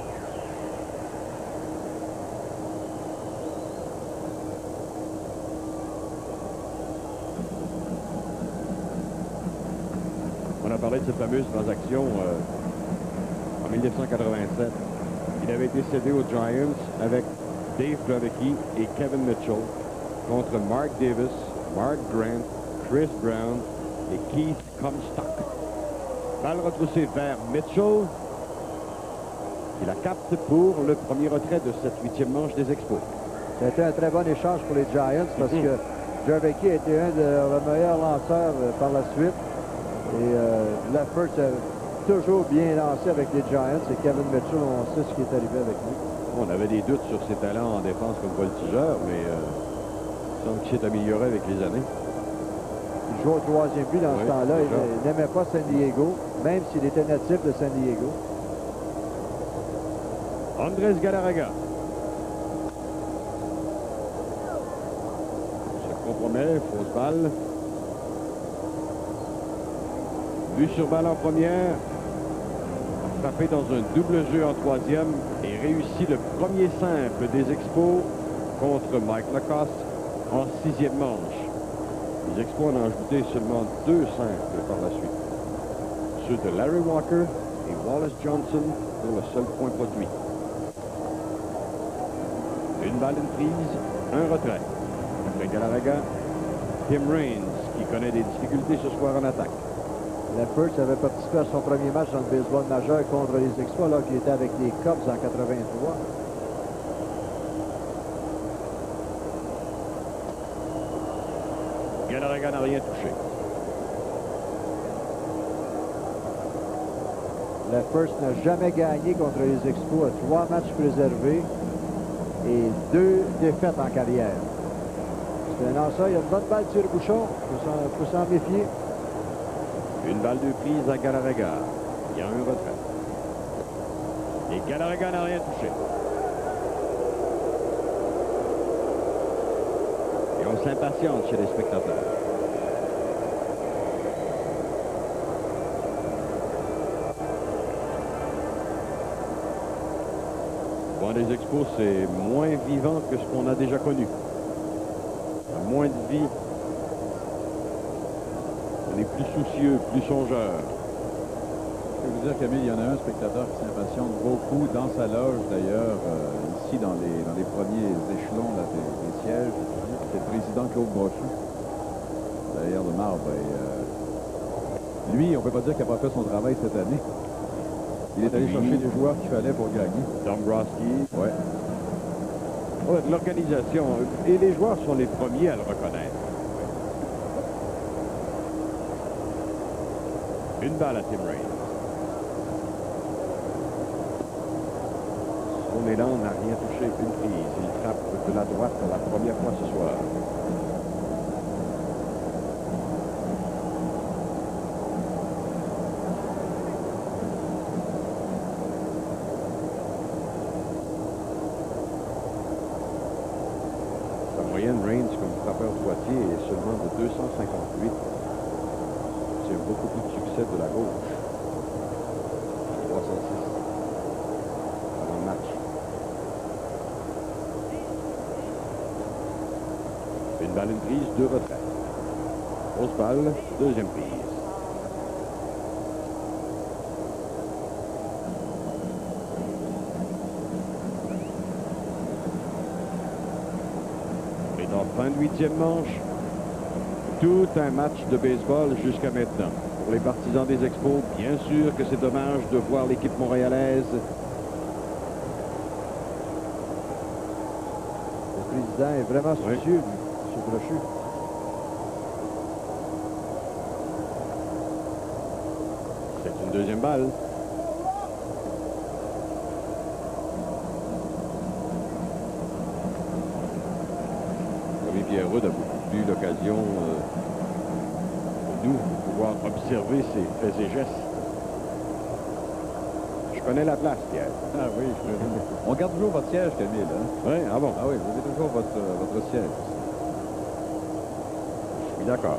Speaker 10: On a parlé de cette fameuse transaction en 1987. Il avait été cédé aux Giants avec Dave Dovecki et Kevin Mitchell contre Mark Davis, Mark Grant, Chris Brown et Keith Comstock. Balle retroussée vers Mitchell. Il la capte pour le premier retrait de cette 8e manche des Expos.
Speaker 11: C'était un très bon échange pour les Giants parce que Dovecki a été un de leurs meilleurs lanceurs par la suite. Et Leffert a toujours bien lancé avec les Giants. Et Kevin Mitchell, on sait ce qui est arrivé avec lui.
Speaker 10: On avait des doutes sur ses talents en défense comme voltigeur, mais il semble qu'il s'est amélioré avec les années.
Speaker 11: Il joue au 3e but dans ce temps-là. Il n'aimait pas San Diego, même s'il était natif de San Diego.
Speaker 10: Andrés Galarraga. Se compromet, fausse balle. But sur balle en première. Frappé dans un double jeu en 3e et réussit le premier simple des Expos contre Mike Lacoste en 6e manche. Les Expos en ont ajouté seulement 2 simples par la suite. Ceux de Larry Walker et Wallace Johnson pour le seul point produit. Une balle, une prise, un retrait. Après Galarraga, Tim Raines qui connaît des difficultés ce soir en attaque.
Speaker 11: Leffert avait participé à son premier match dans le baseball majeur contre les Expos alors qu'il était avec les Cubs en 83.
Speaker 10: Galarraga n'a rien touché.
Speaker 11: Leffert n'a jamais gagné contre les Expos à 3 matchs préservés et 2 défaites en carrière. C'est un lanceur, il y a une bonne balle de tire-bouchon, il faut s'en méfier.
Speaker 10: Une balle de prise à Galarraga. Il y a un retrait. Et Galarraga n'a rien touché. Et on s'impatiente chez les spectateurs. Bon, les Expos, c'est moins vivant que ce qu'on a déjà connu. Moins de vie. On est plus soucieux, plus songeur.
Speaker 12: Je peux vous dire, Camille, il y en a un spectateur qui s'impatiente beaucoup dans sa loge, d'ailleurs, ici dans les premiers échelons là, des sièges. C'est le président Claude Brochu, derrière le marbre. Et, lui, on ne peut pas dire qu'il n'a pas fait son travail cette année. Il est allé chercher les joueurs qu'il fallait pour gagner.
Speaker 10: Dombrowski.
Speaker 12: Ouais.
Speaker 10: Ouais, de l'organisation. Et les joueurs sont les premiers à le reconnaître. Une balle à Tim Raines. Son élan n'a rien touché. Une prise. Il frappe de la droite pour la première fois ce soir. Moyenne Raines comme frappeur droitier est seulement de 258. C'est beaucoup plus de succès de la gauche. 306 avant le match. Une balle, une prise, 2 retraits. Grosse balle, deuxième prise. En fin de 8e manche, tout un match de baseball jusqu'à maintenant. Pour les partisans des Expos, bien sûr que c'est dommage de voir l'équipe montréalaise.
Speaker 11: Le président est vraiment soucieux, M. Brochu.
Speaker 10: C'est une deuxième balle. Pierrot a beaucoup eu l'occasion nous de pouvoir observer ses faits et gestes. Je connais la place, Pierre.
Speaker 12: Ah oui, je connais. On garde toujours votre siège, Camille. Hein?
Speaker 10: Oui, ah bon?
Speaker 12: Ah oui, vous avez toujours votre siège.
Speaker 10: Je suis d'accord.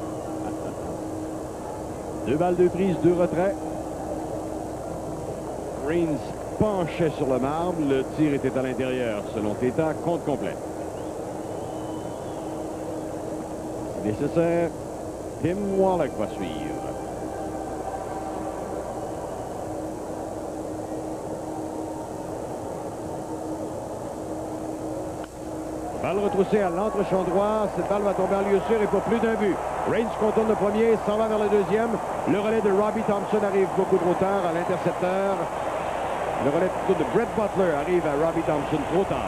Speaker 10: 2 balles, 2 prises, 2 retraits. Raines penchait sur le marbre. Le tir était à l'intérieur. Selon Teta, compte complet. Nécessaire, Tim Wallach va suivre. Balle retroussée à l'entre-champ droit. Cette balle va tomber en lieu sûr et pour plus d'un but. Raines contourne le premier, s'en va vers le deuxième. Le relais de Robbie Thompson arrive beaucoup trop tard à l'intercepteur. Le relais plutôt de Brett Butler arrive à Robbie Thompson trop tard.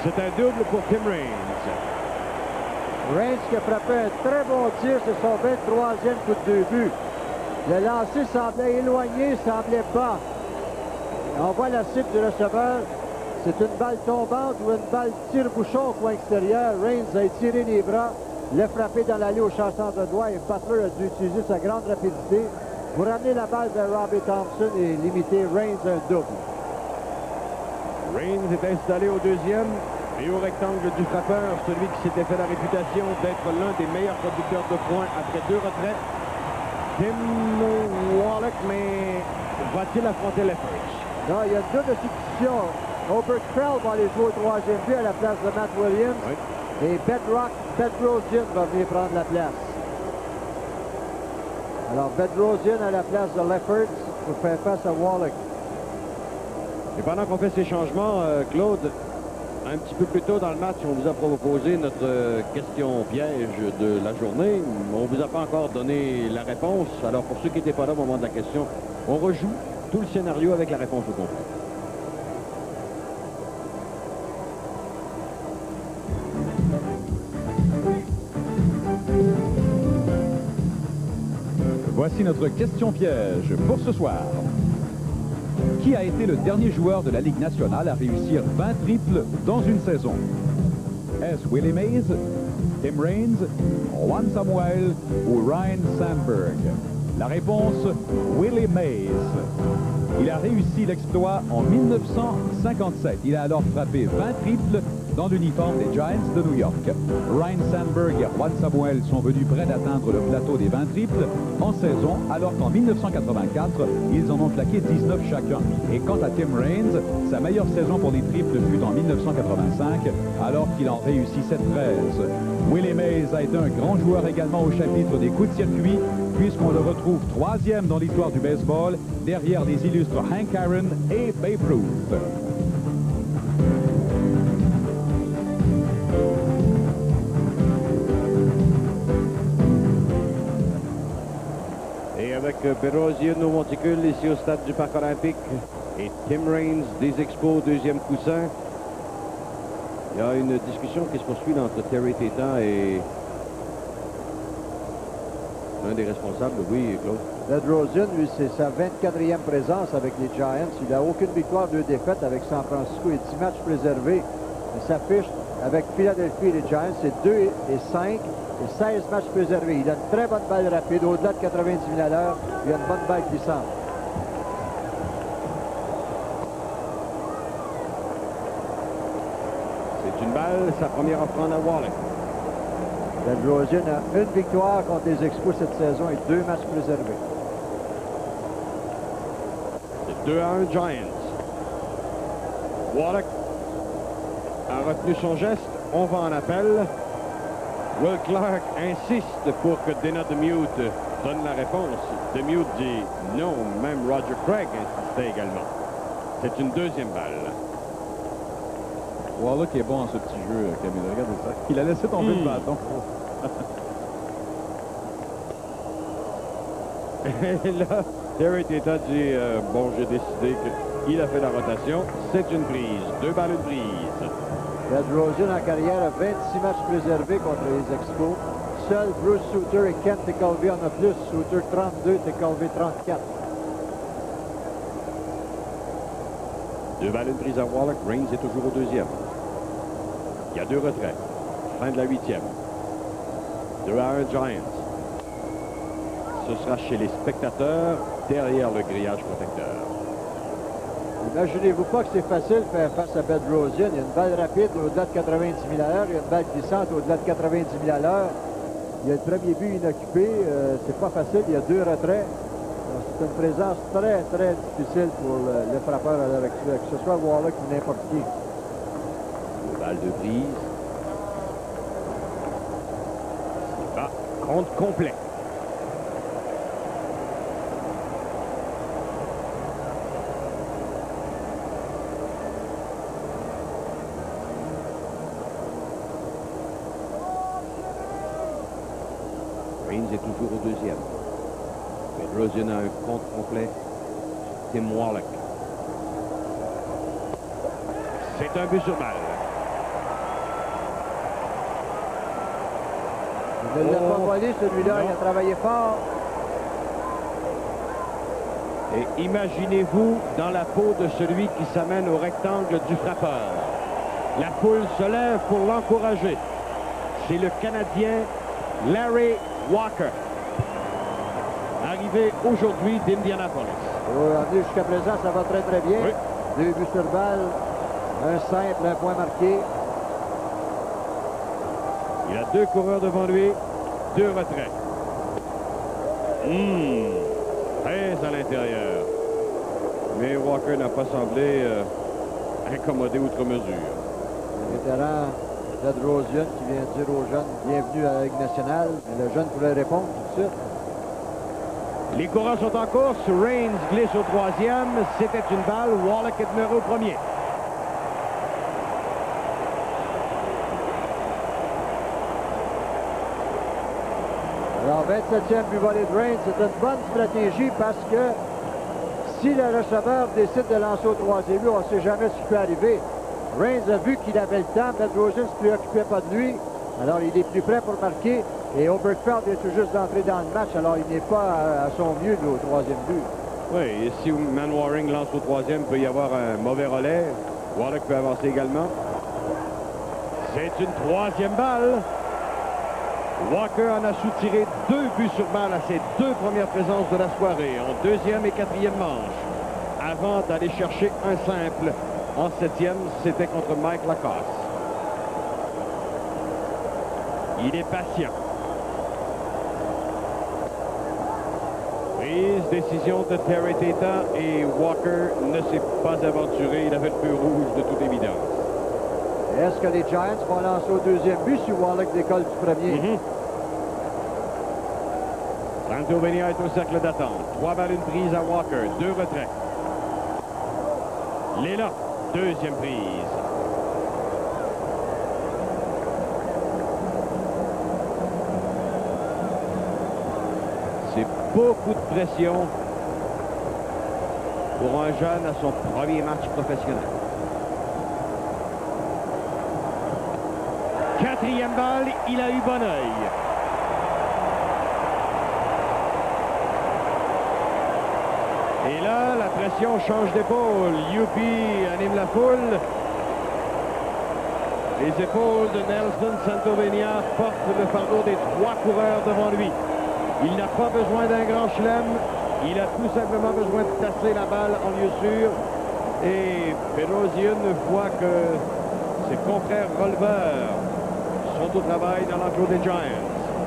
Speaker 10: C'est un double pour Tim Raines.
Speaker 11: Raines qui a frappé un très bon tir, c'est son 23e coup de 2 buts. Le lancer semblait éloigné, semblait bas. On voit la cible du receveur. C'est une balle tombante ou une balle tire-bouchon au coin extérieur. Raines a étiré les bras, l'a frappé dans l'allée au chasseur de doigts et Butler a dû utiliser sa grande rapidité pour amener la balle vers Robbie Thompson et limiter Raines un double.
Speaker 10: Raines est installé au deuxième. Et au rectangle du frappeur, celui qui s'était fait la réputation d'être l'un des meilleurs producteurs de points après 2 retraits. Tim Wallach, mais va-t-il affronter Lefferts?
Speaker 11: Non, il y a 2 de substitution. Oberkrell va aller jouer au 3e but à la place de Matt Williams. Oui. Et Bedrosian va venir prendre la place. Alors, Bedrosian à la place de Lefferts pour faire face à Wallach.
Speaker 10: Et pendant qu'on fait ces changements, Claude, un petit peu plus tôt dans le match, on vous a proposé notre question piège de la journée. On ne vous a pas encore donné la réponse. Alors, pour ceux qui n'étaient pas là au moment de la question, on rejoue tout le scénario avec la réponse au complet.
Speaker 12: Voici notre question piège pour ce soir. Qui a été le dernier joueur de la Ligue nationale à réussir 20 triples dans une saison? Est-ce Willie Mays, Tim Raines, Juan Samuel ou Ryan Sandberg? La réponse, Willie Mays. Il a réussi l'exploit en 1957. Il a alors frappé 20 triples dans l'uniforme des Giants de New York. Ryan Sandberg et Juan Samuel sont venus près d'atteindre le plateau des 20 triples en saison, alors qu'en 1984, ils en ont claqué 19 chacun. Et quant à Tim Raines, sa meilleure saison pour les triples fut en 1985, alors qu'il en réussissait 13. Willie Mays a été un grand joueur également au chapitre des coups de circuit, puisqu'on le retrouve 3e dans l'histoire du baseball, derrière les illustres Hank Aaron et Babe Ruth.
Speaker 10: Et avec Bedrosian au monticule ici au stade du Parc olympique et Tim Raines des Expos, 2e coussin. Il y a une discussion qui se poursuit entre Terry Tata et un des responsables. Oui, Claude.
Speaker 11: Bedrosian, lui, c'est sa 24e présence avec les Giants. Il n'a aucune victoire, 2 défaites avec San Francisco et 10 matchs préservés. Il s'affiche avec Philadelphie et les Giants, c'est 2 et 5 et 16 matchs préservés. Il a une très bonne balle rapide, au-delà de 90 000 à l'heure. Il a une bonne balle glissante.
Speaker 10: C'est une balle, sa première offrande à Wallach.
Speaker 11: Bedrosian a une victoire contre les Expos cette saison et 2 matchs préservés.
Speaker 10: C'est 2-1 Giants. Wallach a retenu son geste. On va en appel. Will Clark insiste pour que Dana DeMute donne la réponse. DeMute dit non. Même Roger Craig insistait également. C'est une deuxième balle.
Speaker 12: Wallach est bon en ce petit jeu, Camille. Regardez ça. Il a laissé tomber le bâton.
Speaker 10: Et là, Terry Tata dit bon, j'ai décidé qu'il a fait la rotation. C'est une prise. 2 balles, une prise.
Speaker 11: Bedrosian en carrière a 26 matchs préservés contre les Expos. Seuls Bruce Sutter et Kent Tekulve en a plus. Sutter 32, Tekulve 34.
Speaker 10: 2 balles, une prise à Wallach. Reigns est toujours au deuxième. Il y a 2 retraits. Fin de la 8e. 2-1 Giants. Ce sera chez les spectateurs, derrière le grillage protecteur.
Speaker 11: Imaginez-vous pas que c'est facile de faire face à Bedrosian. Il y a une balle rapide au-delà de 90 000 à l'heure. Il y a une balle glissante au-delà de 90 000 à l'heure. Il y a le premier but inoccupé. C'est pas facile. Il y a 2 retraits. C'est une présence très, très difficile pour le frappeur à l'heure actuelle, que ce soit Wallach ou n'importe qui.
Speaker 10: 2 balles de prise. Ah, compte complet. Reigns est toujours au deuxième. Bedrosian a un compte complet. Tim Wallach. C'est un but sur balle.
Speaker 11: Il ne l'a pas volé, celui-là. Il a travaillé fort.
Speaker 10: Et imaginez-vous dans la peau de celui qui s'amène au rectangle du frappeur. La foule se lève pour l'encourager. C'est le Canadien Larry Walker, arrivé aujourd'hui d'Indianapolis.
Speaker 11: Jusqu'à présent, ça va très, très bien. Oui. 2 buts sur balle, un simple, un point marqué.
Speaker 10: Il a 2 coureurs devant lui, 2 retraits. Très à l'intérieur. Mais Walker n'a pas semblé incommodé outre mesure.
Speaker 11: Le vétéran Bedrosian qui vient dire aux jeunes bienvenue à la Ligue nationale. Et le jeune pourrait répondre tout de suite.
Speaker 10: Les coureurs sont en course. Reigns glisse au 3e. C'était une balle. Wallach est demeuré au 1er.
Speaker 11: Alors, 27e but volé de Reigns, c'est une bonne stratégie parce que si le receveur décide de lancer au 3e but, on ne sait jamais ce qui peut arriver. Reigns a vu qu'il avait le temps, Bedrosian ne se préoccupait pas de lui, alors il est plus prêt pour marquer. Et Oberkfell vient tout juste d'entrer dans le match, alors il n'est pas à son mieux au 3e but.
Speaker 10: Oui, et si Man Waring lance au 3e, il peut y avoir un mauvais relais. Wallach peut avancer également. C'est une 3e balle. Walker en a soutiré 2 buts sur balle à ses 2 premières présences de la soirée, en 2e et 4e manche, avant d'aller chercher un simple. En 7e, c'était contre Mike Lacoste. Il est patient. Prise, décision de Terry Tata et Walker ne s'est pas aventuré. Il avait le feu rouge de toute évidence.
Speaker 11: Est-ce que les Giants vont lancer au 2e but si Wallach décolle du 1er?
Speaker 10: Santo Venia est au cercle d'attente. 3 balles, une prise à Walker. 2 retraits. Léla, 2e prise. C'est beaucoup de pression pour un jeune à son premier match professionnel. 4e balle, il a eu bon œil. Et là, la pression change d'épaule. Youpi anime la foule. Les épaules de Nelson Santovenia portent le fardeau des 3 coureurs devant lui. Il n'a pas besoin d'un grand chelem. Il a tout simplement besoin de tasser la balle en lieu sûr. Et Bedrosian voit que ses confrères releveurs sont au travail dans l'enclos des Giants.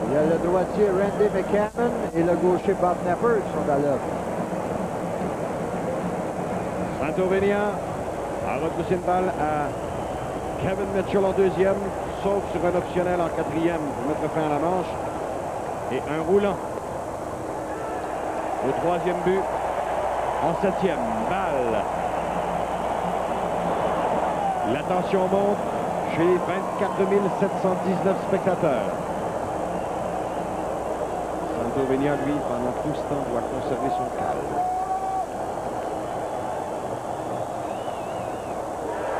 Speaker 11: Il y a le droitier Randy McCammon et le gaucher Bob Knapper qui sont à l'œuvre.
Speaker 10: Santovenia a repoussé une balle à Kevin Mitchell en 2e, sauf sur un optionnel en 4e pour mettre fin à la manche. Et un roulant au 3e but en 7e balle. La tension monte chez les 24 719 spectateurs. Santovenia, lui, pendant tout ce temps, doit conserver son calme.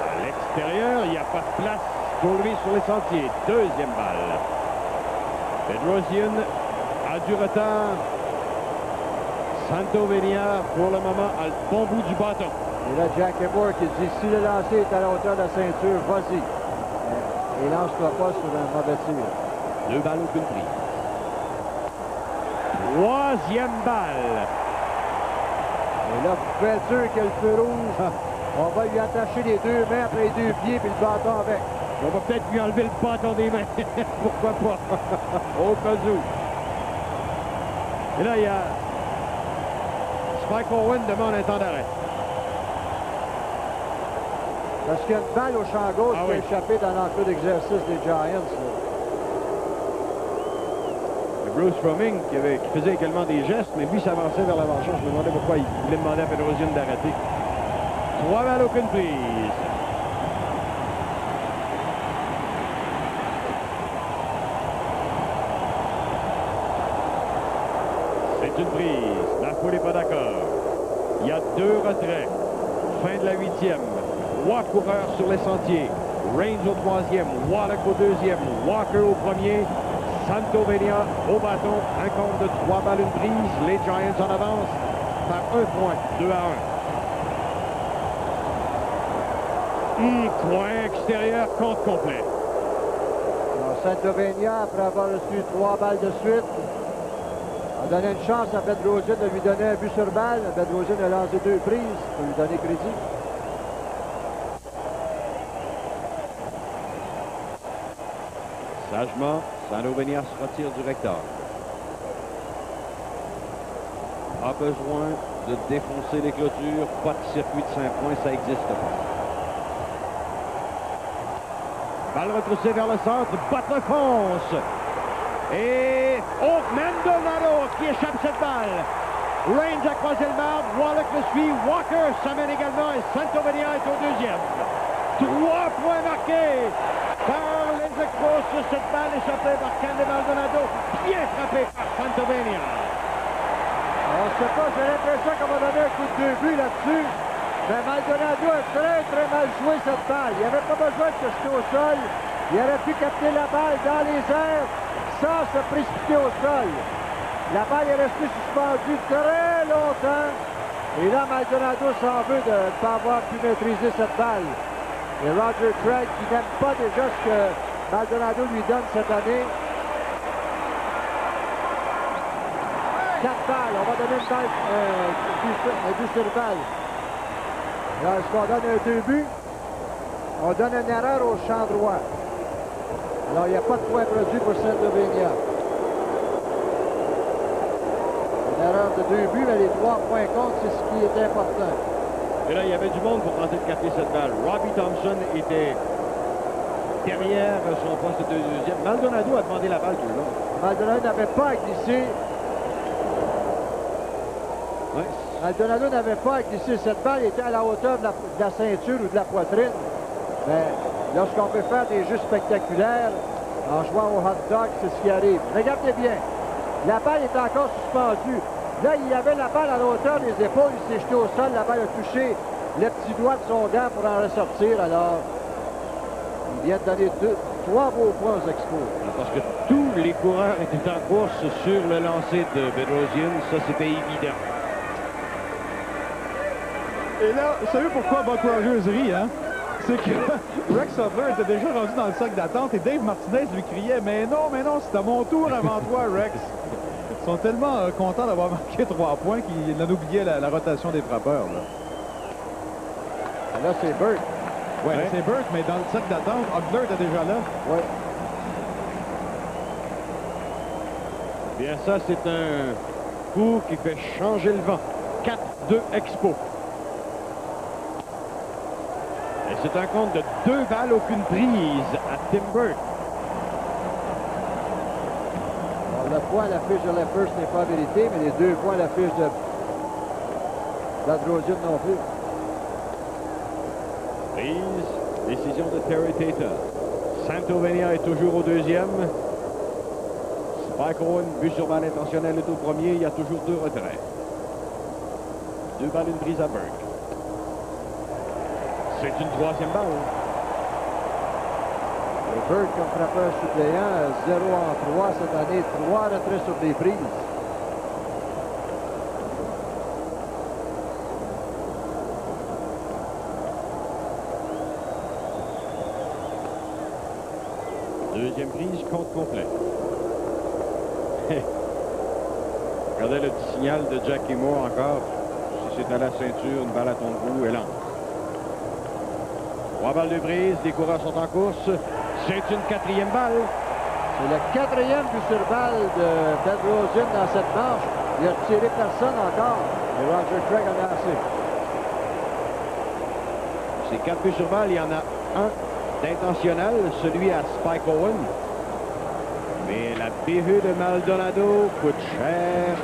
Speaker 10: À l'extérieur, il n'y a pas de place pour lui sur les sentiers. 2e balle. Bedrosian a du retard. Santovenia, pour le moment, a le bon bout du bâton.
Speaker 11: Et là, Jack Moore qui dit, si le lancer est à la hauteur de la ceinture, vas-y. Et lance-toi pas sur un mauvais tir.
Speaker 10: 2 balles, aucune prise. 3e balle.
Speaker 11: Et là, vous pouvez être sûr que le feu rouge, on va lui attacher les 2 mains après les 2 pieds puis le bâton avec.
Speaker 10: On va peut-être lui enlever le bâton des mains. Pourquoi pas? Au cas où. Et là, il y a Spike Owen demande un temps d'arrêt.
Speaker 11: Parce qu'il y a une balle au champ gauche qui a échappé dans l'enclos d'exercice des Giants.
Speaker 10: Bruce Fromming qui faisait également des gestes, mais lui s'avançait vers l'avant-champ. Je me demandais pourquoi il voulait demander à Bedrosian d'arrêter. 3 balles, aucune prise. C'est une prise. La foule n'est pas d'accord. Il y a 2 retraits. Fin de la 8e. 3 coureurs sur les sentiers. Reigns au 3e, Wallach au 2e, Walker au 1er. Santovenia au bâton, un compte de 3 balles, une prise. Les Giants en avance par 1 point, 2-1. Coin extérieur, compte complet.
Speaker 11: Alors, Santovenia, après avoir reçu 3 balles de suite, a donné une chance à Bedrosian de lui donner un but sur balle. Bedrosian a lancé 2 prises pour lui donner crédit.
Speaker 10: Sagement, Santovenia se retire du recteur. Pas besoin de défoncer les clôtures, pas de circuit de 5 points, ça n'existe pas. Balle retroussée vers le centre, Butler fonce. Et Maldonado qui échappe cette balle. Reigns a croisé le marbre, Wallach le suit, Walker s'amène également et Santovenia est au 2e. 3 points marqués par les Expos sur cette balle échappée par Candy Maldonado, bien frappé par Santovenia.
Speaker 11: On ne sait pas, j'ai l'impression qu'on va donner un coup de 2 buts là-dessus. Mais Maldonado a très mal joué cette balle. Il n'avait pas besoin de se jeter au sol. Il aurait pu capter la balle dans les airs sans se précipiter au sol. La balle est restée suspendue très longtemps. Et là, Maldonado s'en veut de ne pas avoir pu maîtriser cette balle. Et Roger Craig, qui n'aime pas déjà ce que Maldonado lui donne cette année. 4 balles. On va donner une balle, un but sur balle. Alors, est-ce qu'on donne un 2 buts? On donne une erreur au champ droit. Alors, il n'y a pas de point produit pour Santovenia. Une erreur de 2 buts, mais les 3 points comptent, c'est ce qui est important.
Speaker 10: Et là, il y avait du monde pour tenter de capter cette balle. Robbie Thompson était derrière son poste de 2e. Maldonado a demandé la balle tout le long.
Speaker 11: Maldonado n'avait pas à glisser.
Speaker 10: Ouais.
Speaker 11: Maldonado n'avait pas à glisser. Cette balle était à la hauteur de la ceinture ou de la poitrine. Mais lorsqu'on peut faire des jeux spectaculaires en jouant au hot dog, c'est ce qui arrive. Regardez bien. La balle est encore suspendue. Là, il y avait la balle à la hauteur des épaules. Il s'est jeté au sol. La balle a touché le petit doigt de son gant pour en ressortir. Alors, Il vient de donner 3 beaux points aux Expos.
Speaker 10: Parce que tous les coureurs étaient en course sur le lancer de Bedrosian. Ça, c'était évident.
Speaker 12: Et là, vous savez pourquoi Buck Rogers rit, hein? C'est que Rex Hudler était déjà rendu dans le sac d'attente et Dave Martinez lui criait « Mais non, c'est à mon tour avant toi, Rex! » Ils sont tellement contents d'avoir marqué 3 points qu'ils en oubliaient la rotation des frappeurs.
Speaker 11: Là, c'est Burt.
Speaker 12: Oui, c'est Burt, mais dans le sac d'attente, Hudler était déjà là.
Speaker 11: Oui.
Speaker 10: Bien, ça, c'est un coup qui fait changer le vent. 4-2 Expos. Et c'est un compte de 2 balles, aucune prise à Tim Burt.
Speaker 11: Le point à la fiche de Leffert, ce n'est pas vérité, mais les 2 points à la fiche de Bedrosian non plus.
Speaker 10: Prise, décision de Terry Tater. Santovenia est toujours au deuxième. Spike Owen, but sur balle intentionnelle est au premier. Il y a toujours 2 retraits. 2 balles, une prise à Burke. C'est une 3e balle.
Speaker 11: Et Burt comme frappeur suppléant, 0 en 3 cette année, 3 retraits sur des prises.
Speaker 10: Deuxième prise, compte complet. Regardez le petit signal de Jackie Moore encore. Si c'est à la ceinture, une balle à ton cou, elle entre. 3 balles de prise, les coureurs sont en course. C'est une 4e balle.
Speaker 11: C'est le 4e but sur balle de Bedrosian dans cette manche. Il a tiré personne encore. Et Roger Craig a lancé.
Speaker 10: C'est 4 buts sur balle. Il y en a un d'intentionnel, celui à Spike Owen. Mais la bévue de Maldonado coûte cher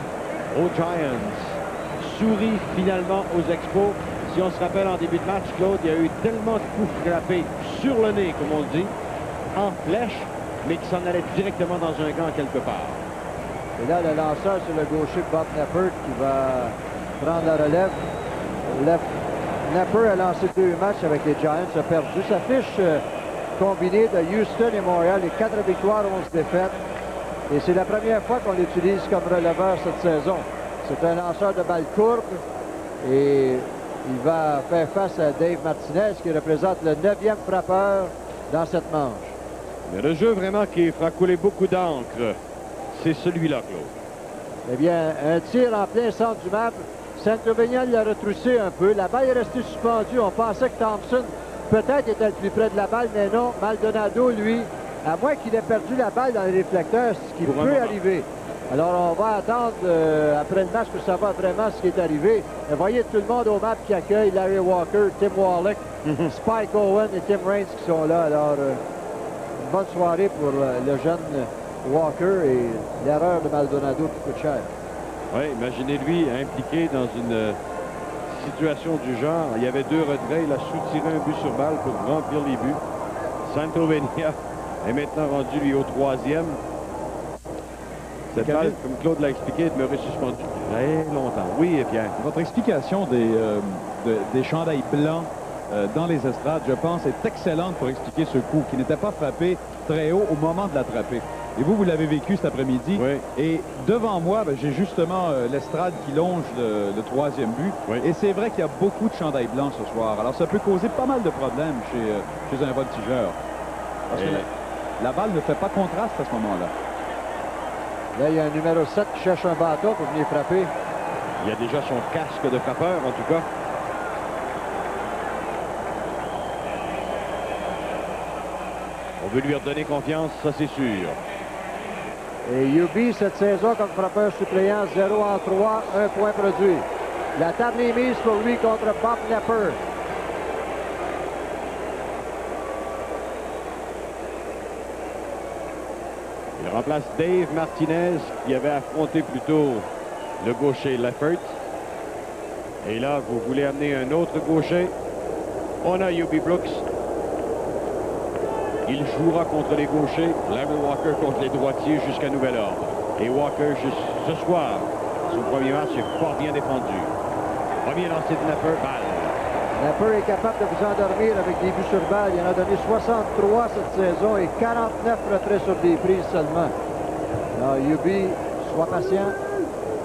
Speaker 10: aux Giants. Sourit finalement aux Expos. Si on se rappelle en début de match, Claude, il y a eu tellement de coups frappés sur le nez, comme on le dit, en flèche, mais qui s'en allait directement dans un gant quelque part.
Speaker 11: Et là, le lanceur, c'est le gaucher Bob Knepper qui va prendre la relève. Knepper a lancé 2 matchs avec les Giants, a perdu. Sa fiche combinée de Houston et Montréal, les 4 victoires, 11 défaites. Et c'est la première fois qu'on l'utilise comme releveur cette saison. C'est un lanceur de balles courbes et il va faire face à Dave Martinez qui représente le 9e frappeur dans cette manche.
Speaker 10: Mais le jeu vraiment qui fera couler beaucoup d'encre, c'est celui-là, Claude.
Speaker 11: Eh bien, un tir en plein centre du map. Santovenia l'a retroussé un peu. La balle est restée suspendue. On pensait que Thompson peut-être était le plus près de la balle, mais non. Maldonado, lui, à moins qu'il ait perdu la balle dans les réflecteurs, ce qui peut arriver. Alors, on va attendre après le match pour savoir vraiment ce qui est arrivé. Et voyez tout le monde au map qui accueille Larry Walker, Tim Wallach, Spike Owen et Tim Raines qui sont là. Alors, une bonne soirée pour le jeune Walker et l'erreur de Maldonado qui coûte cher.
Speaker 10: Oui, imaginez-lui impliqué dans une situation du genre. Il y avait 2 retraits. Il a soutiré un but sur balle pour remplir les buts. Santovenia est maintenant rendu, lui, au 3e. Cette balle, comme Claude l'a expliqué, demeurait suspendue très longtemps. Oui, Pierre.
Speaker 12: Votre explication des chandails blancs dans les estrades, je pense, est excellente pour expliquer ce coup qui n'était pas frappé très haut au moment de l'attraper. Et vous l'avez vécu cet après-midi.
Speaker 10: Oui.
Speaker 12: Et devant moi, j'ai justement l'estrade qui longe le 3e but.
Speaker 10: Oui.
Speaker 12: Et c'est vrai qu'il y a beaucoup de chandails blancs ce soir. Alors, ça peut causer pas mal de problèmes chez un voltigeur. Parce que la balle ne fait pas contraste à ce moment-là.
Speaker 11: Là, il y a un numéro 7 qui cherche un bâton pour venir frapper.
Speaker 10: Il y a déjà son casque de frappeur, en tout cas. On veut lui redonner confiance, ça c'est sûr.
Speaker 11: Et Yubi, cette saison, comme frappeur suppléant, 0 en 3, 1 point produit. La table est mise pour lui contre Bob Knepper.
Speaker 10: Il remplace Dave Martinez, qui avait affronté plutôt le gaucher Leffert. Et là, vous voulez amener un autre gaucher. On a Yubi Brooks. Il jouera contre les gauchers, Larry Walker contre les droitiers jusqu'à nouvel ordre. Et Walker, ce soir, son premier match est fort bien défendu. Premier lancé de Knepper, balle.
Speaker 11: Napper est capable de vous endormir avec des buts sur balle. Il en a donné 63 cette saison et 49 retraits sur des prises seulement. Alors, Yubi, sois patient.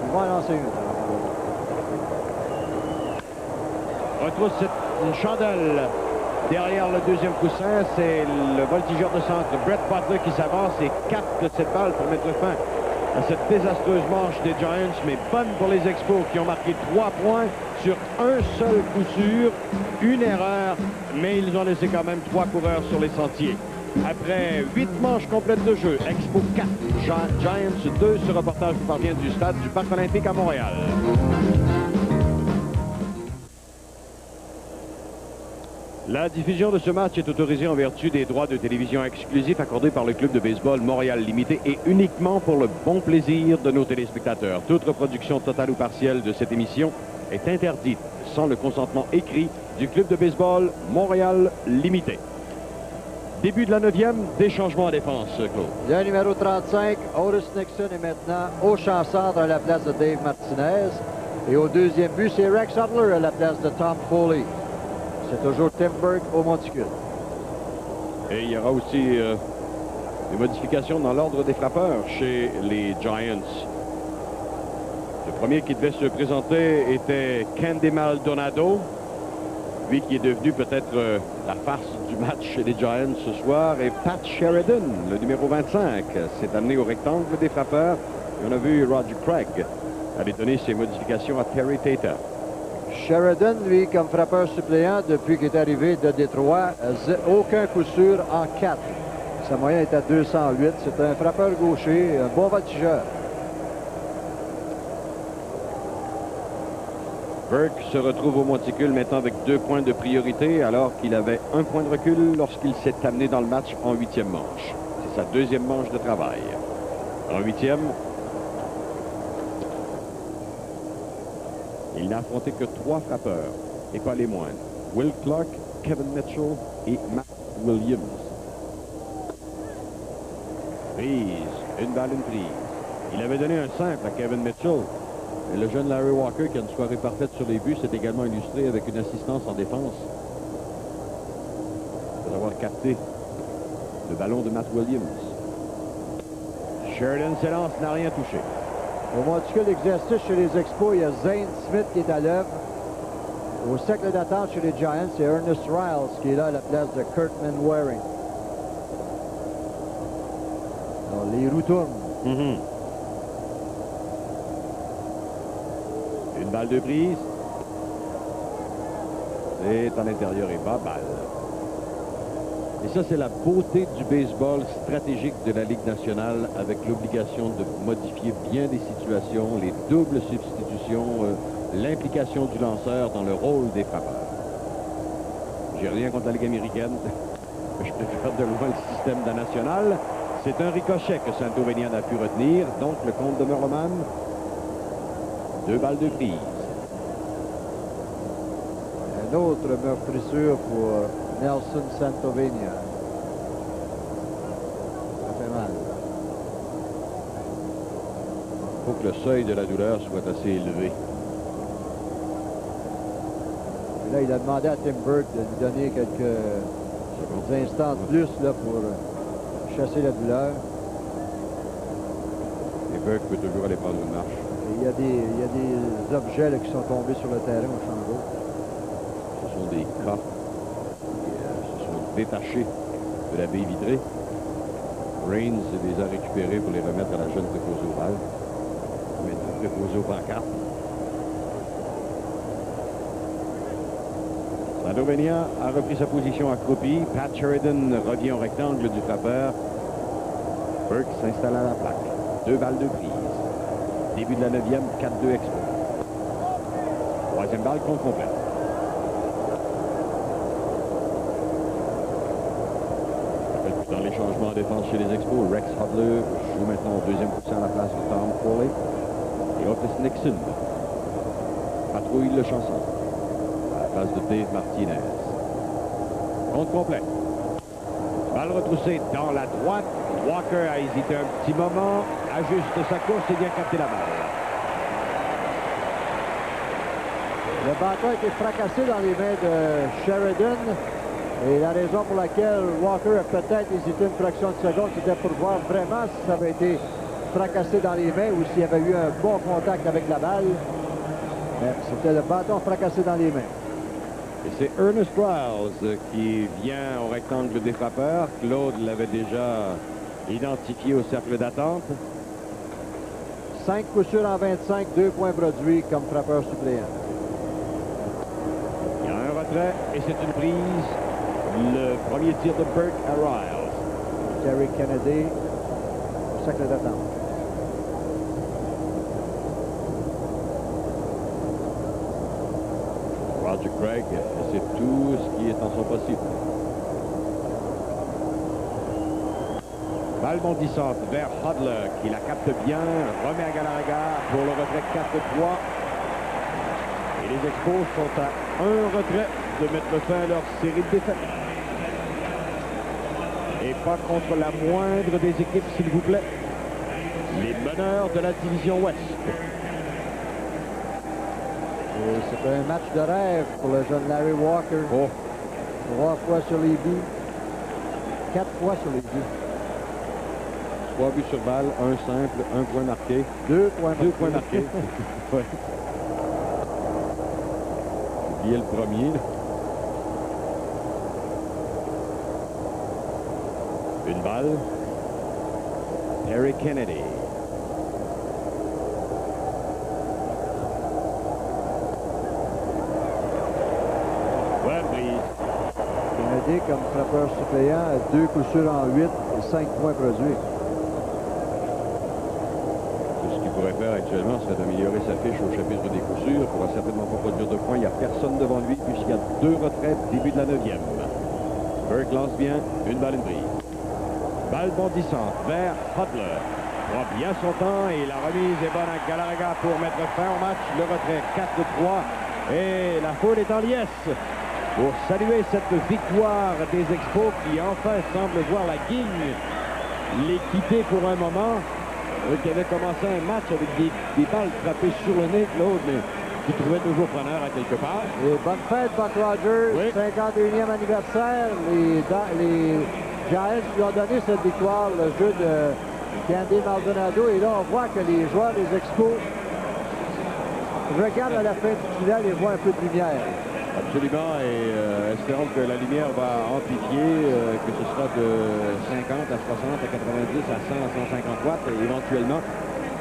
Speaker 11: Ils vont en lancer une.
Speaker 10: Retrousse une chandelle derrière le deuxième coussin. C'est le voltigeur de centre, Brett Butler, qui s'avance et capte cette balle pour mettre fin à cette désastreuse manche des Giants, mais bonne pour les Expos qui ont marqué 3 points sur un seul coup sûr. Une erreur, mais ils ont laissé quand même 3 coureurs sur les sentiers. Après 8 manches complètes de jeu, Expos 4, Giants 2. Ce reportage vous parvient du stade du Parc olympique à Montréal. La diffusion de ce match est autorisée en vertu des droits de télévision exclusifs accordés par le club de baseball Montréal Limité et uniquement pour le bon plaisir de nos téléspectateurs. Toute reproduction totale ou partielle de cette émission est interdite sans le consentement écrit du club de baseball Montréal Limité. Début de la 9e, des changements en défense, Claude.
Speaker 11: Le numéro 35, Otis Nixon, est maintenant au champ centre à la place de Dave Martinez. Et au deuxième but, c'est Rex Hudler à la place de Tom Foley. C'est toujours Tim Burke au monticule.
Speaker 10: Et il y aura aussi des modifications dans l'ordre des frappeurs chez les Giants. Le premier qui devait se présenter était Candy Maldonado, lui qui est devenu peut-être la farce du match chez les Giants ce soir. Et Pat Sheridan, le numéro 25, s'est amené au rectangle des frappeurs. Et on a vu Roger Craig aller donner ses modifications à Terry Tata.
Speaker 11: Sheridan, lui, comme frappeur suppléant depuis qu'il est arrivé de Détroit, aucun coup sûr en 4. Sa moyenne est à 208. C'est un frappeur gaucher, un bon voltigeur.
Speaker 10: Burke se retrouve au monticule maintenant avec 2 points de priorité alors qu'il avait 1 point de recul lorsqu'il s'est amené dans le match en 8e manche. C'est sa 2e manche de travail. En 8e, il n'a affronté que 3 frappeurs, et pas les moindres. Will Clark, Kevin Mitchell et Matt Williams. Prise, une balle, une prise. Il avait donné un simple à Kevin Mitchell. Et le jeune Larry Walker, qui a une soirée parfaite sur les buts, s'est également illustré avec une assistance en défense. Pour avoir capté le ballon de Matt Williams. Sheridan s'élance, n'a rien touché.
Speaker 11: Au monticule d'exercice chez les Expos, il y a Zane Smith qui est à l'œuvre. Au cercle d'attente chez les Giants, c'est Ernest Riles qui est là à la place de Kurtman Waring. Alors, les roues tournent.
Speaker 10: Une balle de prise. C'est à l'intérieur et bas balle. Et ça, c'est la beauté du baseball stratégique de la Ligue nationale avec l'obligation de modifier bien des situations, les doubles substitutions, l'implication du lanceur dans le rôle des frappeurs. J'ai rien contre la Ligue américaine. Je préfère de loin le système de la nationale. C'est un ricochet que Santovenia n'a pu retenir. Donc, le compte demeure le même. 2 balles de prise.
Speaker 11: Un autre meurtrissure pour Nelson Santovenia. Ça fait mal.
Speaker 10: Il faut que le seuil de la douleur soit assez élevé.
Speaker 11: Et là, il a demandé à Tim Burke de lui donner quelques instants de plus là, pour chasser la douleur.
Speaker 10: Et Burke peut toujours aller prendre une marche.
Speaker 11: Et il y a des objets là, qui sont tombés sur le terrain au champ gauche.
Speaker 10: Ce sont des cas qui se sont détachés de la baie vitrée. Reigns les a récupérés pour les remettre à la jeune préposée au bal. Maintenant préposée au pancarte. Santovenia a repris sa position accroupie. Pat Sheridan revient au rectangle du frappeur. Burke s'installe à la plaque. 2 balles de prise. Début de la 9e, 4-2 Expo. 3e balle, compte complet. Dans les changements en défense chez les Expos, Rex Hudler joue maintenant au 2e coussin à la place de Tom Foley. Et Otis Nixon patrouille le chanson à la place de Dave Martinez. Compte complet. Balle retroussée dans la droite. Walker a hésité un petit moment, ajuste sa course et vient capter la balle.
Speaker 11: Le bâton a été fracassé dans les mains de Sheridan. Et la raison pour laquelle Walker a peut-être hésité une fraction de seconde, c'était pour voir vraiment si ça avait été fracassé dans les mains ou s'il y avait eu un bon contact avec la balle. Mais c'était le bâton fracassé dans les mains.
Speaker 10: Et c'est Ernest Riles qui vient au rectangle des frappeurs. Claude l'avait déjà identifié au cercle d'attente.
Speaker 11: 5 coups sûrs en 25, 2 points produits comme frappeur suppléant.
Speaker 10: Il y a un retrait et c'est une prise. Le premier tir de Burke à Riles.
Speaker 11: Terry Kennedy au cercle d'attente.
Speaker 10: Roger Craig, c'est tout ce qui est en son possible. Balle bondissante vers Hodler qui la capte bien, remet à Galarraga pour le retrait 4-3. Et les Expos sont à un retrait de mettre fin à leur série de défaites. Et pas contre la moindre des équipes, s'il vous plaît. Les meneurs de la division Ouest.
Speaker 11: C'est un match de rêve pour le jeune Larry Walker. 3 fois sur les buts. 4 fois sur les buts.
Speaker 10: 3 buts sur balle, un simple, un point marqué.
Speaker 11: 2 points marqués.
Speaker 10: 2 points marqués. Ouais. Oubliez le premier. Une balle. Terry Kennedy.
Speaker 11: Kennedy, comme frappeur suppléant, a 2 coups sûrs en 8 et 5 points produits.
Speaker 10: Ce qu'il pourrait faire actuellement serait d'améliorer sa fiche au chapitre des coups sûrs. Il ne pourra certainement pas produire de points. Il n'y a personne devant lui puisqu'il y a 2 retraites, début de la 9e. Burke lance bien, une balle, une brise. Balle bondissante vers Hodler. Prend bien son temps et la remise est bonne à Galarraga pour mettre fin au match. Le retrait 4-3 et la foule est en liesse pour saluer cette victoire des Expos qui enfin semble voir la guigne les quitter pour un moment. Eux qui avaient commencé un match avec des balles frappées sur le nez, Claude, mais qui trouvait toujours preneur à quelque part.
Speaker 11: Et bonne fête, Buck Rogers, oui. 51e anniversaire. Les Giants lui ont donné cette victoire, le jeu de Candy Maldonado. Et là, on voit que les joueurs des Expos regardent à la fin du tunnel et voient un peu de lumière.
Speaker 10: Absolument, et espérons que la lumière va amplifier, que ce sera de 50 à 60 à 90 à 100 à 150 watts éventuellement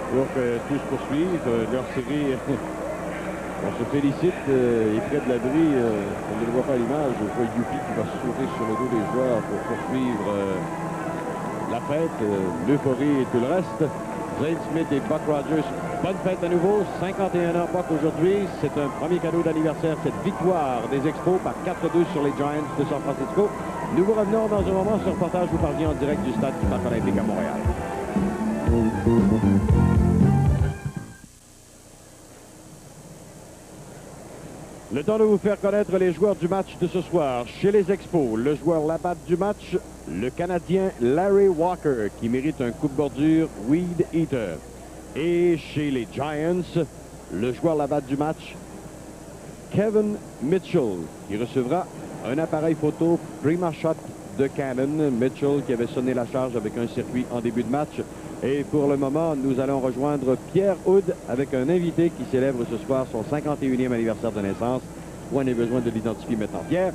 Speaker 10: pour que tout se poursuive. Leur série, on se félicite, est près de l'abri, on ne le voit pas à l'image, je vois Youpi qui va sauter sur le dos des joueurs pour poursuivre la fête, l'euphorie et tout le reste. Zane Smith et Buck Rogers, bonne fête à nouveau, 51 ans Buck aujourd'hui. C'est un premier cadeau d'anniversaire, cette victoire des Expos par 4-2 sur les Giants de San Francisco. Nous vous revenons dans un moment. Ce reportage vous parvient en direct du stade du Parc olympique à Montréal. Le temps de vous faire connaître les joueurs du match de ce soir. Chez les Expos, le joueur la-batte du match, le Canadien Larry Walker, qui mérite un coup de bordure Weed Eater. Et chez les Giants, le joueur la-batte du match, Kevin Mitchell, qui recevra un appareil photo Prima Shot de Canon. Mitchell qui avait sonné la charge avec un circuit en début de match. Et pour le moment, nous allons rejoindre Pierre Houd avec un invité qui célèbre ce soir son 51e anniversaire de naissance. On a besoin de l'identifier maintenant. Pierre?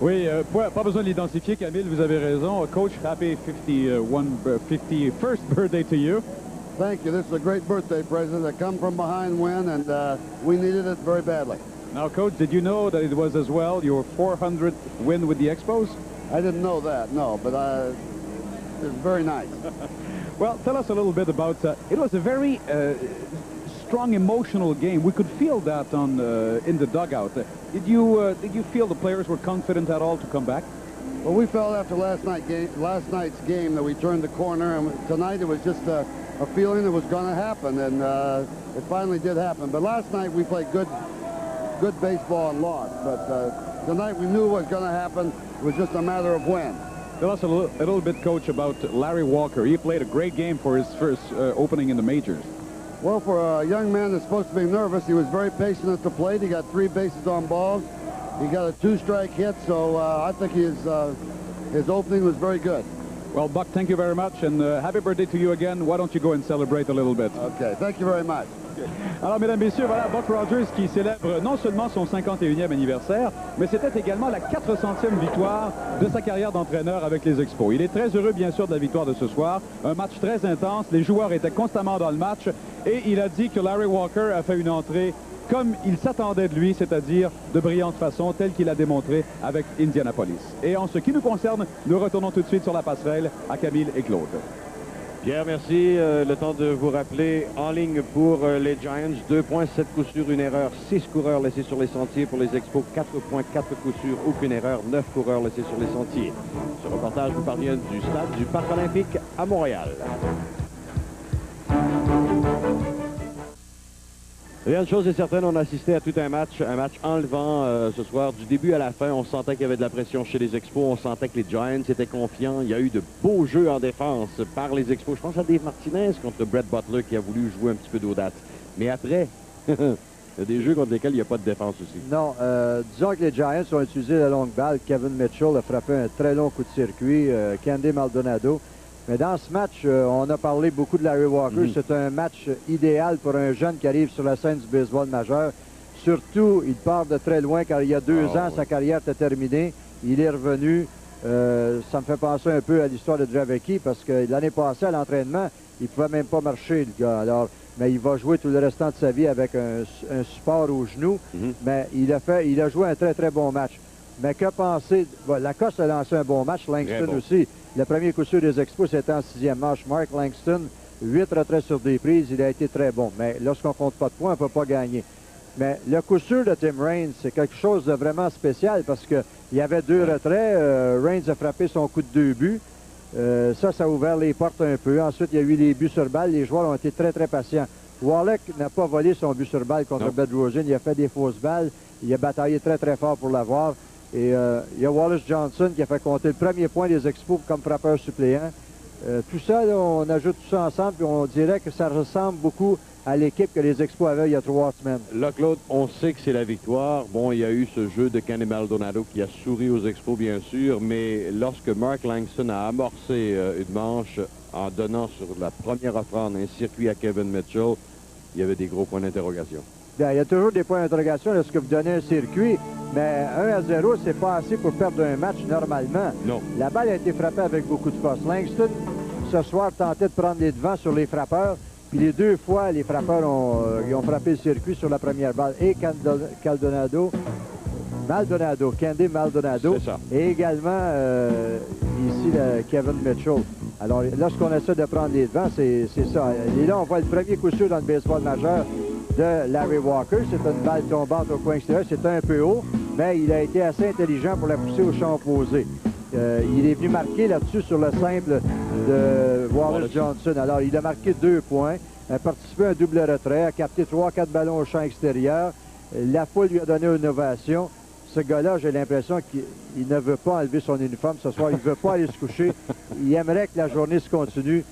Speaker 12: Oui, pas besoin de l'identifier, Camille, vous avez raison. Coach, happy 51st birthday to you.
Speaker 7: Thank you. This is a great birthday present. A come from behind win, and we needed it very badly.
Speaker 12: Now, Coach, did you know that it was as well your 400th win with the Expos?
Speaker 7: I didn't know that, no, but it was very nice.
Speaker 12: Well, tell us a little bit about it was a very strong emotional game. We could feel that on in the dugout. Did you feel the players were confident at all to come back?
Speaker 7: Well, we felt after last night's game that we turned the corner, and tonight it was just a feeling it was going to happen, and it finally did happen. But last night we played good baseball and lost. But tonight we knew what was going to happen. It was just a matter of when.
Speaker 12: Tell us a little bit, Coach, about Larry Walker. He played a great game for his first opening in the majors.
Speaker 7: Well, for a young man that's supposed to be nervous, he was very patient at the plate. He got 3 bases on balls. He got a 2-strike hit, so I think his opening was very good.
Speaker 12: Well, Buck, thank you very much, and happy birthday to you again. Why don't you go and celebrate a little bit?
Speaker 7: Okay, thank you very much.
Speaker 12: Alors, mesdames, messieurs, voilà Buck Rogers qui célèbre non seulement son 51e anniversaire, mais c'était également la 400e victoire de sa carrière d'entraîneur avec les Expos. Il est très heureux, bien sûr, de la victoire de ce soir. Un match très intense. Les joueurs étaient constamment dans le match. Et il a dit que Larry Walker a fait une entrée comme il s'attendait de lui, c'est-à-dire de brillante façon, telle qu'il a démontré avec Indianapolis. Et en ce qui nous concerne, nous retournons tout de suite sur la passerelle à Camille et Claude.
Speaker 10: Pierre, merci. Le temps de vous rappeler, en ligne pour les Giants, 2 points, 7 coups sûrs, 1 erreur, 6 coureurs laissés sur les sentiers. Pour les Expos, 4 points, 4 coups sûrs, aucune erreur, 9 coureurs laissés sur les sentiers. Ce reportage vous parvient du stade du Parc olympique à Montréal. Rien de chose est certaine, on a assisté à tout un match enlevant ce soir. Du début à la fin, on sentait qu'il y avait de la pression chez les Expos, on sentait que les Giants étaient confiants. Il y a eu de beaux jeux en défense par les Expos. Je pense à Dave Martinez contre Brett Butler qui a voulu jouer un petit peu d'audace. Mais après, il y a des jeux contre lesquels il n'y a pas de défense aussi.
Speaker 11: Non, disons que les Giants ont utilisé la longue balle. Kevin Mitchell a frappé un très long coup de circuit. Candy Maldonado. Mais dans ce match, on a parlé beaucoup de Larry Walker. C'est un match idéal pour un jeune qui arrive sur la scène du baseball majeur. Surtout, il part de très loin car il y a 2 ans, sa carrière était terminée. Il est revenu. Ça me fait penser un peu à l'histoire de Dravecki parce que l'année passée, à l'entraînement, il ne pouvait même pas marcher, le gars. Alors, mais il va jouer tout le restant de sa vie avec un support au genou. Mais il a joué un très, très bon match. Mais que penser? Bon, Lacoste a lancé un bon match, Langston aussi. Le premier coup sûr des Expos, c'était en 6e manche. Mark Langston, 8 retraits sur des prises, il a été très bon. Mais lorsqu'on ne compte pas de points, on ne peut pas gagner. Mais le coup sûr de Tim Raines, c'est quelque chose de vraiment spécial parce qu'il y avait 2 retraits. Raines a frappé son coup de 2 buts. Ça a ouvert les portes un peu. Ensuite, il y a eu les buts sur balle. Les joueurs ont été très, très patients. Wallach n'a pas volé son but sur balle contre Bedrosian. Il a fait des fausses balles. Il a bataillé très, très fort pour l'avoir. Et il y a Wallace Johnson qui a fait compter le premier point des Expos comme frappeur suppléant. Tout ça, là, on ajoute tout ça ensemble et on dirait que ça ressemble beaucoup à l'équipe que les Expos avaient il y a 3 semaines.
Speaker 10: Là, Claude, on sait que c'est la victoire. Bon, il y a eu ce jeu de Candy Maldonado qui a souri aux Expos, bien sûr, mais lorsque Mark Langston a amorcé une manche en donnant sur la première offrande un circuit à Kevin Mitchell, il y avait des gros points d'interrogation.
Speaker 11: Bien, il y a toujours des points d'interrogation lorsque vous donnez un circuit, mais 1-0, c'est pas assez pour perdre un match normalement.
Speaker 10: Non.
Speaker 11: La balle a été frappée avec beaucoup de force. Langston, ce soir, tentait de prendre les devants sur les frappeurs, puis les 2 fois, les frappeurs ont frappé le circuit sur la première balle. Et Candy Maldonado, et également ici Kevin Mitchell. Alors, lorsqu'on essaie de prendre les devants, c'est ça. Et là, on voit le premier coup sûr dans le baseball majeur de Larry Walker. C'est une balle tombante au coin extérieur. C'était un peu haut, mais il a été assez intelligent pour la pousser au champ opposé. Il est venu marquer là-dessus sur le simple de Wallace Johnson. Alors, il a marqué 2 points, a participé à un double retrait, a capté 3-4 ballons au champ extérieur. La foule lui a donné une ovation. Ce gars-là, j'ai l'impression qu'il ne veut pas enlever son uniforme ce soir. Il ne veut pas aller se coucher. Il aimerait que la journée se continue.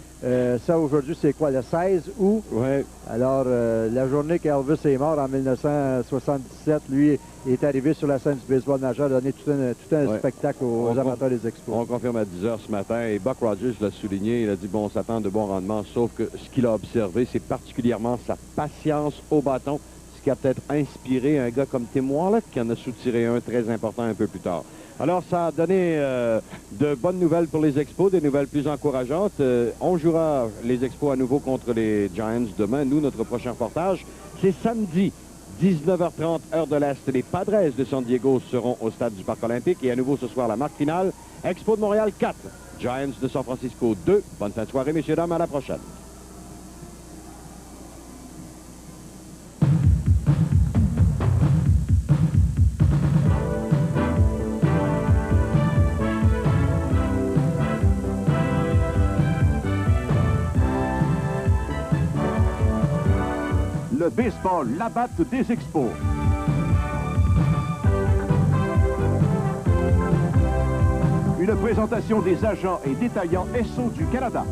Speaker 11: Ça, aujourd'hui, c'est quoi, le 16 août?
Speaker 10: Oui.
Speaker 11: Alors, la journée qu'Elvis est mort en 1977, lui est arrivé sur la scène du baseball majeur, a donné tout un spectacle aux amateurs des Expos.
Speaker 10: On confirme à 10 h ce matin, et Buck Rogers l'a souligné, il a dit, bon, on s'attend de bons rendements, sauf que ce qu'il a observé, c'est particulièrement sa patience au bâton, ce qui a peut-être inspiré un gars comme Tim Wallach, qui en a soutiré un très important un peu plus tard. Alors, ça a donné de bonnes nouvelles pour les Expos, des nouvelles plus encourageantes. On jouera les Expos à nouveau contre les Giants demain. Nous, notre prochain reportage, c'est samedi, 19h30, heure de l'Est. Les Padres de San Diego seront au stade du Parc olympique. Et à nouveau ce soir, la marque finale, Expos de Montréal 4, Giants de San Francisco 2. Bonne fin de soirée, messieurs, dames, à la prochaine.
Speaker 1: Le baseball, la batte des Expos. Une présentation des agents et détaillants SO du Canada.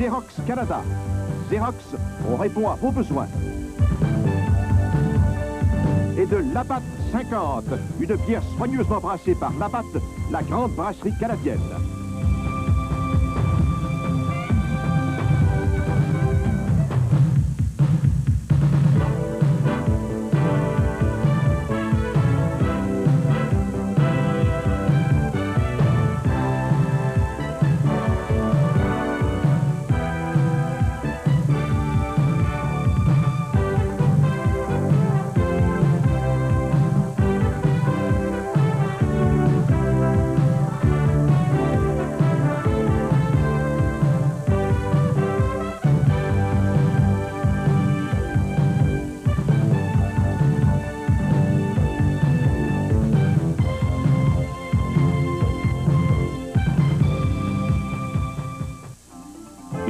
Speaker 13: Xerox Canada. Xerox, on répond à vos besoins. Et de Labatt 50, une bière soigneusement brassée par Labatt, la grande brasserie canadienne.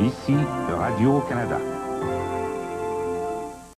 Speaker 14: Ici, Radio-Canada.